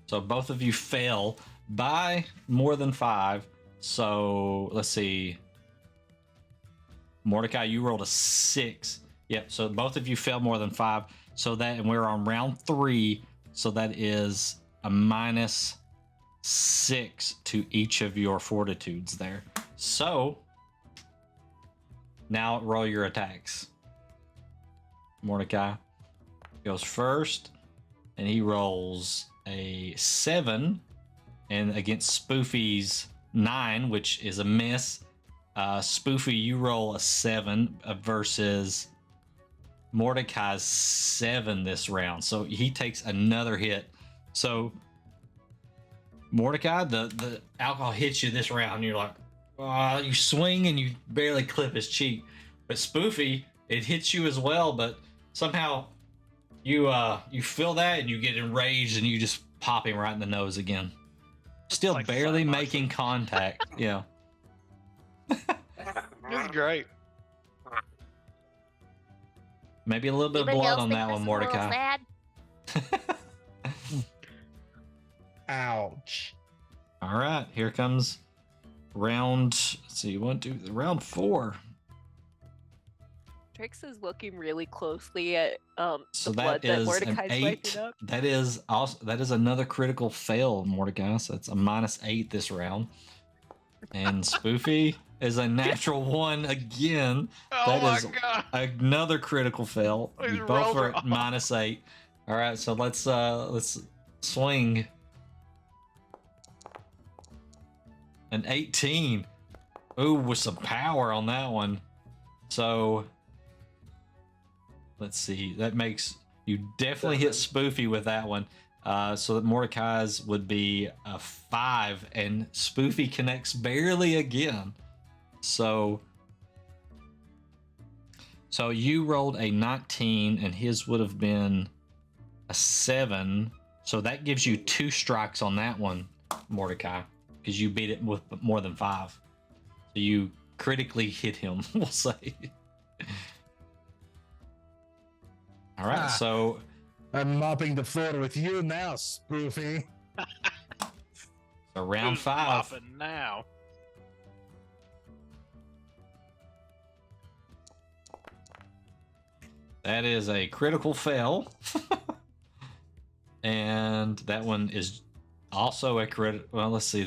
So both of you fail by more than 5. So let's see. Mordecai, you rolled a 6. Yep. So both of you fail more than 5. So that, and we're on round 3. So that is a -6 to each of your fortitudes there. So now roll your attacks. Mordecai goes first, and he rolls a 7, and against Spoofy's 9, which is a miss. Spoofy, you roll a 7 versus Mordecai's 7 this round, so he takes another hit. So Mordecai, the alcohol hits you this round, and you're like, you swing and you barely clip his cheek. But Spoofy, it hits you as well, but somehow you feel that and you get enraged and you just pop him right in the nose again. Still like barely slap making contact. Yeah. this is great. Maybe a little bit of Anybody blood else on think that this one, is a little Mordecai. sad? Ouch. All right, here comes round. Let's see, round 4. Trix is looking really closely at So the blood that that is an Mordecai's 8. wiping up. That is another critical fail, Mordecai. So it's a -8 this round. And Spoofy is a natural 1 again. Oh That my is god. another critical fail. These You both rolls are are at -8. All right, so let's swing. An 18. Ooh, with some power on that one. So let's see. That makes you definitely hit Spoofy with that one. So that Mordecai's would be a 5, and Spoofy connects barely again. So you rolled a 19, and his would have been a 7. So that gives you 2 strikes on that one, Mordecai, because you beat it with more than 5. So you critically hit him, we'll say. All right, so I'm mopping the floor with you now, Spoofy. round Who's 5. mopping now? That is a critical fail. And that one is also a crit. Well, let's see.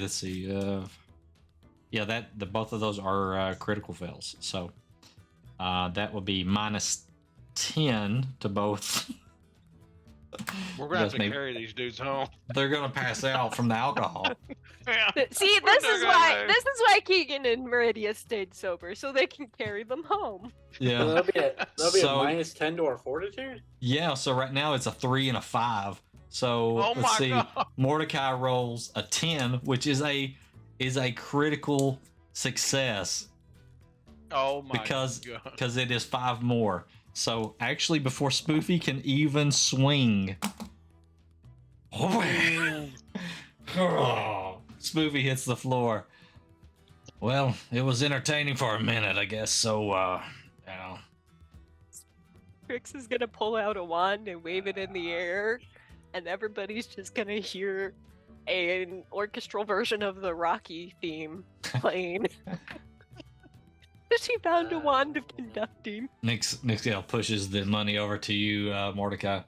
Yeah, both of those are critical fails. So that would be -10 to both. We're gonna have Yes, to maybe. carry these dudes home. They're gonna pass out from the alcohol. Yeah. See, What this they're is gonna why do. this is why Keegan and Meridia stayed sober, so they can carry them home. Yeah. So that'll be a So- -10 to our fortitude? Yeah. So right now it's a 3 and a 5. So Oh let's my see. god. Mordecai rolls a 10, which is a critical success. Oh my Because god. it is 5 more. So actually, before Spoofy can even swing, Spoofy hits the floor. Well, it was entertaining for a minute, I guess. So, you know, Trix is gonna pull out a wand and wave it in the air, and everybody's just gonna hear an orchestral version of the Rocky theme playing. She found a wand of conducting. Nick Scale pushes the money over to you, Mordecai.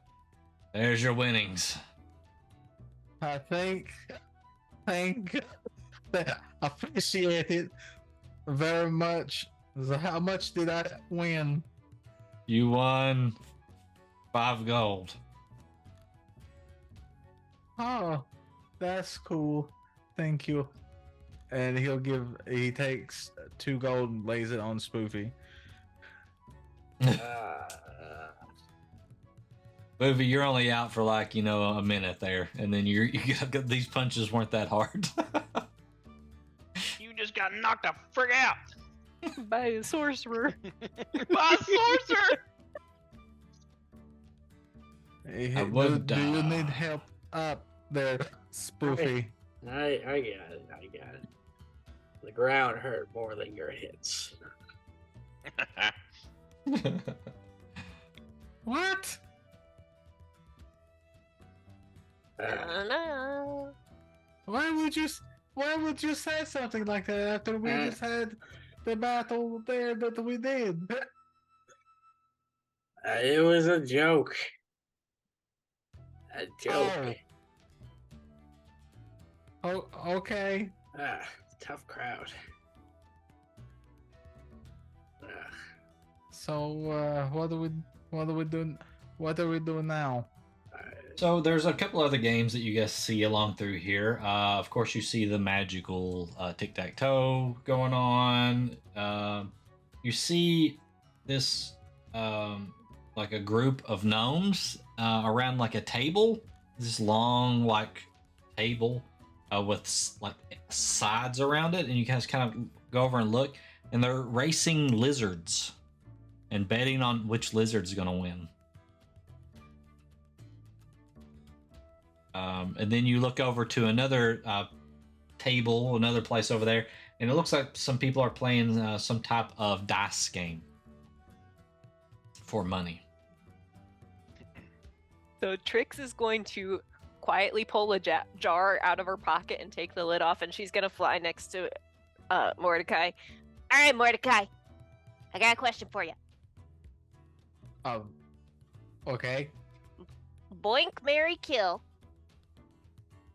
There's your winnings. I think appreciate it very much. So how much did I win? You won 5 gold. Oh, that's cool. Thank you. And he takes 2 gold and lays it on Spoofy. Movie, you're only out for like, a minute there, and then you got these punches weren't that hard. You just got knocked the frick out By a sorcerer. by a sorcerer. Hey, would, do you need help up there, Spoofy? I got it. The ground hurt more than your hits. What? I don't know. Why would you say something like that after we just had the battle there that we did? It was a joke. A joke. Oh, okay. Tough crowd. So what do we do? What do we do now? So there's a couple other games that you guys see along through here. Of course, you see the magical tic-tac-toe going on. You see this like a group of gnomes around like a table. This long like table with like sides around it, and you guys kind of go over and look, and they're racing lizards and betting on which lizard's going to win. And then you look over to another table, another place over there, and it looks like some people are playing some type of dice game for money. So Trix is going to quietly pull a jar out of her pocket and take the lid off, and she's gonna fly next to Mordecai. All right, Mordecai. I got a question for you. Okay. Boink, marry, kill.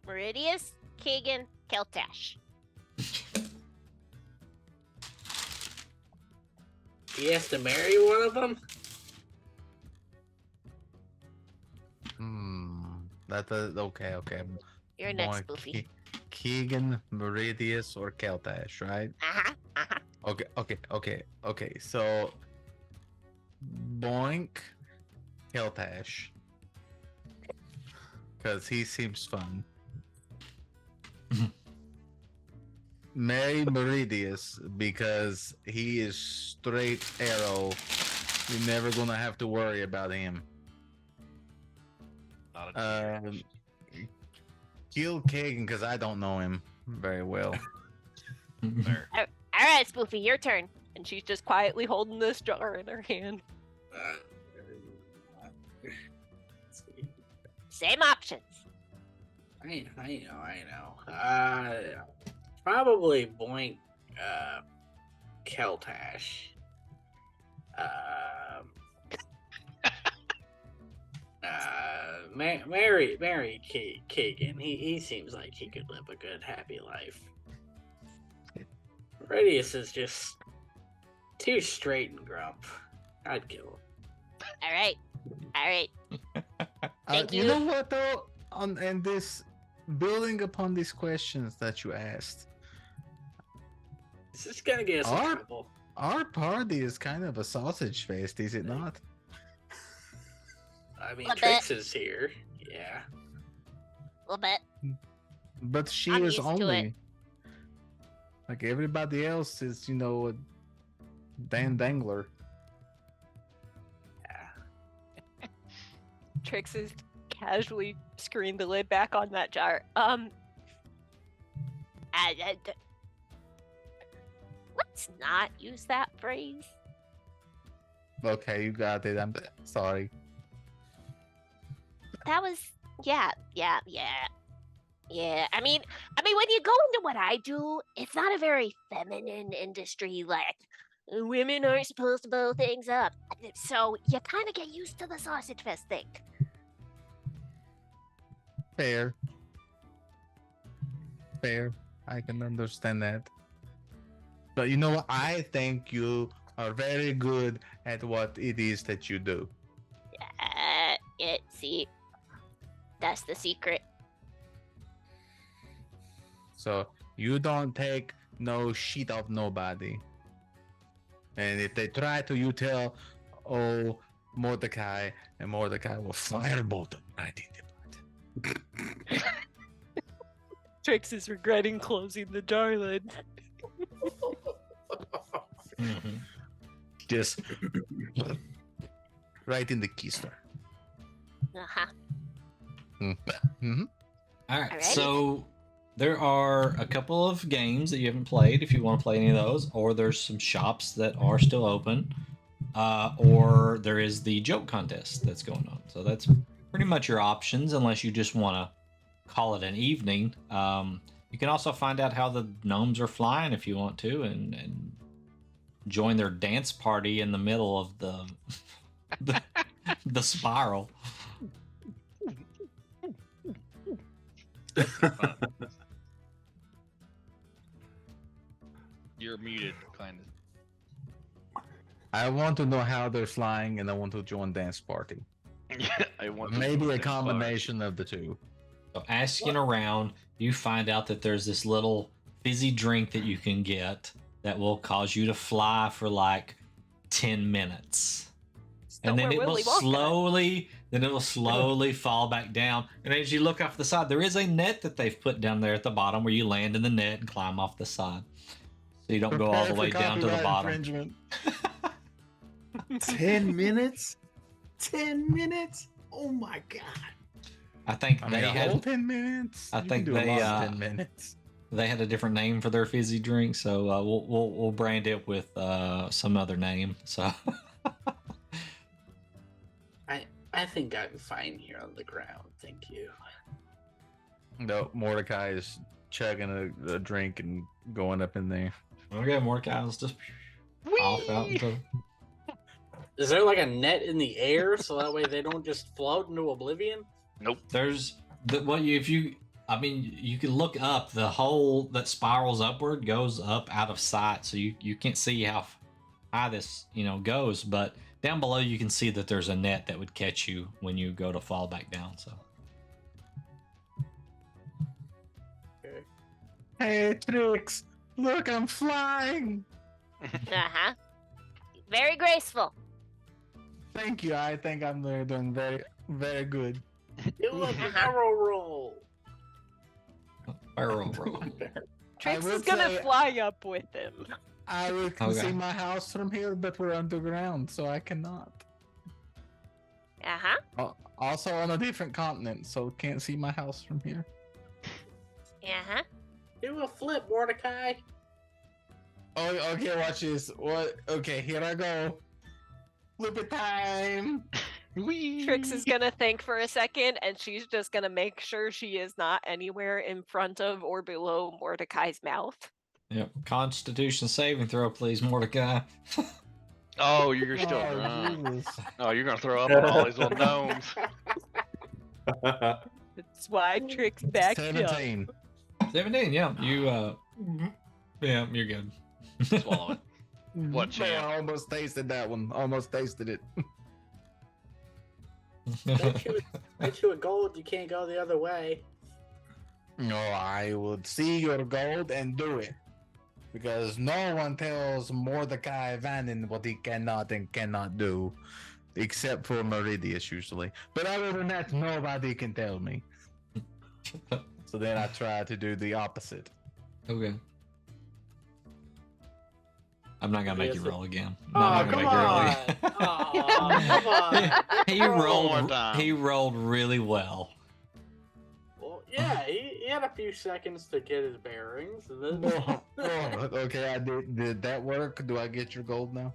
Meridius, Keegan, Keltash. He has to marry one of them? That's okay. You're next, Boy, Spoofy. Keegan, Meridius, or Keltash, right? Okay. So, Boink, Keltash, because he seems fun. Marry Meridius because he is straight arrow. You're never gonna have to worry about him. Not a Kill Kagan because I don't know him very well. Fair. All right, Spoofy, your turn. And she's just quietly holding this jar in her hand. Same options. I know. Probably Boink, Keltash. Mary Keegan. He seems like he could live a good, happy life. Radius is just too straight and grump. I'd kill him. All right. Thank You you. know what though? And this building upon these questions that you asked, Is this gonna get us in Our- trouble? our party is kind of a sausage fest, is it not? I mean, A bit. Trix is here. Yeah. A little bit. But she I'm is used to only it. like everybody else is, a Dan Dangler. Yeah. Trix is casually screwing the lid back on that jar. Let's not use that phrase. Okay, you got it. I'm sorry. That was yeah. I mean, when you go into what I do, it's not a very feminine industry. Like, women aren't supposed to blow things up. So you kind of get used to the sausage fest thing. Fair. Fair. I can understand that. But you know what? I think you are very good at what it is that you do. See, that's the secret. So you don't take no shit of nobody. And if they try to, you tell, oh, Mordecai, and Mordecai will firebolt them right in the butt. Trix is regretting closing the jar lid. Mhm. Just right in the keister. Uh-huh. Mm-hmm. All right. Alrighty. So there are a couple of games that you haven't played if you want to play any of those, or there's some shops that are still open, or there is the joke contest that's going on. So that's pretty much your options, unless you just want to call it an evening. You can also find out how the gnomes are flying if you want to, and join their dance party in the middle of the spiral. You're muted, kind of. I want to know how they're flying, and I want to join dance party. I want to Maybe join a this party. combination of the two. So asking around, you find out that there's this little fizzy drink that you can get that will cause you to fly for like 10 minutes. And then Somewhere it will Willy Wonka. slowly fall back down. And as you look off the side, there is a net that they've put down there at the bottom where you land in the net and climb off the side. So you don't go all the way down to the bottom. Infringement. 10 minutes? 10 minutes? Oh my god. I think I they mean, a whole had 10 minutes. I You think can do a they, lot in 10 minutes. they had a different name for their fizzy drink, so we'll brand it with some other name. So I think I'm fine here on the ground. Thank you. No, Mordecai is chugging a drink and going up in there. okay, Mordecai's just off out into. Is there like a net in the air so that way they don't just float into oblivion? Nope. There's the what you if you I mean you can look up, the hole that spirals upward goes up out of sight, so you can't see how high this goes, but down below you can see that there's a net that would catch you when you go to fall back down. So Okay. Hey, Trix! Look, I'm flying! Uh-huh. Very graceful. Thank you. I think I'm doing very, very good. Do a barrel roll. barrel roll. Trix would is gonna say- fly up with him. I can Okay. see my house from here, but we're underground, so I cannot. Uh-huh. Also on a different continent, so can't see my house from here. Uh-huh. Do a flip, Mordecai. Oh, okay, watch this. What? Okay, here I go. Flip it time. Trix is gonna think for a second, and she's just gonna make sure she is not anywhere in front of or below Mordecai's mouth. Yep. Constitution saving throw, please, Mordecai. Oh, you're still Oh, drunk. Jesus. Oh, you're gonna throw up on all these little gnomes. That's why Trix backed up. 17. 17. Yeah. You. Yeah, you're good. Swallow it. What Man, champ? I almost tasted that one. Almost tasted it. Bet you a gold, you can't go the other way. No, I would see your gold and do it. Because no one tells Mordecai Vannon what he cannot and cannot do. Except for Meridius, usually. But other than that, nobody can tell me. So then I try to do the opposite. Okay. I'm not gonna make Yes, you roll again. Oh, I'm not come gonna on. make you roll again. Oh, come on. he Roll one rolled. more time. He rolled really well. Well, yeah, he had a few seconds to get his bearings. And then... Okay, I did that work? Do I get your gold now?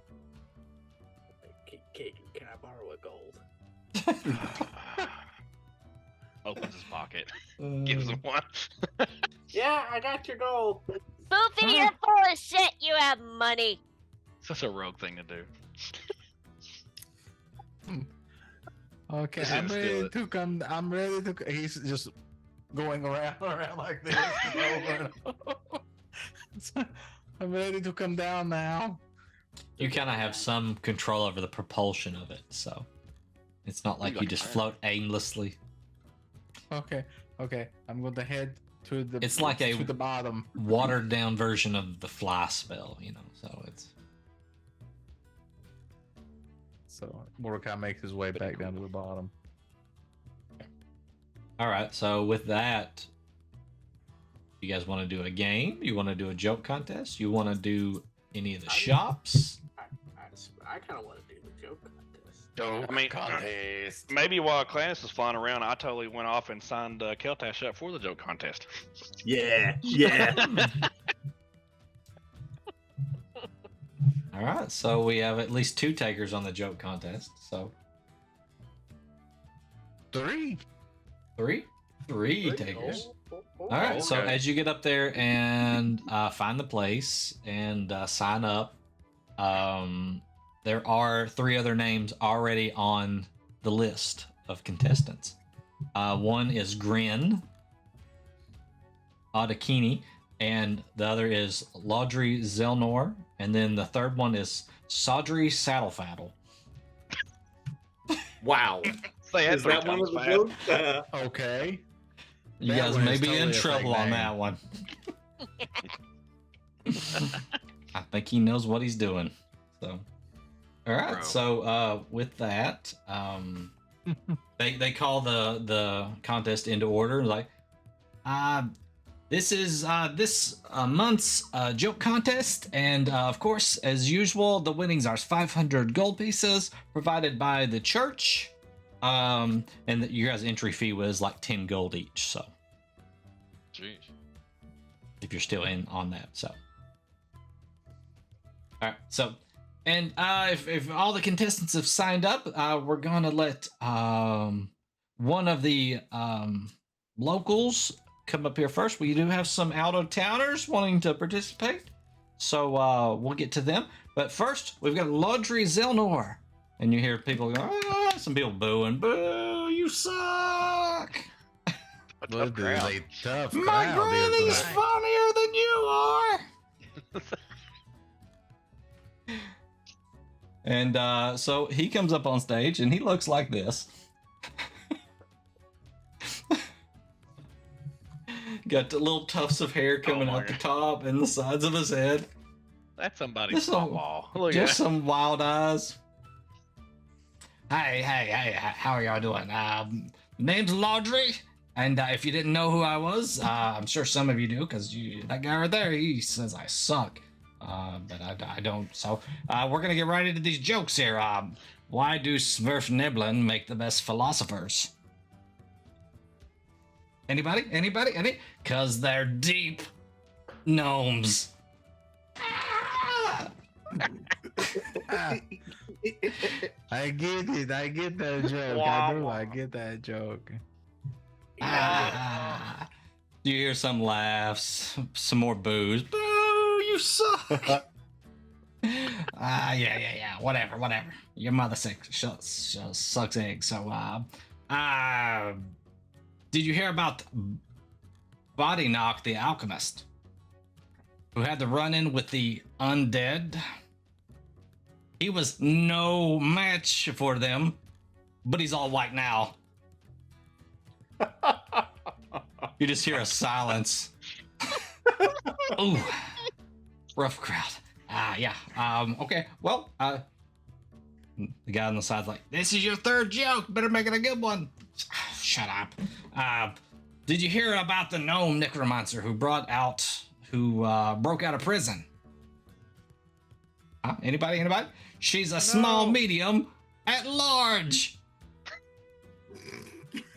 Can I borrow a gold? Opens his pocket. Gives him one. Yeah, I got your gold. Boofy, you're full of shit. You have money. Such a rogue thing to do. Okay, He's I'm gonna steal ready it. to come. I'm ready to. He's just going around and around like this. Over and over. I'm ready to come down now. You kind of have some control over the propulsion of it, so it's not like you just float aimlessly. Okay. I'm going to head to the. It's like a to the bottom. Watered down version of the fly spell, so it's. So Mordecai makes his way back down to the bottom. All right, so with that, you guys want to do a game? You want to do a joke contest? You want to do any of the shops? I kind of want to do the joke contest. I mean, contest. maybe while Clannis was flying around, I totally went off and signed Keltash up for the joke contest. Yeah. All right, so we have at least 2 takers on the joke contest. So 3. 3 takers. All right, so Okay. as you get up there and find the place and sign up, there are 3 other names already on the list of contestants. One is Grin Adakini, and the other is Laudry Zelnor, and then the third one is Saudry Saddlefaddle. Wow. They had Is 3 that one times of the fast. jokes? Okay. You That guys one may is be in totally a fake trouble on name. that one. I think he knows what he's doing. So, all right. Bro. So, with that, they call the contest into order. Like, this is this month's joke contest, and of course, as usual, the winnings are 500 gold pieces provided by the church. And your guys' entry fee was like 10 gold each. So, Jeez. if you're still in on that, so. All right, so, and if all the contestants have signed up, we're gonna let one of the locals come up here first. We do have some out-of-towners wanting to participate, so we'll get to them. But first, we've got Laudry Zelnor, and you hear people go, some people booing, "Boo! You suck! This is a tough My crowd here granny's tonight. funnier than you are." And so he comes up on stage and he looks like this. Got the little tufts of hair coming my out the God. top and the sides of his head. That's somebody's Just some- wall. Look Just at some wild eyes. Hey, how are y'all doing? Name's Laudry, and if you didn't know who I was, I'm sure some of you do, because that guy right there, he says I suck. But I don't. So we're gonna get right into these jokes here. Why do Sverfneblin make the best philosophers? Anybody? Any? Cause they're deep gnomes. I get it. I get that joke. I do. I get that joke. You hear some laughs, some more boos. Boo! You suck. Yeah. Whatever. Your mother sucks eggs. So, did you hear about Body Knock the alchemist, who had the run-in with the undead? He was no match for them, but he's all white now. You just hear a silence. Ooh, rough crowd. Yeah. Okay. Well, the guy on the side's like, "This is your third joke. Better make it a good one." Shut up. Did you hear about the gnome necromancer who broke out of prison? Anybody? She's a small medium at large.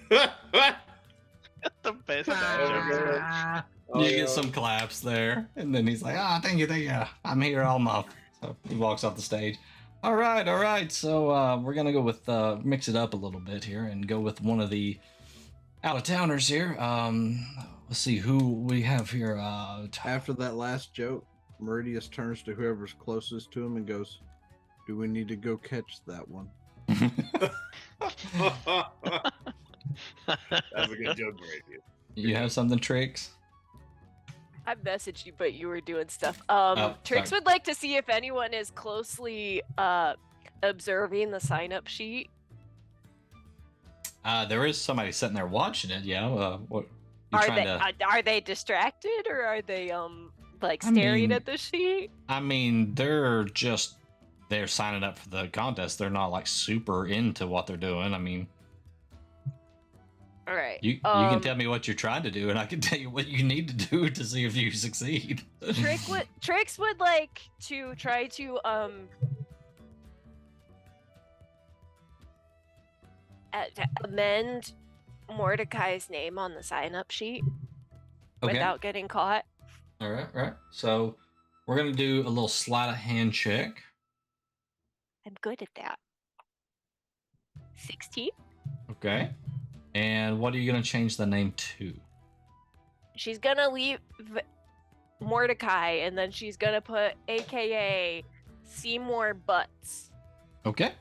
the best dad joke. You get some claps there, and then he's like, thank you. I'm here all month." So he walks off the stage. All right. So we're gonna go with mix it up a little bit here and go with one of the out-of-towners here. Let's see who we have here. After that last joke, Meridius turns to whoever's closest to him and goes, "Do we need to go catch that one?" That's a good joke, right? You have something, Tricks? I messaged you, but you were doing stuff. Trix sorry. would like to see if anyone is closely observing the sign-up sheet. There is somebody sitting there watching it. Yeah. What? You Are trying they to? are they distracted or are they like staring mean, at the sheet? I mean, they're signing up for the contest. They're not like super into what they're doing. I mean, All right. you can tell me what you're trying to do, and I can tell you what you need to do to see if you succeed. Trix would like to try to amend Mordecai's name on the sign-up sheet without getting caught. All right. So we're gonna do a little sleight of hand check. I'm good at that. 16. Okay. And what are you gonna change the name to? She's gonna leave Mordecai, and then she's gonna put AKA Seymour Butts. Okay.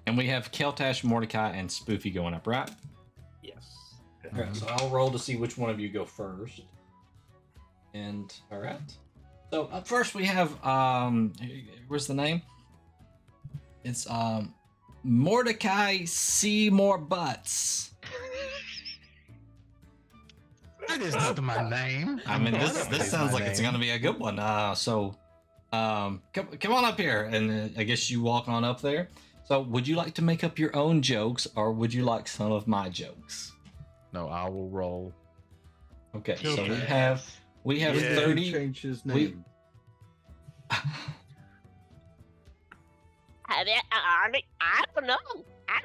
And we have Keltash, Mordecai, and Spoofy going up, right? Yes. All right. So I'll roll to see which one of you go first. And all right. So up first we have where's the name? It's Mordecai Seymour Butts. That is not my name. I mean, this sounds like it's gonna be a good one. So come on up here, and I guess you walk on up there. So would you like to make up your own jokes, or would you like some of my jokes? No, I will roll. Okay, so we have Yeah. 30. Change his name. I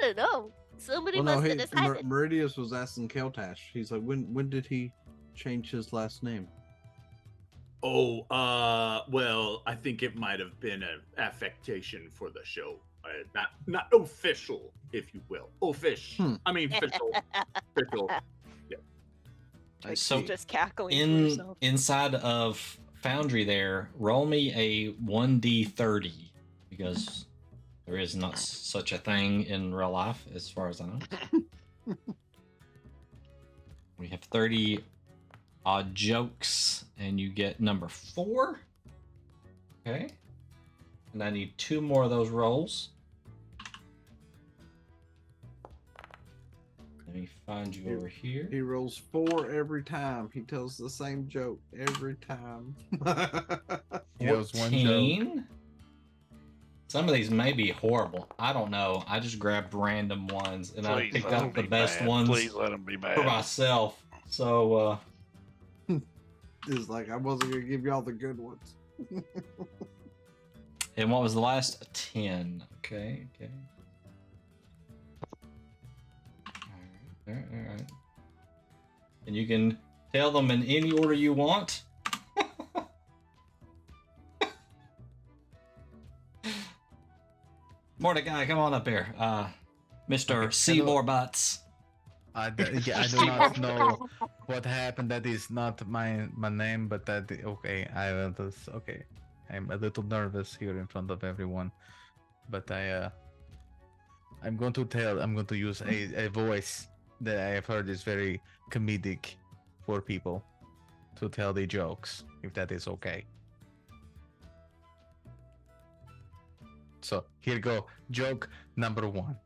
don't know. Somebody must have decided. Meridius was asking Keltash. He's like, when did he change his last name? Oh, well, I think it might have been an affectation for the show. Not official, if you will. Official. I mean, official. Official. So just cackling to in herself. inside of Foundry there, roll me a 1d30 because there is not such a thing in real life as far as I know. We have 30 odd jokes and you get number 4. Okay. And I need 2 more of those rolls. Let me find you over here. He rolls 4 every time. He tells the same joke every time. He knows one joke. 14. Some of these may be horrible. I don't know. I just grabbed random ones and I Please picked let 'em out the be best bad. ones Please let them be bad. for myself. So, It's like I wasn't gonna give y'all the good ones. and what was the last? 10. Okay. All right. And you can tell them in any order you want. Mordecai, come on up here. Mr. Seymour Butts. I do not know what happened. That is not my name, but that okay. Okay. I'm a little nervous here in front of everyone, but I'm going to use a voice that I have heard is very comedic for people to tell the jokes, if that is okay. So here go. Joke number 1.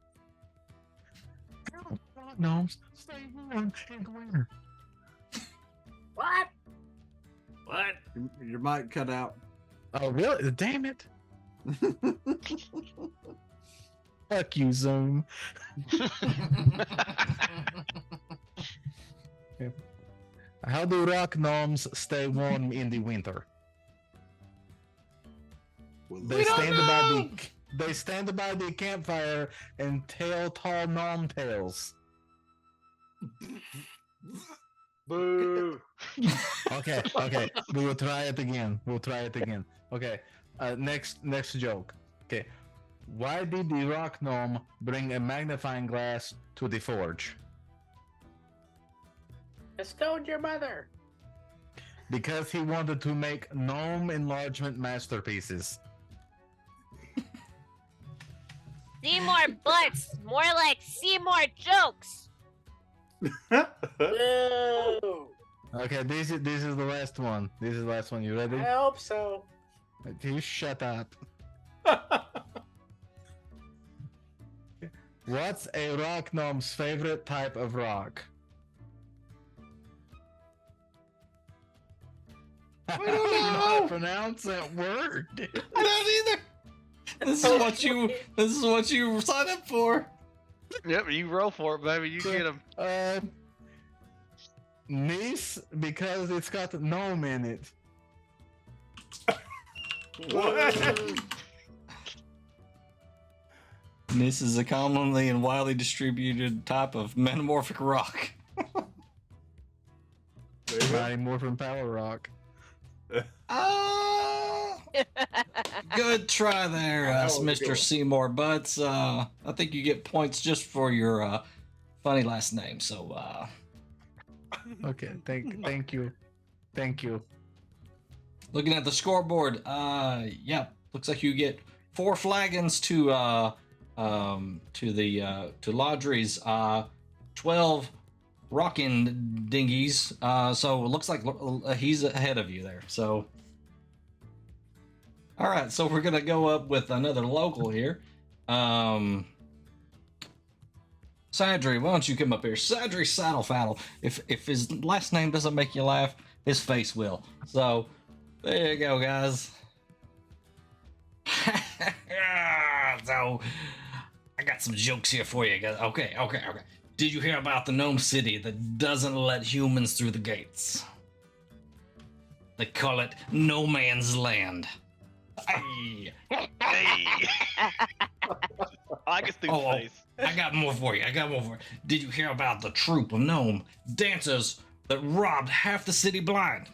Gnomes, stay warm and winter. What? What? Your mic cut out. Oh, really? Damn it. Fuck you, Zoom. Okay. How do rock gnomes stay warm in the winter? They stand by the campfire and tell tall gnome tales. Boo. Okay. We will try it again. Okay. Next joke. Okay. Why did the rock gnome bring a magnifying glass to the forge? I stoned your mother. Because he wanted to make gnome enlargement masterpieces. Seymour Butts. More like Seymour Jokes. No. Okay, this is the last one. This is the last one. You ready? I hope so. You shut up. What's a rock gnome's favorite type of rock? I don't know how know. to pronounce that word. I don't either. This is what you signed up for. Yep, you roll for it, baby. You get him. Gneiss, because it's got gnome in it. What? This is a commonly and widely distributed type of metamorphic rock. Mighty Morphin Power Rock. Good try there, Mr. Seymour Butts. I think you get points just for your funny last name. So, Okay, thank you. Thank you. looking at the scoreboard, yeah, looks like you get 4 flagons to Laudry's 12 rocking dinghies. So it looks like he's ahead of you there. So, all right, so we're gonna go up with another local here. Sadri, why don't you come up here? Sadri Saddlefaddle. If his last name doesn't make you laugh, his face will. So there you go, guys. So I got some jokes here for you guys. Okay. Did you hear about the gnome city that doesn't let humans through the gates? They call it No Man's Land. Hey. Hey. I can see the face. I got more for you. Did you hear about the troupe of gnome dancers that robbed half the city blind?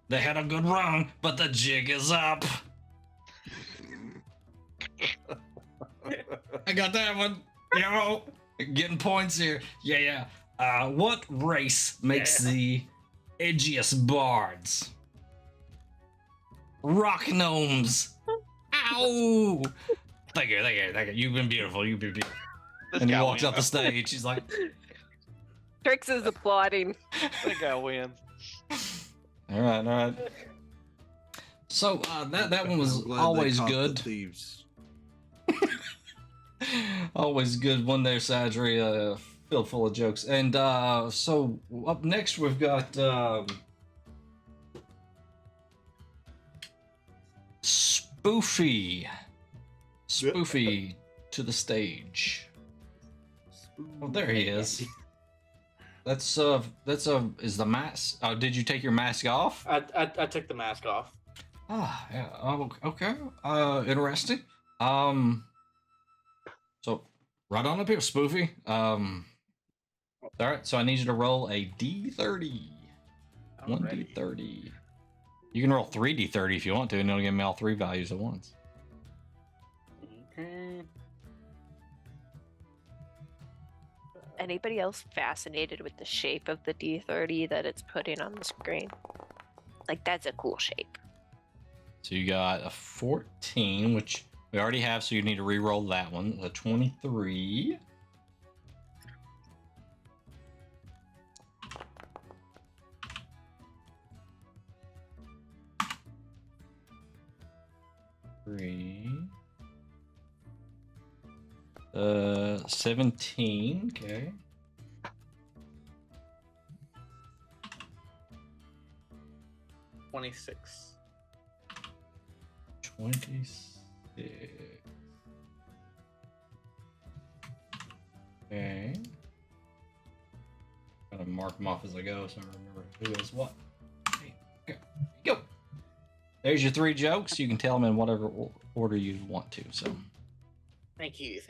They had a good run, but the jig is up. I got that one. Yo, getting points here. Yeah. What race makes the edgiest bards? Rock gnomes. Ow! Thank you. You've been beautiful. This And he guy walks wins. off the stage. He's like, Trix is applauding. That guy wins. all right. So that one was I'm glad they always caught the good. Thieves. Always good one there, Sadri. Filled full of jokes. And so up next we've got Spoofy. Spoofy to the stage. Oh, there he is. That's is the mask? Oh, did you take your mask off? I took the mask off. Ah, yeah. Oh, okay. Interesting. So right on up here, Spoofy. All right. So I need you to roll a D30. I'm ready. 1D30. You can roll 3D30 if you want to, and it'll give me all 3 values at once. Okay. Anybody else fascinated with the shape of the D30 that it's putting on the screen? Like, that's a cool shape. So you got a 14, which we already have, so you need to re-roll that one. A 23. Three. 17. Okay. $26. 26. Okay. Gotta mark them off as I go so I remember who is what. Okay. Go. There's your 3 jokes. You can tell them in whatever order you want to. So. Thank you.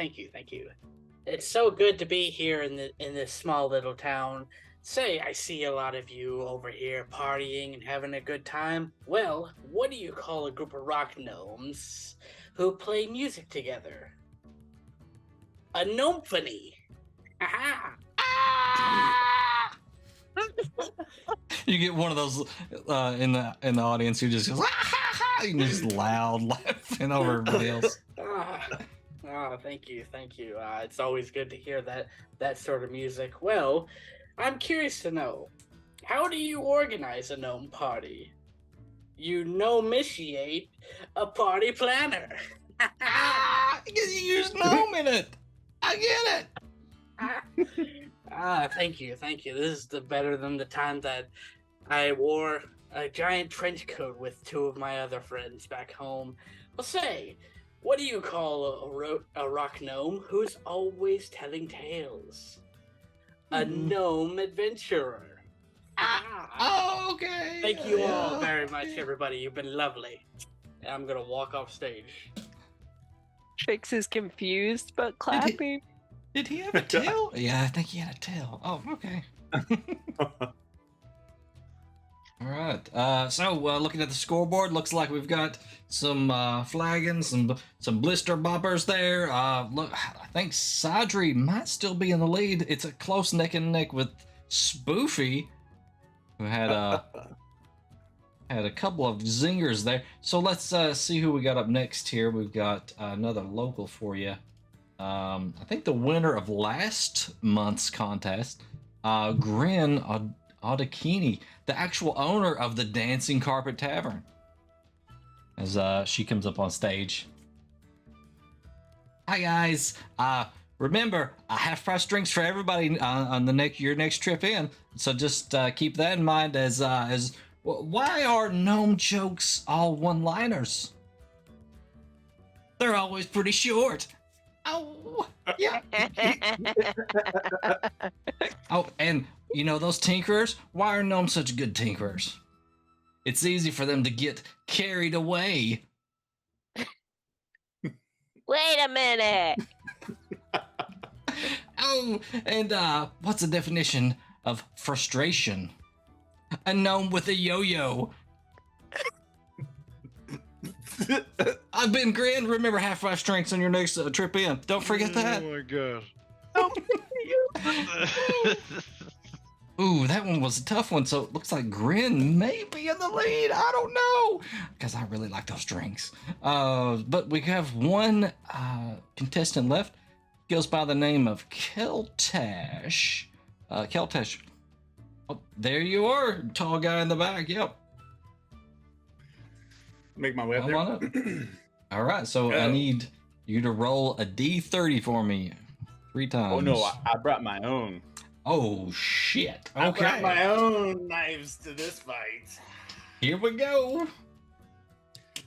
It's so good to be here in this small little town. Say, I see a lot of you over here partying and having a good time. Well, what do you call a group of rock gnomes who play music together? A gnomphony. Aha! You get one of those in the audience who just goes, ah, ha, ha, and just loud laughing over everybody else. thank you, thank you. It's always good to hear that sort of music. Well, I'm curious to know, how do you organize a gnome party? You gnome-initiate a party planner. Because you use gnome in it. I get it. Thank you, thank you. This is better than the time that I wore a giant trench coat with two of my other friends back home. Well, say, what do you call a rock gnome who's always telling tales? A gnome adventurer. Oh, okay. Thank you all very much, everybody. You've been lovely. And I'm gonna walk off stage. Trix is confused but clapping. Did he have a tail? Yeah, I think he had a tail. Oh, okay. All right. So looking at the scoreboard, looks like we've got some flagons, some blister boppers there. Look, I think Sadri might still be in the lead. It's a close neck and neck with Spoofy, who had a couple of zingers there. So let's see who we got up next here. We've got another local for you. I think the winner of last month's contest, Grin Audakini, the actual owner of the Dancing Carpet Tavern, as she comes up on stage. Hi guys. Remember, half-price drinks for everybody on your next trip in. So just keep that in mind as why are gnome jokes all one-liners? They're always pretty short. Oh, yeah. Oh, and you know those tinkerers? Why are gnomes such good tinkerers? It's easy for them to get carried away. Wait a minute. Oh, and what's the definition of frustration? A gnome with a yo-yo. I've been Grin. Remember half-price drinks on your next trip in. Don't forget that. Oh my god. Ooh, that one was a tough one. So it looks like Grin may be in the lead. I don't know, because I really like those drinks. But we have one contestant left. Goes by the name of Keltash. Keltash. Oh, there you are, tall guy in the back. Yep. Make my way up Come there. on up. All right, so I need you to roll a D30 for me 3 times. Oh no, I brought my own. Oh shit. I Okay. brought my own knives to this fight. Here we go.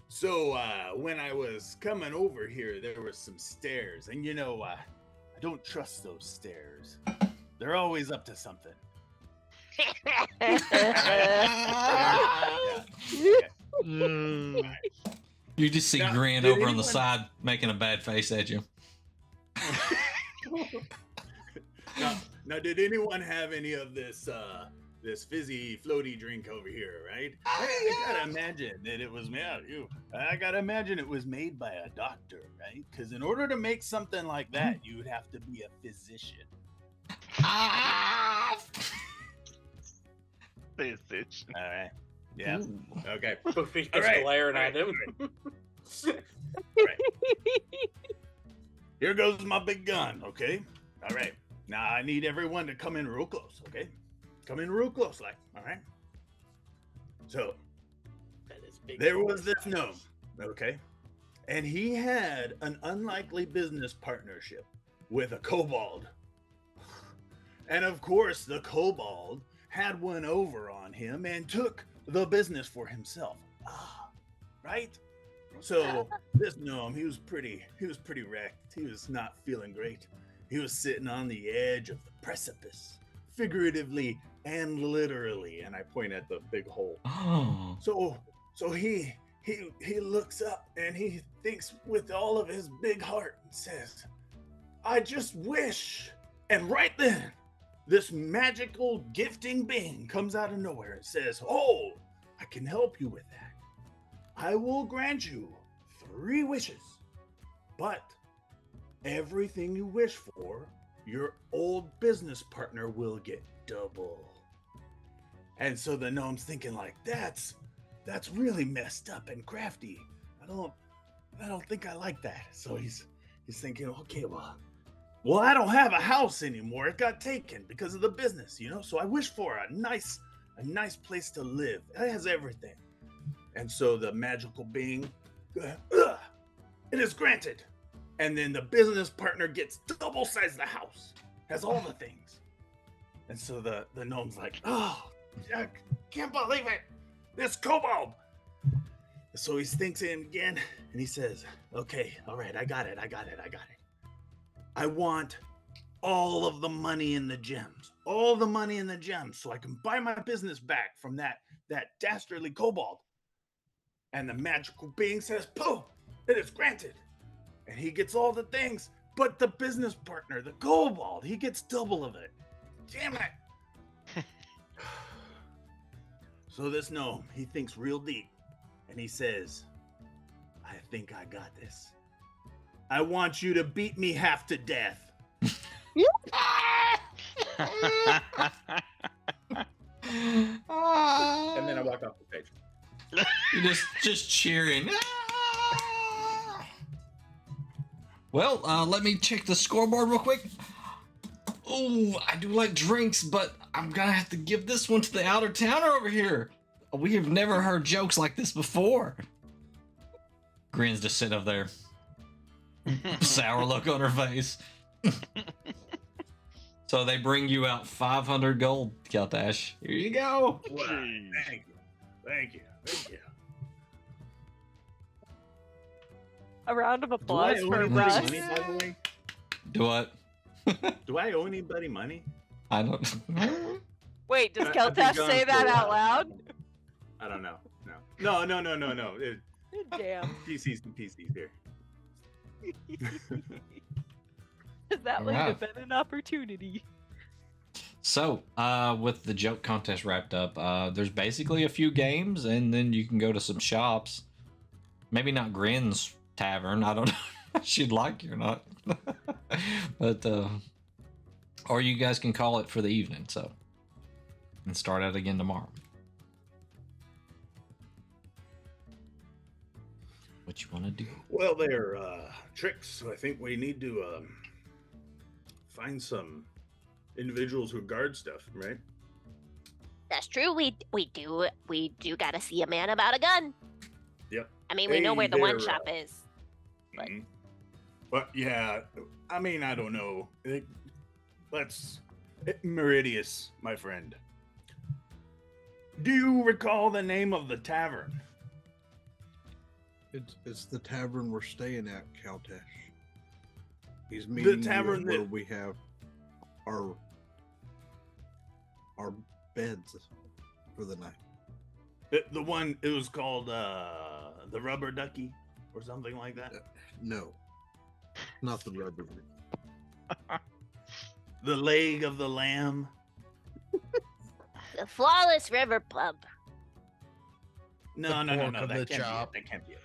So when I was coming over here, there were some stairs, and you know, I don't trust those stairs. They're always up to something. You just see Now, Grin did over on the anyone- side making a bad face at you. Now, did anyone have any of this this fizzy floaty drink over here, right? I gotta imagine that it was made. I gotta imagine it was made by a doctor, right? Because in order to make something like that, you would have to be a physician. Physician. All right. Yeah. Okay. Spoofy's just All right, glaring all at him. Here goes my big gun, okay? All right. Now I need everyone to come in real close, okay? Come in real close, like, all right? So, That is big. there was this gnome, okay? And he had an unlikely business partnership with a kobold. And of course, the kobold had one over on him and took the business for himself. Right? So this gnome, he was pretty wrecked. He was not feeling great. He was sitting on the edge of the precipice, figuratively and literally. And I point at the big hole. Oh. So he looks up and he thinks with all of his big heart and says, "I just wish." And right then, this magical gifting being comes out of nowhere and says, "Oh, I can help you with that. I will grant you 3 wishes, but everything you wish for, your old business partner will get double." And so the gnome's thinking like, that's really messed up and crafty. I don't think I like that. So he's he's thinking, okay, well, I don't have a house anymore. It got taken because of the business, you know. So I wish for a nice place to live. It has everything. And so the magical being, it is granted. And then the business partner gets double size the house, has all the things. And so the gnome's like, oh, I can't believe it. This kobold. So he thinks in again, and he says, okay, all right, I got it. I want all of the money in the gems. All the money in the gems so I can buy my business back from that dastardly kobold. And the magical being says, pooh, it is granted. And he gets all the things, but the business partner, the kobold, he gets double of it. Damn it. So this gnome, he thinks real deep, and he says, I think I got this. I want you to beat me half to death. And then I walk off the stage. You're just cheering. Well, let me check the scoreboard real quick. Oh, I do like drinks, but I'm gonna have to give this one to the outer towner over here. We have never heard jokes like this before. Grin's just sitting up there. Sour look on her face. So they bring you out 500 gold, Keltash. Here you go. Wow, thank you. A round of Do I applause owe for anybody Russ. money, by the way? Do what? Do I owe anybody money? I don't. Wait, does I've been Keltash gone say for that a out while. loud? I don't know. No. Damn. PC's here. That would Alright. have been an opportunity. So, with the joke contest wrapped up, there's basically a few games, and then you can go to some shops. Maybe not Grin's Tavern. I don't know if she'd like you or not. But, or you guys can call it for the evening, so. And start out again tomorrow. What you want to do? Well, they're tricks. So I think we need to find some individuals who guard stuff, right? That's true. We do gotta see a man about a gun. Yep. I mean, we know Hey where the one there, shop is. But- Mhm. But yeah, I mean, I don't know. Meridius, my friend. Do you recall the name of the tavern? It's the tavern we're staying at, Caltash. He's meeting tavern you where that- we have our beds for the night. The one, it was called the Rubber Ducky or something like that. No, not the rubber. The Leg of the Lamb. The Flawless River Pub. No, The no, no, pork no. of That the can't chop. be it. That can't be it.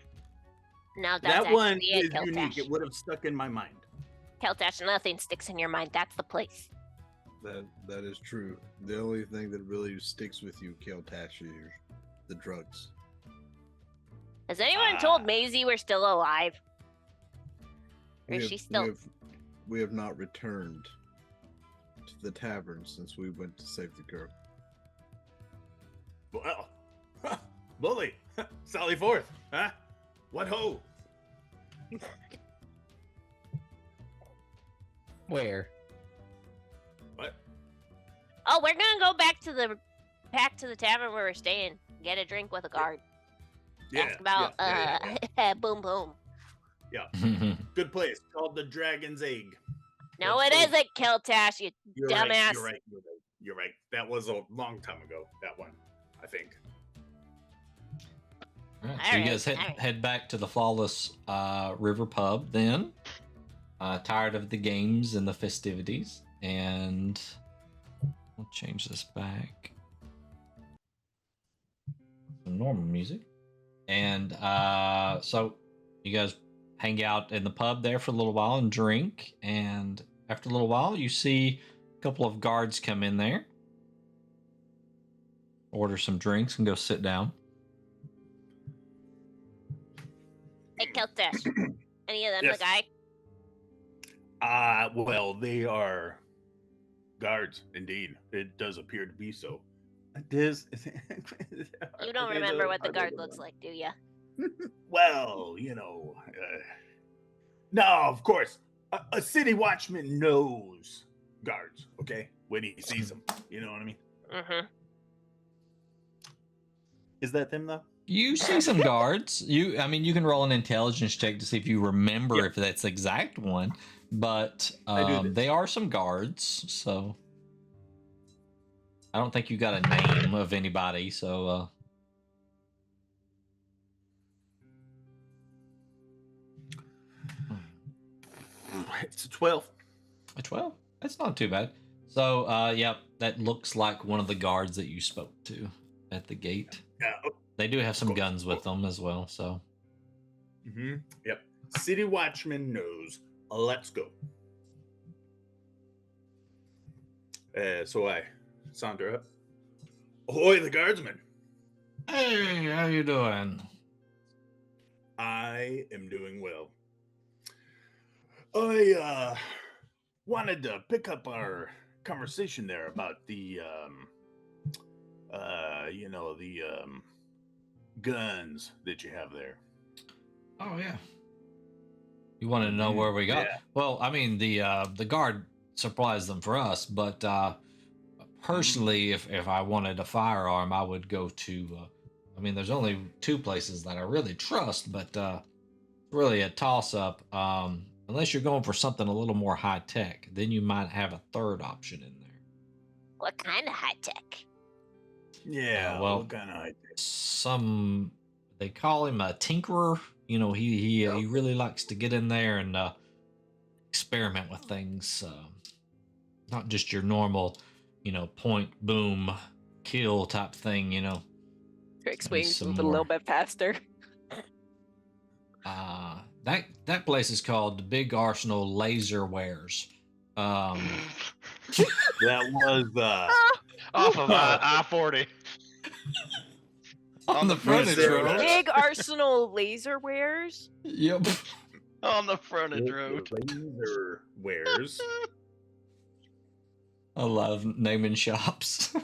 Now that's That one actually is it, Keltash. unique. It would have stuck in my mind. Keltash, nothing sticks in your mind. That's the place. That is true. The only thing that really sticks with you, Caltash, is the drugs. Has anyone told Maisie we're still alive? Or is she still? We have not returned to the tavern since we went to save the girl. Well, bully, sally forth, huh? What ho? Where? What? Oh, we're gonna go back to the tavern where we're staying. Get a drink with a guard. Ask about boom boom. Good place called the Dragon's Egg. No, Let's it go. isn't, Keltash. You You're dumbass. Right, you're right. That was a long time ago. That one, I think. Alright, so you Alright, guys alright. head back to the Flawless River Pub then. Tired of the games and the festivities. And we'll change this back. Some normal music. And so you guys hang out in the pub there for a little while and drink. And after a little while, you see a couple of guards come in there. Order some drinks and go sit down. Hey, Keltash. Any of them Yes. the guy? Well, they are guards, indeed. It does appear to be so. It is. You don't remember what the guard looks like, do you? Well, no, of course. A city watchman knows guards, okay? When he sees them. You know what I mean? Mm-hmm. Is that them, though? You see some guards. You can roll an intelligence check to see if you remember if that's the exact one. But they are some guards, so I don't think you got a name of anybody. So it's a 12. a 12. That's not too bad. So yep, that looks like one of the guards that you spoke to at the gate. Yeah. They do have some guns with them as well. So. Mm-hmm. Yep. City watchman knows. Let's go. So I saunter up. Ahoy, the guardsman. Hey, how you doing? I am doing well. I wanted to pick up our conversation there about the guns that you have there. Oh yeah. You want to know where we got? Yeah. Well, I mean the guard supplies them for us, but personally, if I wanted a firearm, I would go to. There's only two places that I really trust, but really a toss-up. Unless you're going for something a little more high tech, then you might have a third option in there. What kind of high tech? Yeah. What kind of high tech? Some they call him a tinkerer. He really likes to get in there and experiment with things. Not just your normal, point, boom, kill type thing. Trick swings move a little bit faster. That place is called the Big Arsenal Laser Wares. That was off of I-40. On the frontage road. Big Arsenal Laser Wares? Yep. On the frontage road. Laser wares. I love naming shops.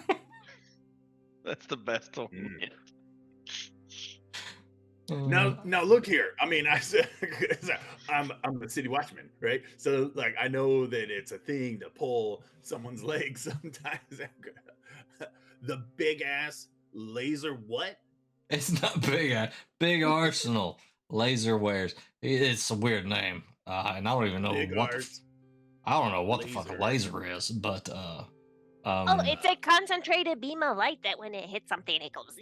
That's the best one. Now look here. I said I'm a city watchman, right? So I know that it's a thing to pull someone's leg sometimes. The big ass laser what? It's not Big Arsenal Laser Wares. It's a weird name, and I don't even know I don't know what the fuck a laser is, but it's a concentrated beam of light that when it hits something, it goes.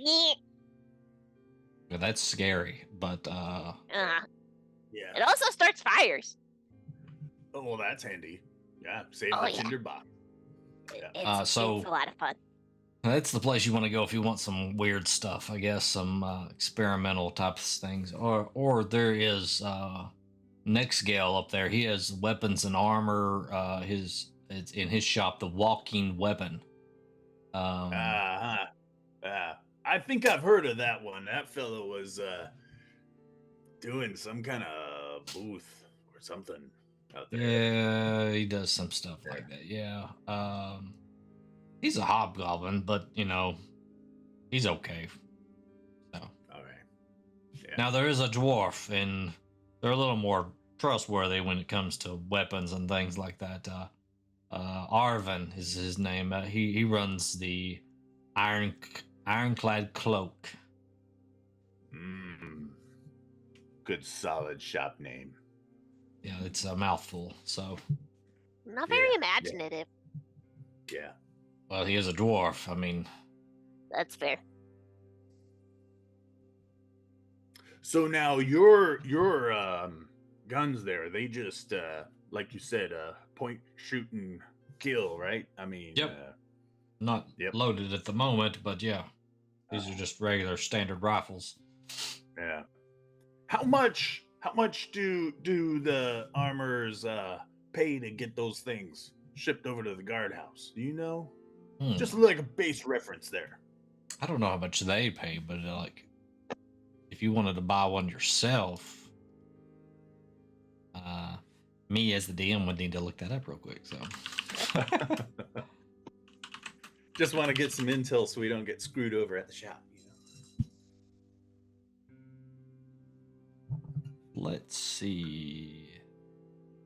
That's scary, but yeah. It also starts fires. Oh, well, that's handy. Yeah, save the tinderbox. Yeah. It's a lot of fun. That's the place you want to go if you want some weird stuff, I guess, some experimental types of things. Or there is Next Gale up there. He has weapons and armor. It's in his shop, the Walking Weapon. I think I've heard of that one. That fellow was doing some kind of booth or something out there. Yeah, he does some stuff like that. Yeah. He's a hobgoblin, but he's okay. So. All right. Yeah. Now there is a dwarf, and they're a little more trustworthy when it comes to weapons and things like that. Arvin is his name. He runs the Ironclad Cloak. Good solid shop name. Yeah, it's a mouthful. So. Not very imaginative. Yeah. Well, he is a dwarf. That's fair. So now your guns there, they just like you said, point, shoot, and kill, right? Yep. Not loaded at the moment, but yeah, these are just regular standard rifles. Yeah. How much do the armors pay to get those things shipped over to the guardhouse? Do you know? Just like a base reference there. I don't know how much they pay, but if you wanted to buy one yourself, Me as the DM would need to look that up real quick. So Just want to get some intel so we don't get screwed over at the shop. let's see,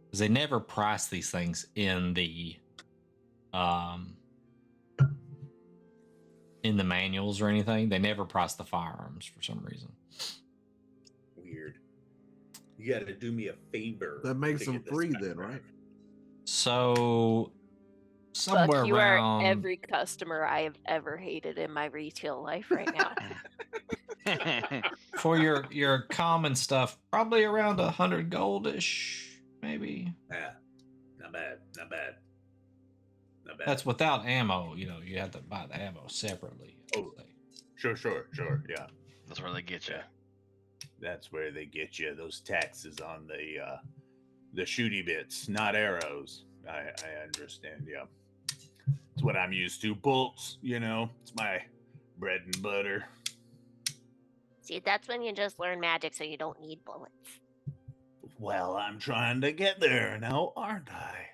because they never price these things in the manuals or anything. They never price the firearms for some reason. Weird. You got to do me a favor. That makes to them get this free back then, around. right? So somewhere Buck, you around are every customer I have ever hated in my retail life right now. for your common stuff, probably around 100 goldish, maybe. Yeah, not bad, not bad, not bad. That's without ammo. You know, you have to buy the ammo separately. Oh. Sure, yeah. That's where they get you. That's where they get you. Those taxes on the shooty bits, not arrows. I understand. Yeah, it's what I'm used to. Bolts, you know, it's my bread and butter. See, that's when you just learn magic so you don't need bullets. Well, I'm trying to get there now, aren't I?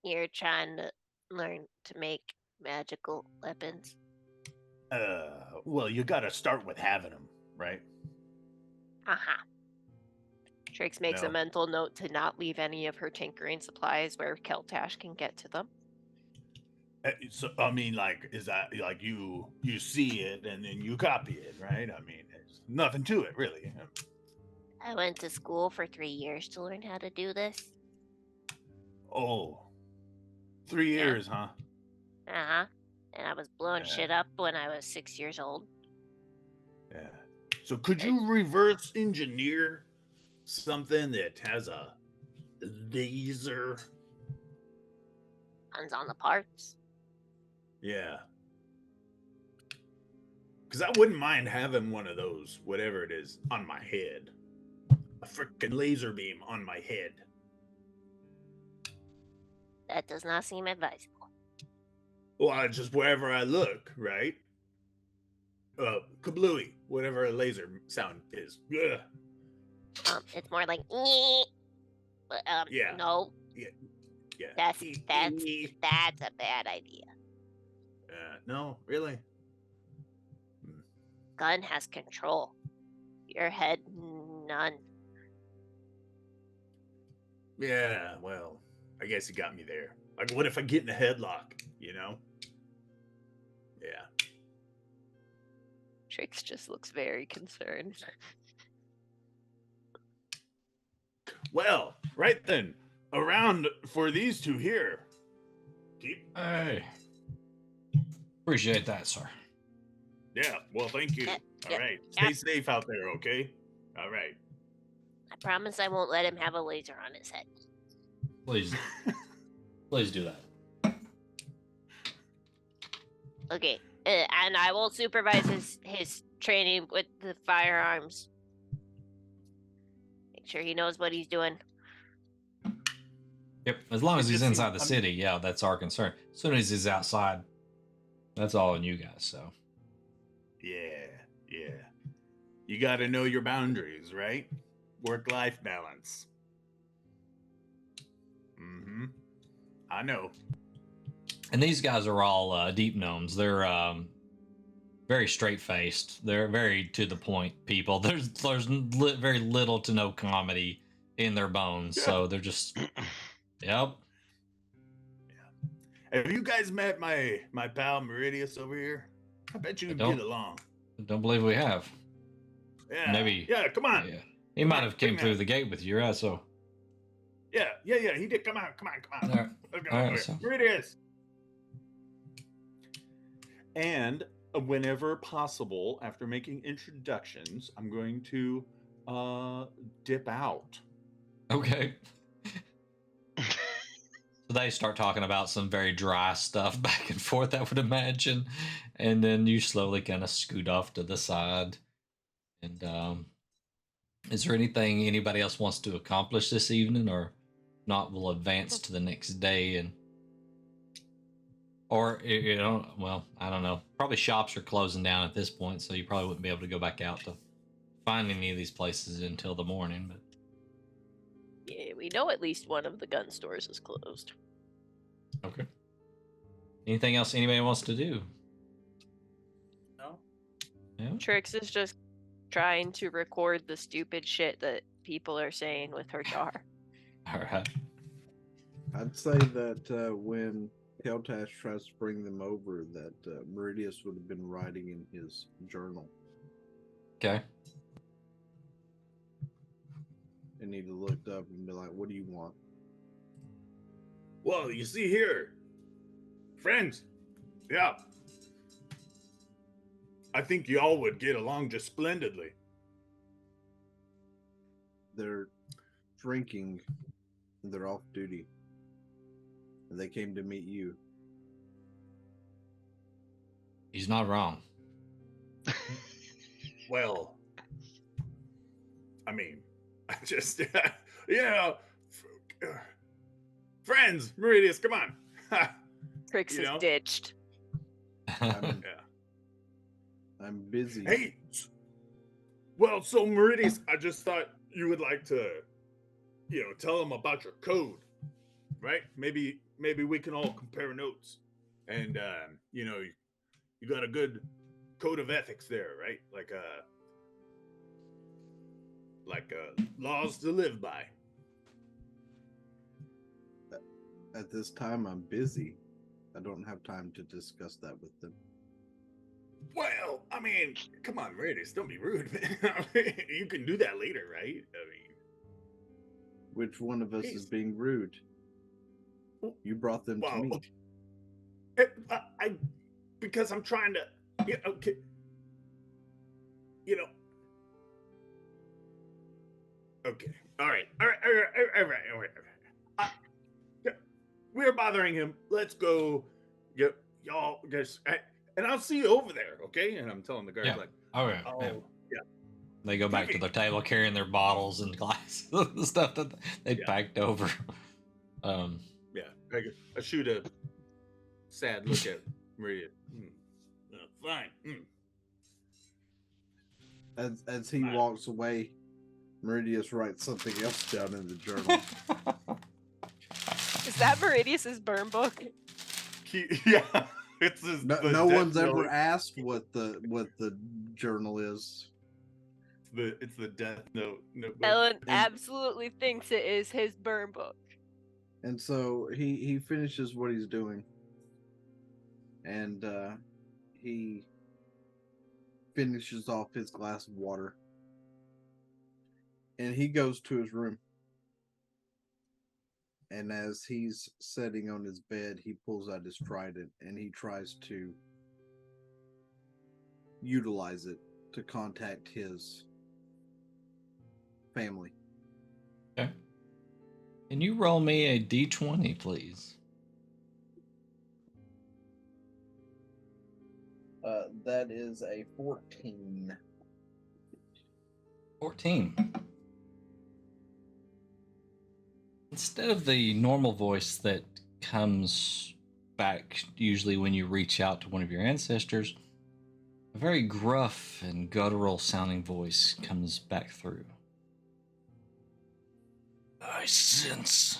You're trying to learn to make magical weapons. Well, you got to start with having them, right? Haha. Trix makes No. a mental note to not leave any of her tinkering supplies where Keltash can get to them. So I mean, like, is that like you see it and then you copy it, right? I mean, there's nothing to it, really. I went to school for 3 years to learn how to do this. Oh, 3 years, huh? Uh-huh. And I was blowing shit up when I was 6 years old. Yeah. So could you reverse engineer something that has a laser? Depends on the parts. Yeah. Because I wouldn't mind having one of those, whatever it is, on my head. A freaking laser beam on my head. That does not seem advisable. Well, just wherever I look, right? Kablooey, whatever a laser sound is. Ugh. It's more like "Nyeh." But Yeah. no, Yeah. that's a bad idea. No, really? Gun has control. Your head, none. Yeah, well, I guess you got me there. Like, what if I get in a headlock, you know? Yeah. Trix just looks very concerned. Well, right then. Around for these two here. Keep. Hey, appreciate that, sir. Yeah, well, thank you. All right. Stay safe out there, okay? All right. I promise I won't let him have a laser on his head. Please, please do that. Okay, and I will supervise his training with the firearms. Make sure he knows what he's doing. Yep, as long as he's inside the city, yeah, that's our concern. As soon as he's outside, that's all on you guys, so. Yeah. You got to know your boundaries, right? Work-life balance. Mm-hmm. I know. And these guys are all deep gnomes. They're very straight-faced. They're very to-the-point people. There's very little to no comedy in their bones, so they're just... Yep. Have you guys met my pal Meridius over here? I bet you could get along. Don't believe we have. Yeah. Maybe. Yeah, come on. Yeah. He might have came through the gate with you, right? So. Yeah, he did. Come on. All right. Okay, All right, so. Meridius. And whenever possible, after making introductions, I'm going to dip out. Okay. So they start talking about some very dry stuff back and forth, I would imagine. And then you slowly kind of scoot off to the side. And is there anything anybody else wants to accomplish this evening, or not, we'll advance to the next day? And or, you know, well, I don't know. Probably shops are closing down at this point, so you probably wouldn't be able to go back out to find any of these places until the morning, but Yeah, we know at least one of the gun stores is closed. okay. Anything else anybody wants to do? No. Yeah. Trix is just trying to record the stupid shit that people are saying with her jar. All right. I'd say that when Keltash tries to bring them over, that Meridius would have been writing in his journal. Okay. And he'd have looked up and be like, "What do you want?" Well, you see here, friends. Yeah. I think y'all would get along just splendidly. They're drinking. And they're off duty. And they came to meet you. He's not wrong. Well, I mean, I just, friends, Meridius, come on. Trix You is know? ditched. I'm, Yeah. I'm busy. Hey, well, so Meridius, I just thought you would like to, tell them about your code, right? Maybe we can all compare notes, and you got a good code of ethics there, right? Like laws to live by. At this time, I'm busy. I don't have time to discuss that with them. Well, I mean, come on, Meridius, don't be rude, man. You can do that later, right? I mean, Which one of us Jeez. is being rude? You brought them to well, me. okay. Because I'm trying to, okay, okay, all right. We're bothering him. Let's go, y'all guys, and I'll see you over there, okay? And I'm telling the guards Yeah. like, All right. oh, Yeah. yeah. They go back to their table carrying their bottles and glasses, the stuff that they Yeah. packed over. Yeah, I shoot a sad look at Maria. Fine. As he walks away, Meridius writes something else down in the journal. Is that Meridius's burn book? Yeah, it's his, No one's ever asked what the journal is. It's the death note. Ellen absolutely thinks it is his burn book. And so he finishes what he's doing, and he finishes off his glass of water, and he goes to his room. And as he's sitting on his bed, he pulls out his trident and he tries to utilize it to contact his family. Okay. Can you roll me a d20, please? That is a 14. 14. Instead of the normal voice that comes back usually when you reach out to one of your ancestors, a very gruff and guttural sounding voice comes back through. I sense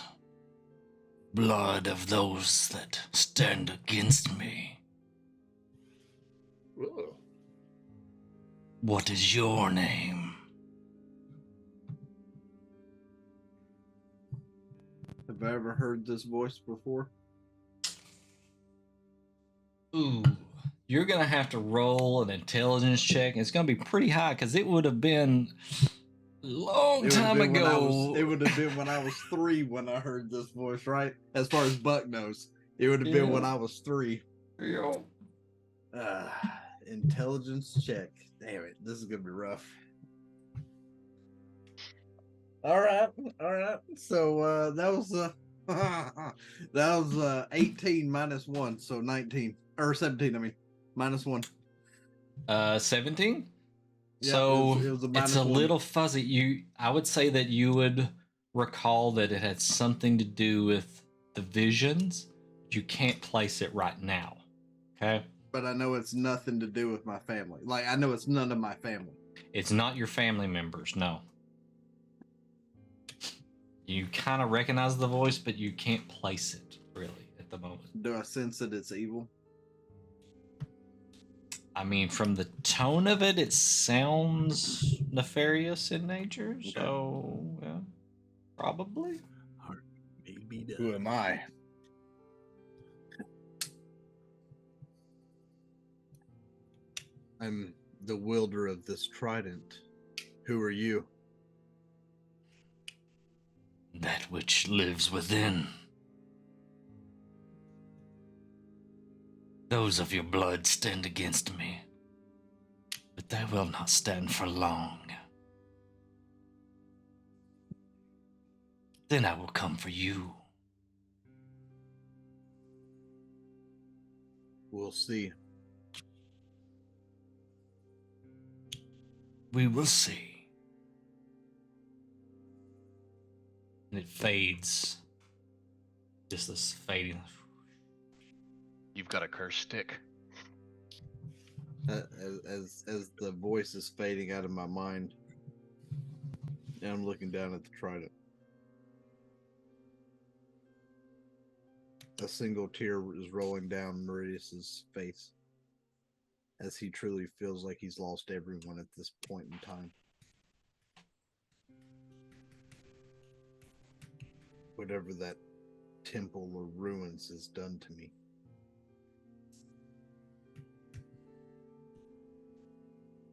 blood of those that stand against me. Whoa. What is your name? Have I ever heard this voice before? Ooh, you're gonna have to roll an intelligence check. It's gonna be pretty high because it would have been a long time ago. It would have been when I was 3 when I heard this voice, right? As far as Buck knows, it would have been when I was 3. Yeah. Intelligence check. Damn it, this is gonna be rough. All right. So that was 18 minus 1, so 19 or 17. I mean, minus 1. 17. Yeah, So it was a minus it's a 1. little fuzzy. I would say that you would recall that it had something to do with the visions. You can't place it right now. Okay. But I know it's nothing to do with my family. Like, I know it's none of my family. It's not your family members, no. You kind of recognize the voice, but you can't place it, really, at the moment. Do I sense that it's evil? I mean, from the tone of it, it sounds nefarious in nature, so, yeah, probably. Maybe Who am I? I'm the wielder of this trident. Who are you? That which lives within. Those of your blood stand against me, but they will not stand for long. Then I will come for you. We'll see. We will see. And it fades. Just this fading. You've got a curse stick. As the voice is fading out of my mind, and I'm looking down at the trident. A single tear is rolling down Meridius's face as he truly feels like he's lost everyone at this point in time. Whatever that temple or ruins has done to me.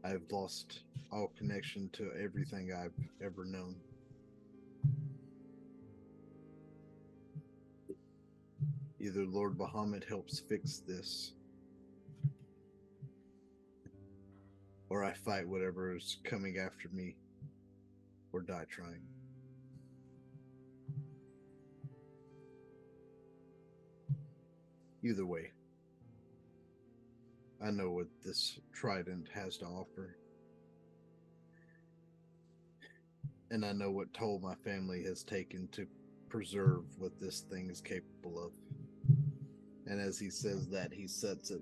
I've lost all connection to everything I've ever known. Either Lord Bahamut helps fix this, or I fight whatever is coming after me, or die trying. Either way, I know what this trident has to offer. And I know what toll my family has taken to preserve what this thing is capable of. And as he says that, he sets it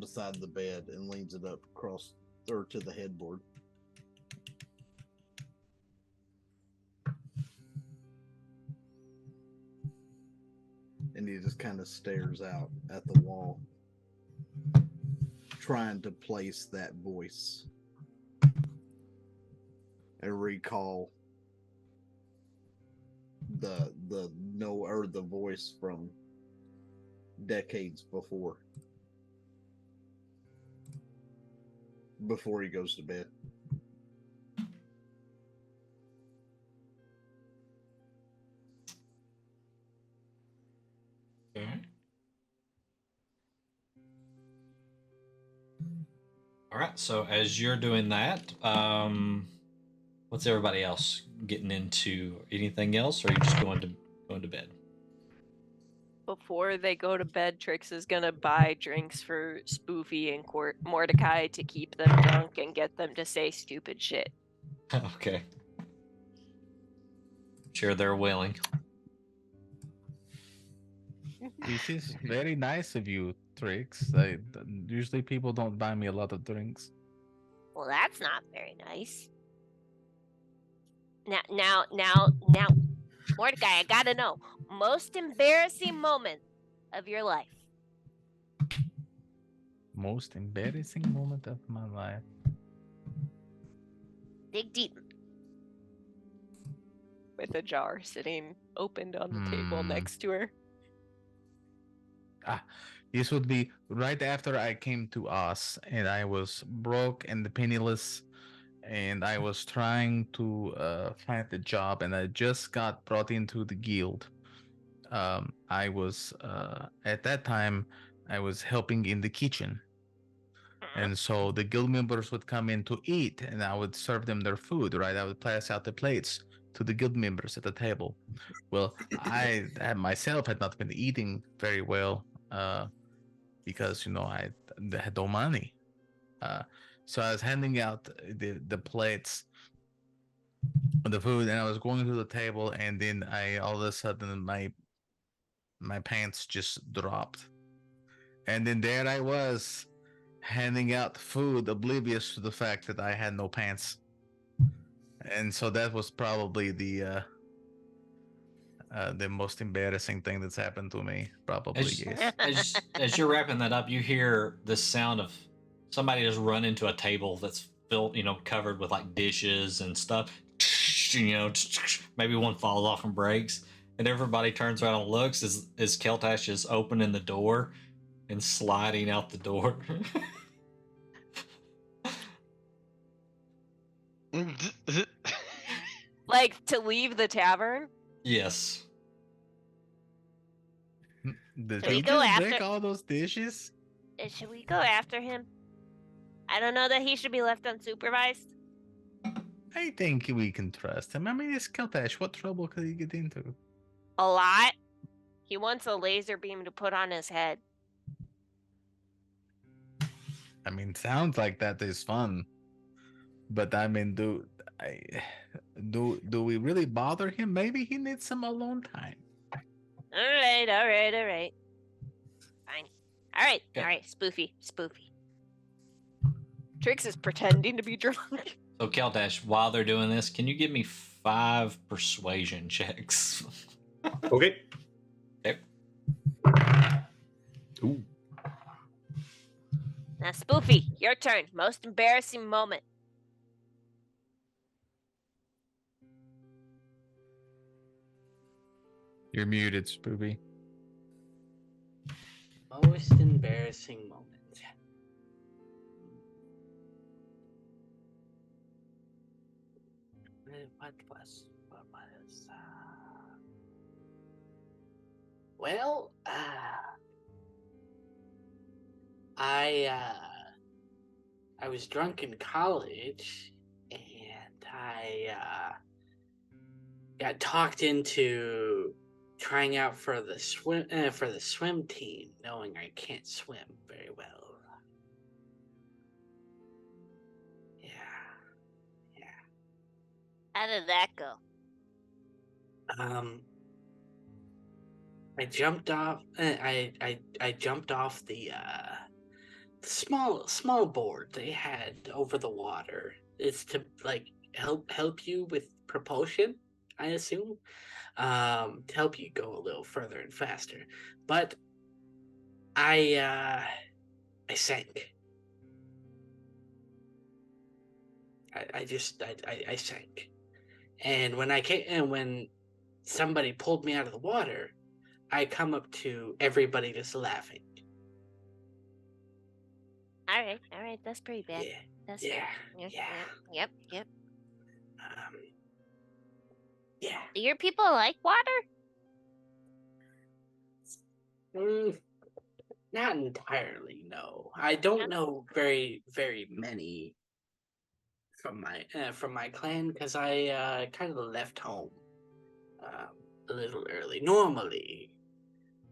beside the bed and leans it up across or to the headboard. And he just kind of stares out at the wall, trying to place that voice and recall the voice from decades before he goes to bed. Okay. All right. So as you're doing that, what's everybody else getting into? Anything else, or are you just going to bed? Before they go to bed, Trix is gonna buy drinks for Spoofy and Mordecai to keep them drunk and get them to say stupid shit. Okay. Sure, they're willing. This is very nice of you, Trix. Usually people don't buy me a lot of drinks. Well, that's not very nice. Now, Mordecai, I gotta know. Most embarrassing moment of your life. Most embarrassing moment of my life. Dig deep. With a jar sitting opened on the table next to her. This would be right after I came to us and I was broke and penniless and I was trying to find a job and I just got brought into the guild. I was at that time I was helping in the kitchen. And so the guild members would come in to eat and I would serve them their food, right? I would pass out the plates to the guild members at the table. Well, I myself had not been eating very well because, I had no money. So I was handing out the plates, the food, and I was going to the table, and then all of a sudden my pants just dropped, and then there I was handing out food, oblivious to the fact that I had no pants. And so that was probably the most embarrassing thing that's happened to me. Probably, As, yes. as you're wrapping that up, you hear this sound of somebody just run into a table that's filled, covered with like dishes and stuff. Maybe one falls off and breaks, and everybody turns around and looks as Keltash is opening the door and sliding out the door. Like to leave the tavern? Yes. Did Should we you go just break after- all those dishes? Should we go after him? I don't know that he should be left unsupervised. I think we can trust him. I mean, it's Keltash. What trouble could he get into? A lot. He wants a laser beam to put on his head. I mean, sounds like that is fun. But I mean, do we really bother him? Maybe he needs some alone time. All right. Fine. All right, spoofy. Trix is pretending to be drunk. So Keltash, while they're doing this, can you give me 5 persuasion checks? Okay. Okay. Ooh. Now, Spoofy, your turn. Most embarrassing moment. You're muted, Spoopy. Most embarrassing moment. What was well, I was drunk in college, and I got talked into trying out for the swim team, knowing I can't swim very well. Yeah. How did that go? I jumped off. I jumped off the small board they had over the water. It's to like help you with propulsion, I assume, to help you go a little further and faster. But I sank. I sank, and when somebody pulled me out of the water, I come up to everybody just laughing. All right. That's pretty bad. Yeah. That's Yeah. Yep. Yeah. Do your people like water? Not entirely, no. I don't know very many from my clan because I kind of left home a little early. Normally,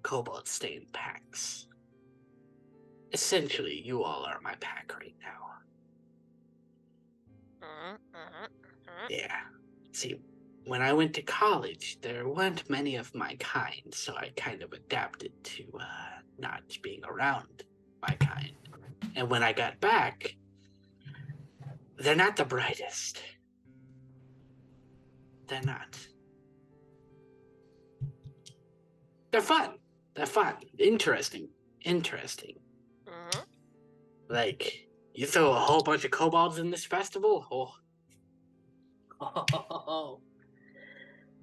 kobolds stay in packs. Essentially, you all are my pack right now. Yeah. See, when I went to college, there weren't many of my kind, so I kind of adapted to not being around my kind. And when I got back, they're not the brightest. They're not. They're fun. Interesting. Like, you throw a whole bunch of kobolds in this festival?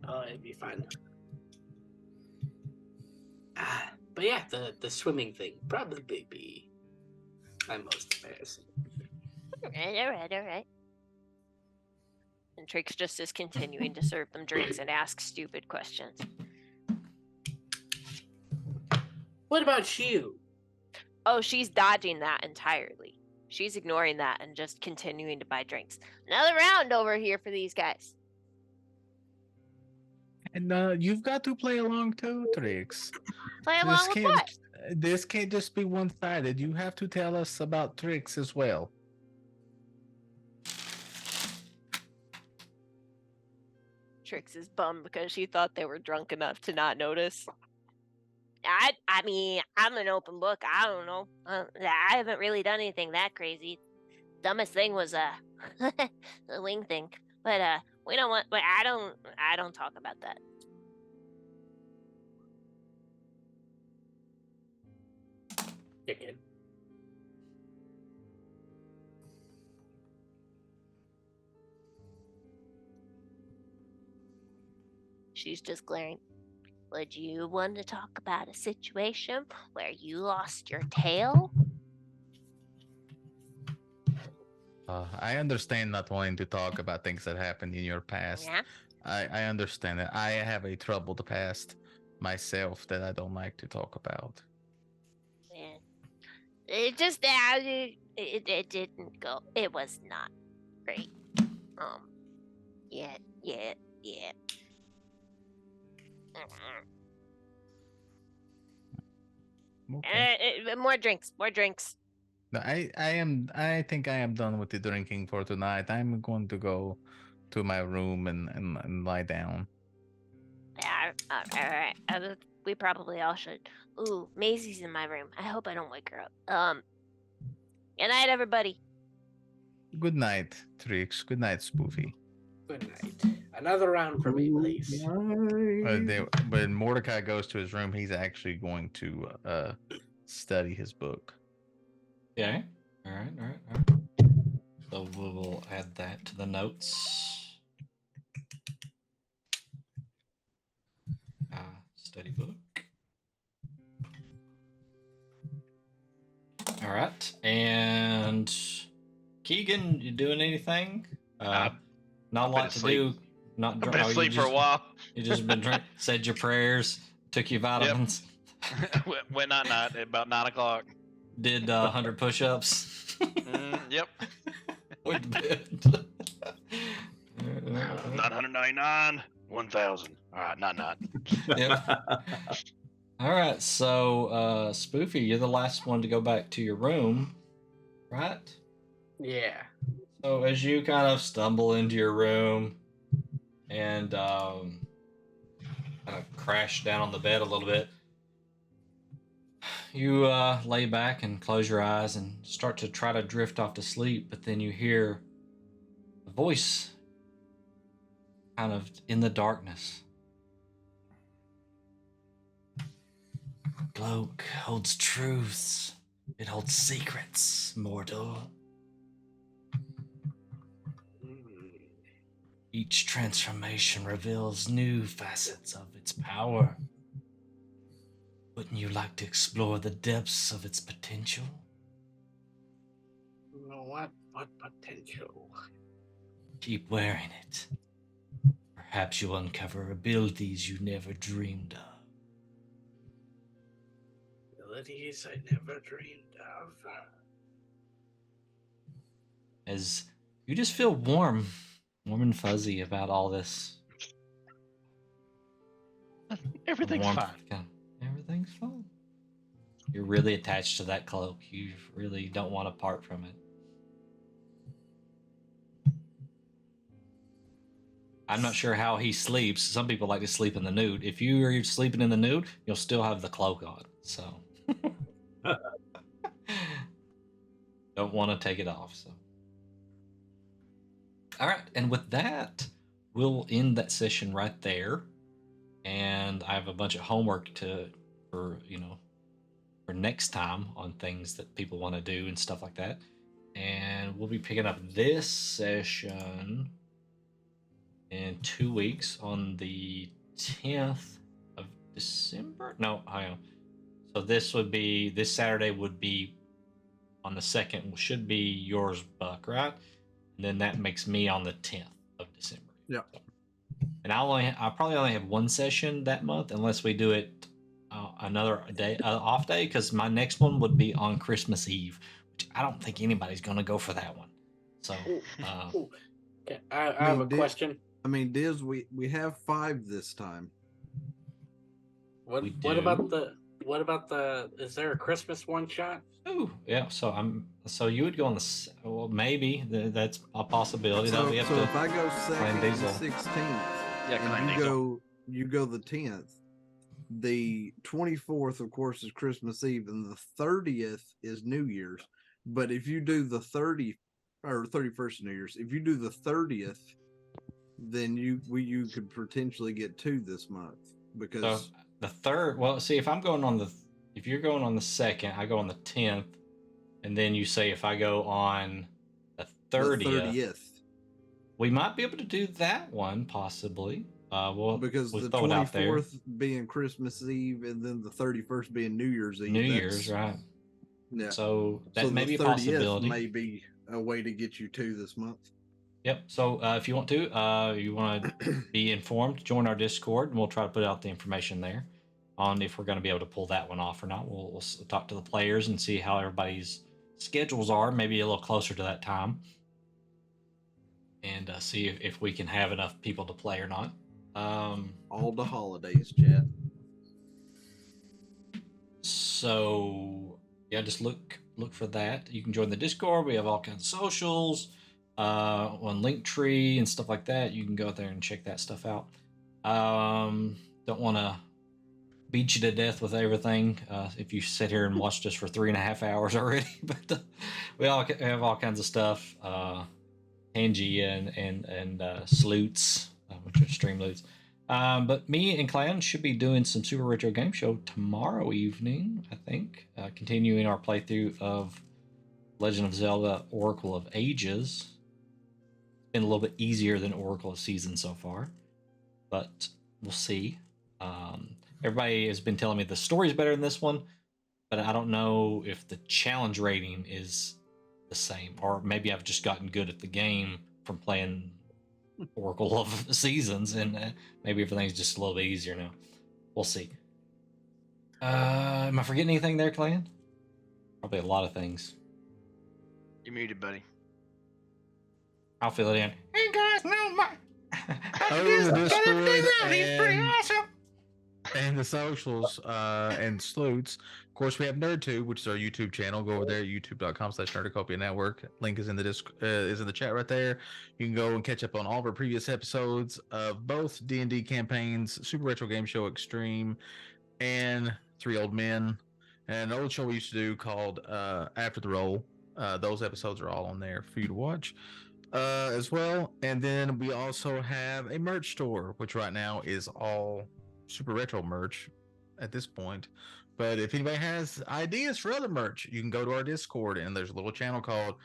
Oh, it'd be fun. But yeah, the swimming thing probably be my most embarrassing. All right. And Trix just is continuing to serve them drinks and ask stupid questions. What about you? Oh, she's dodging that entirely. She's ignoring that and just continuing to buy drinks. Another round over here for these guys. And you've got to play along too, Trix. Play along with what? This can't just be one-sided. You have to tell us about Trix as well. Trix is bummed because she thought they were drunk enough to not notice. I mean, I'm an open book. I don't know. I haven't really done anything that crazy. Dumbest thing was the wing thing. But we don't want. But I don't talk about that. Chicken. She's just glaring. Would you want to talk about a situation where you lost your tail? I understand not wanting to talk about things that happened in your past. Yeah. I understand that. I have a troubled past myself that I don't like to talk about. Yeah. It just it didn't go. It was not great. Yeah. Okay. More drinks. No, I think I am done with the drinking for tonight. I'm going to go to my room and lie down. Yeah, all right. We probably all should. Ooh, Maisie's in my room. I hope I don't wake her up. Good night, everybody. Good night, Trix. Good night, Spoofy. Good night. Another round for me, please. When Mordecai goes to his room, he's actually going to study his book. Okay. All right. So we will add that to the notes. Study book. All right. And Keegan, you doing anything? Not a lot to do. I've been asleep for a while. You just been said your prayers, took your vitamins. Went night at about 9 o'clock. Did 100 push-ups. Yep. Went to bed. 999, 1,000. All right, not. Yep. All right, so Spoofy, you're the last one to go back to your room, right? Yeah. So as you kind of stumble into your room and kind of crash down on the bed a little bit, you lay back and close your eyes and start to try to drift off to sleep, but then you hear a voice kind of in the darkness. Cloak holds truths. It holds secrets, mortal. Each transformation reveals new facets of its power. Wouldn't you like to explore the depths of its potential? What potential? Keep wearing it. Perhaps you'll uncover abilities you never dreamed of. Abilities I never dreamed of. As you just feel warm and fuzzy about all this. Everything's fine. Everything's fine. You're really attached to that cloak. You really don't want to part from it. I'm not sure how he sleeps. Some people like to sleep in the nude. If you are sleeping in the nude, you'll still have the cloak on. So don't want to take it off. So all right, and with that, we'll end that session right there. And I have a bunch of homework for next time on things that people want to do and stuff like that. And we'll be picking up this session in 2 weeks on the 10th of December. No, hang on. So this Saturday would be on the 2nd, should be yours, Buck, right? And then that makes me on the 10th of December. Yeah. And I probably only have one session that month unless we do it another day, off day, because my next one would be on Christmas Eve, which I don't think anybody's going to go for that one. So, Okay, I have a question. I mean, Diz, we have 5 this time. What about the? Is there a Christmas one shot? Oh, yeah. So you would go on maybe that's a possibility. So, we have if I go 2nd and Diesel. 16th, Yeah, and you go the 10th, The 24th, of course, is Christmas Eve, and the 30th is New Year's. But if you do the 31st New Year's, if you do the 30th, then you could potentially get 2 this month So because the third. Well, see, if you're going on the 2nd, I go on the 10th, and then you say if I go on the 30th, we might be able to do that one possibly. Because we'll the throw it out there. 24th being Christmas Eve and then the 31st being New Year's Eve. New Year's, right? Yeah. So that may the be a 30th possibility. may be a way to get you 2 this month. Yep. So if you want to be informed, join our Discord, and we'll try to put out the information there on if we're going to be able to pull that one off or not. We'll talk to the players and see how everybody's schedules are, maybe a little closer to that time, and see if we can have enough people to play or not. All the holidays, chat. So yeah, just look for that. You can join the Discord. We have all kinds of socials on Linktree and stuff like that. You can go out there and check that stuff out. Don't want to beat you to death with everything if you sit here and watched us for 3.5 hours already, but we all have all kinds of stuff. Angie and Sloots, which are stream loots. But me and Clan should be doing some Super Retro Game Show tomorrow evening, I think. Continuing our playthrough of Legend of Zelda Oracle of Ages. Been a little bit easier than Oracle of Seasons so far, but we'll see. Everybody has been telling me the story's better than this one, but I don't know if the challenge rating is the same, or maybe I've just gotten good at the game from playing Oracle of Seasons, and maybe everything's just a little bit easier now. We'll see. Am I forgetting anything there, Clan? Probably a lot of things. You're muted, buddy. I'll fill it in. Hey guys, no, the Discord he's pretty awesome. And the socials and Sleuts. Of course, we have NerdTube, which is our YouTube channel. Go over there, youtube.com/Nerdacopia Network. Link is in the chat right there. You can go and catch up on all of our previous episodes of both D&D campaigns, Super Retro Game Show Extreme, and Three Old Men, and an old show we used to do called After the Roll. Those episodes are all on there for you to watch as well. And then we also have a merch store, which right now is all Super Retro merch at this point. But if anybody has ideas for other merch, you can go to our Discord, and there's a little channel called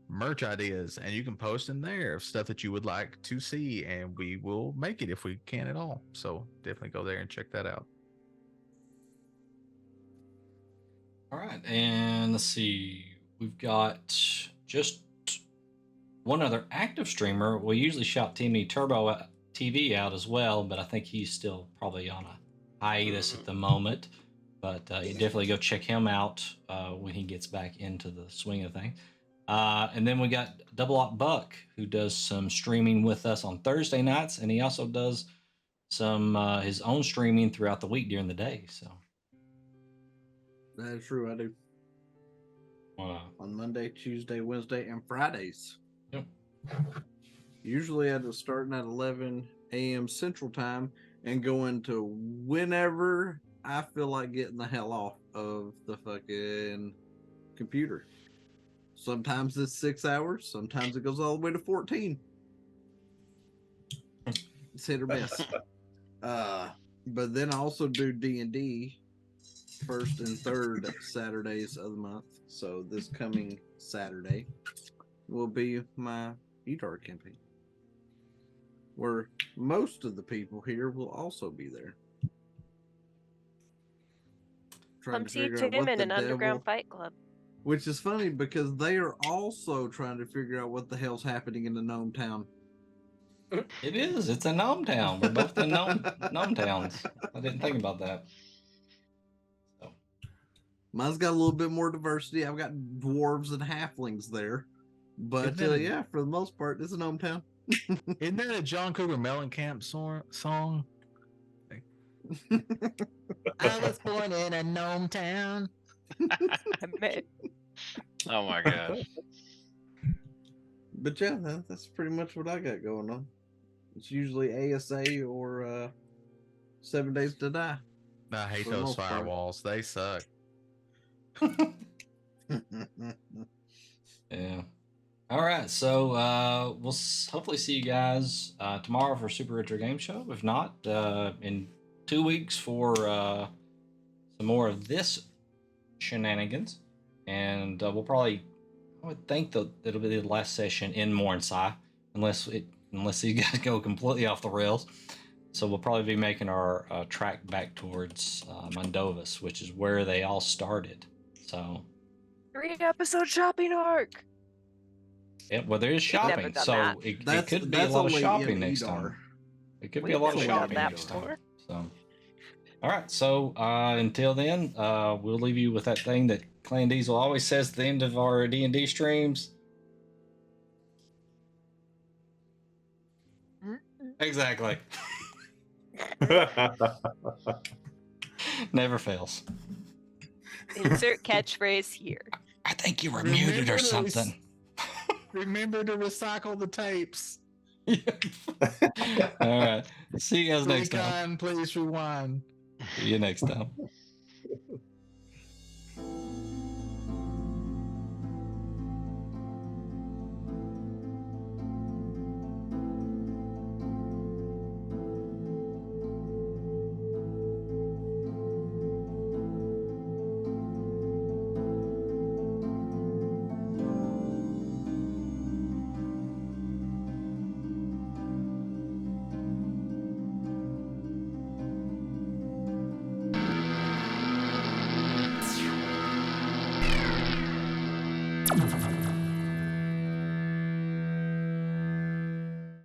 Merch Ideas, and you can post in there of stuff that you would like to see, and we will make it if we can at all. So definitely go there and check that out. All right, and let's see. We've got just one other active streamer. We usually shout Timmy Turbo TV out as well, but I think he's still probably on a hiatus at the moment. But you definitely go check him out when he gets back into the swing of things. And then we got Double Up Buck, who does some streaming with us on Thursday nights, and he also does some his own streaming throughout the week during the day. So that is true. I do on Monday, Tuesday, Wednesday, and Fridays. Yep. Usually at starting at 11 a.m. Central Time and going to whenever I feel like getting the hell off of the fucking computer. Sometimes it's 6 hours. Sometimes it goes all the way to 14. It's hit or miss. But then I also do D&D first and third Saturdays of the month. So this coming Saturday will be my eTAR campaign, where most of the people here will also be there. Come see Tim in an underground fight club. Which is funny because they are also trying to figure out what the hell's happening in the gnome town. It is. It's a gnome town. We're both in gnome towns. I didn't think about that. So mine's got a little bit more diversity. I've got dwarves and halflings there. But yeah, for the most part, it's a gnome town. Isn't that a John Cougar Mellencamp song? I was born in a gnome town. Oh my gosh. But yeah, that's pretty much what I got going on. It's usually ASA or 7 Days to Die. I hate For the those most part. firewalls. They suck. Yeah. All right. So we'll hopefully see you guys tomorrow for Super Retro Game Show. If not, in 2 weeks for some more of this shenanigans. And we'll probably, I would think that it'll be the last session in Mornsai, unless you guys go completely off the rails. So we'll probably be making our track back towards Mondovas, which is where they all started. So 3-episode shopping arc. yeah, well, there is We've never shopping, done so that. it That's could be a that's lot of only shopping in next Edar. time. It could be We've a lot of never done shopping that next before. time. So, all right. So until then, we'll leave you with that thing that Clan Diesel always says at the end of our D&D streams. Exactly. Never fails. Insert catchphrase here. I think you were Remember muted or to something. Remember to recycle the tapes. All right. See you guys next time. Recon, please rewind. See you next time.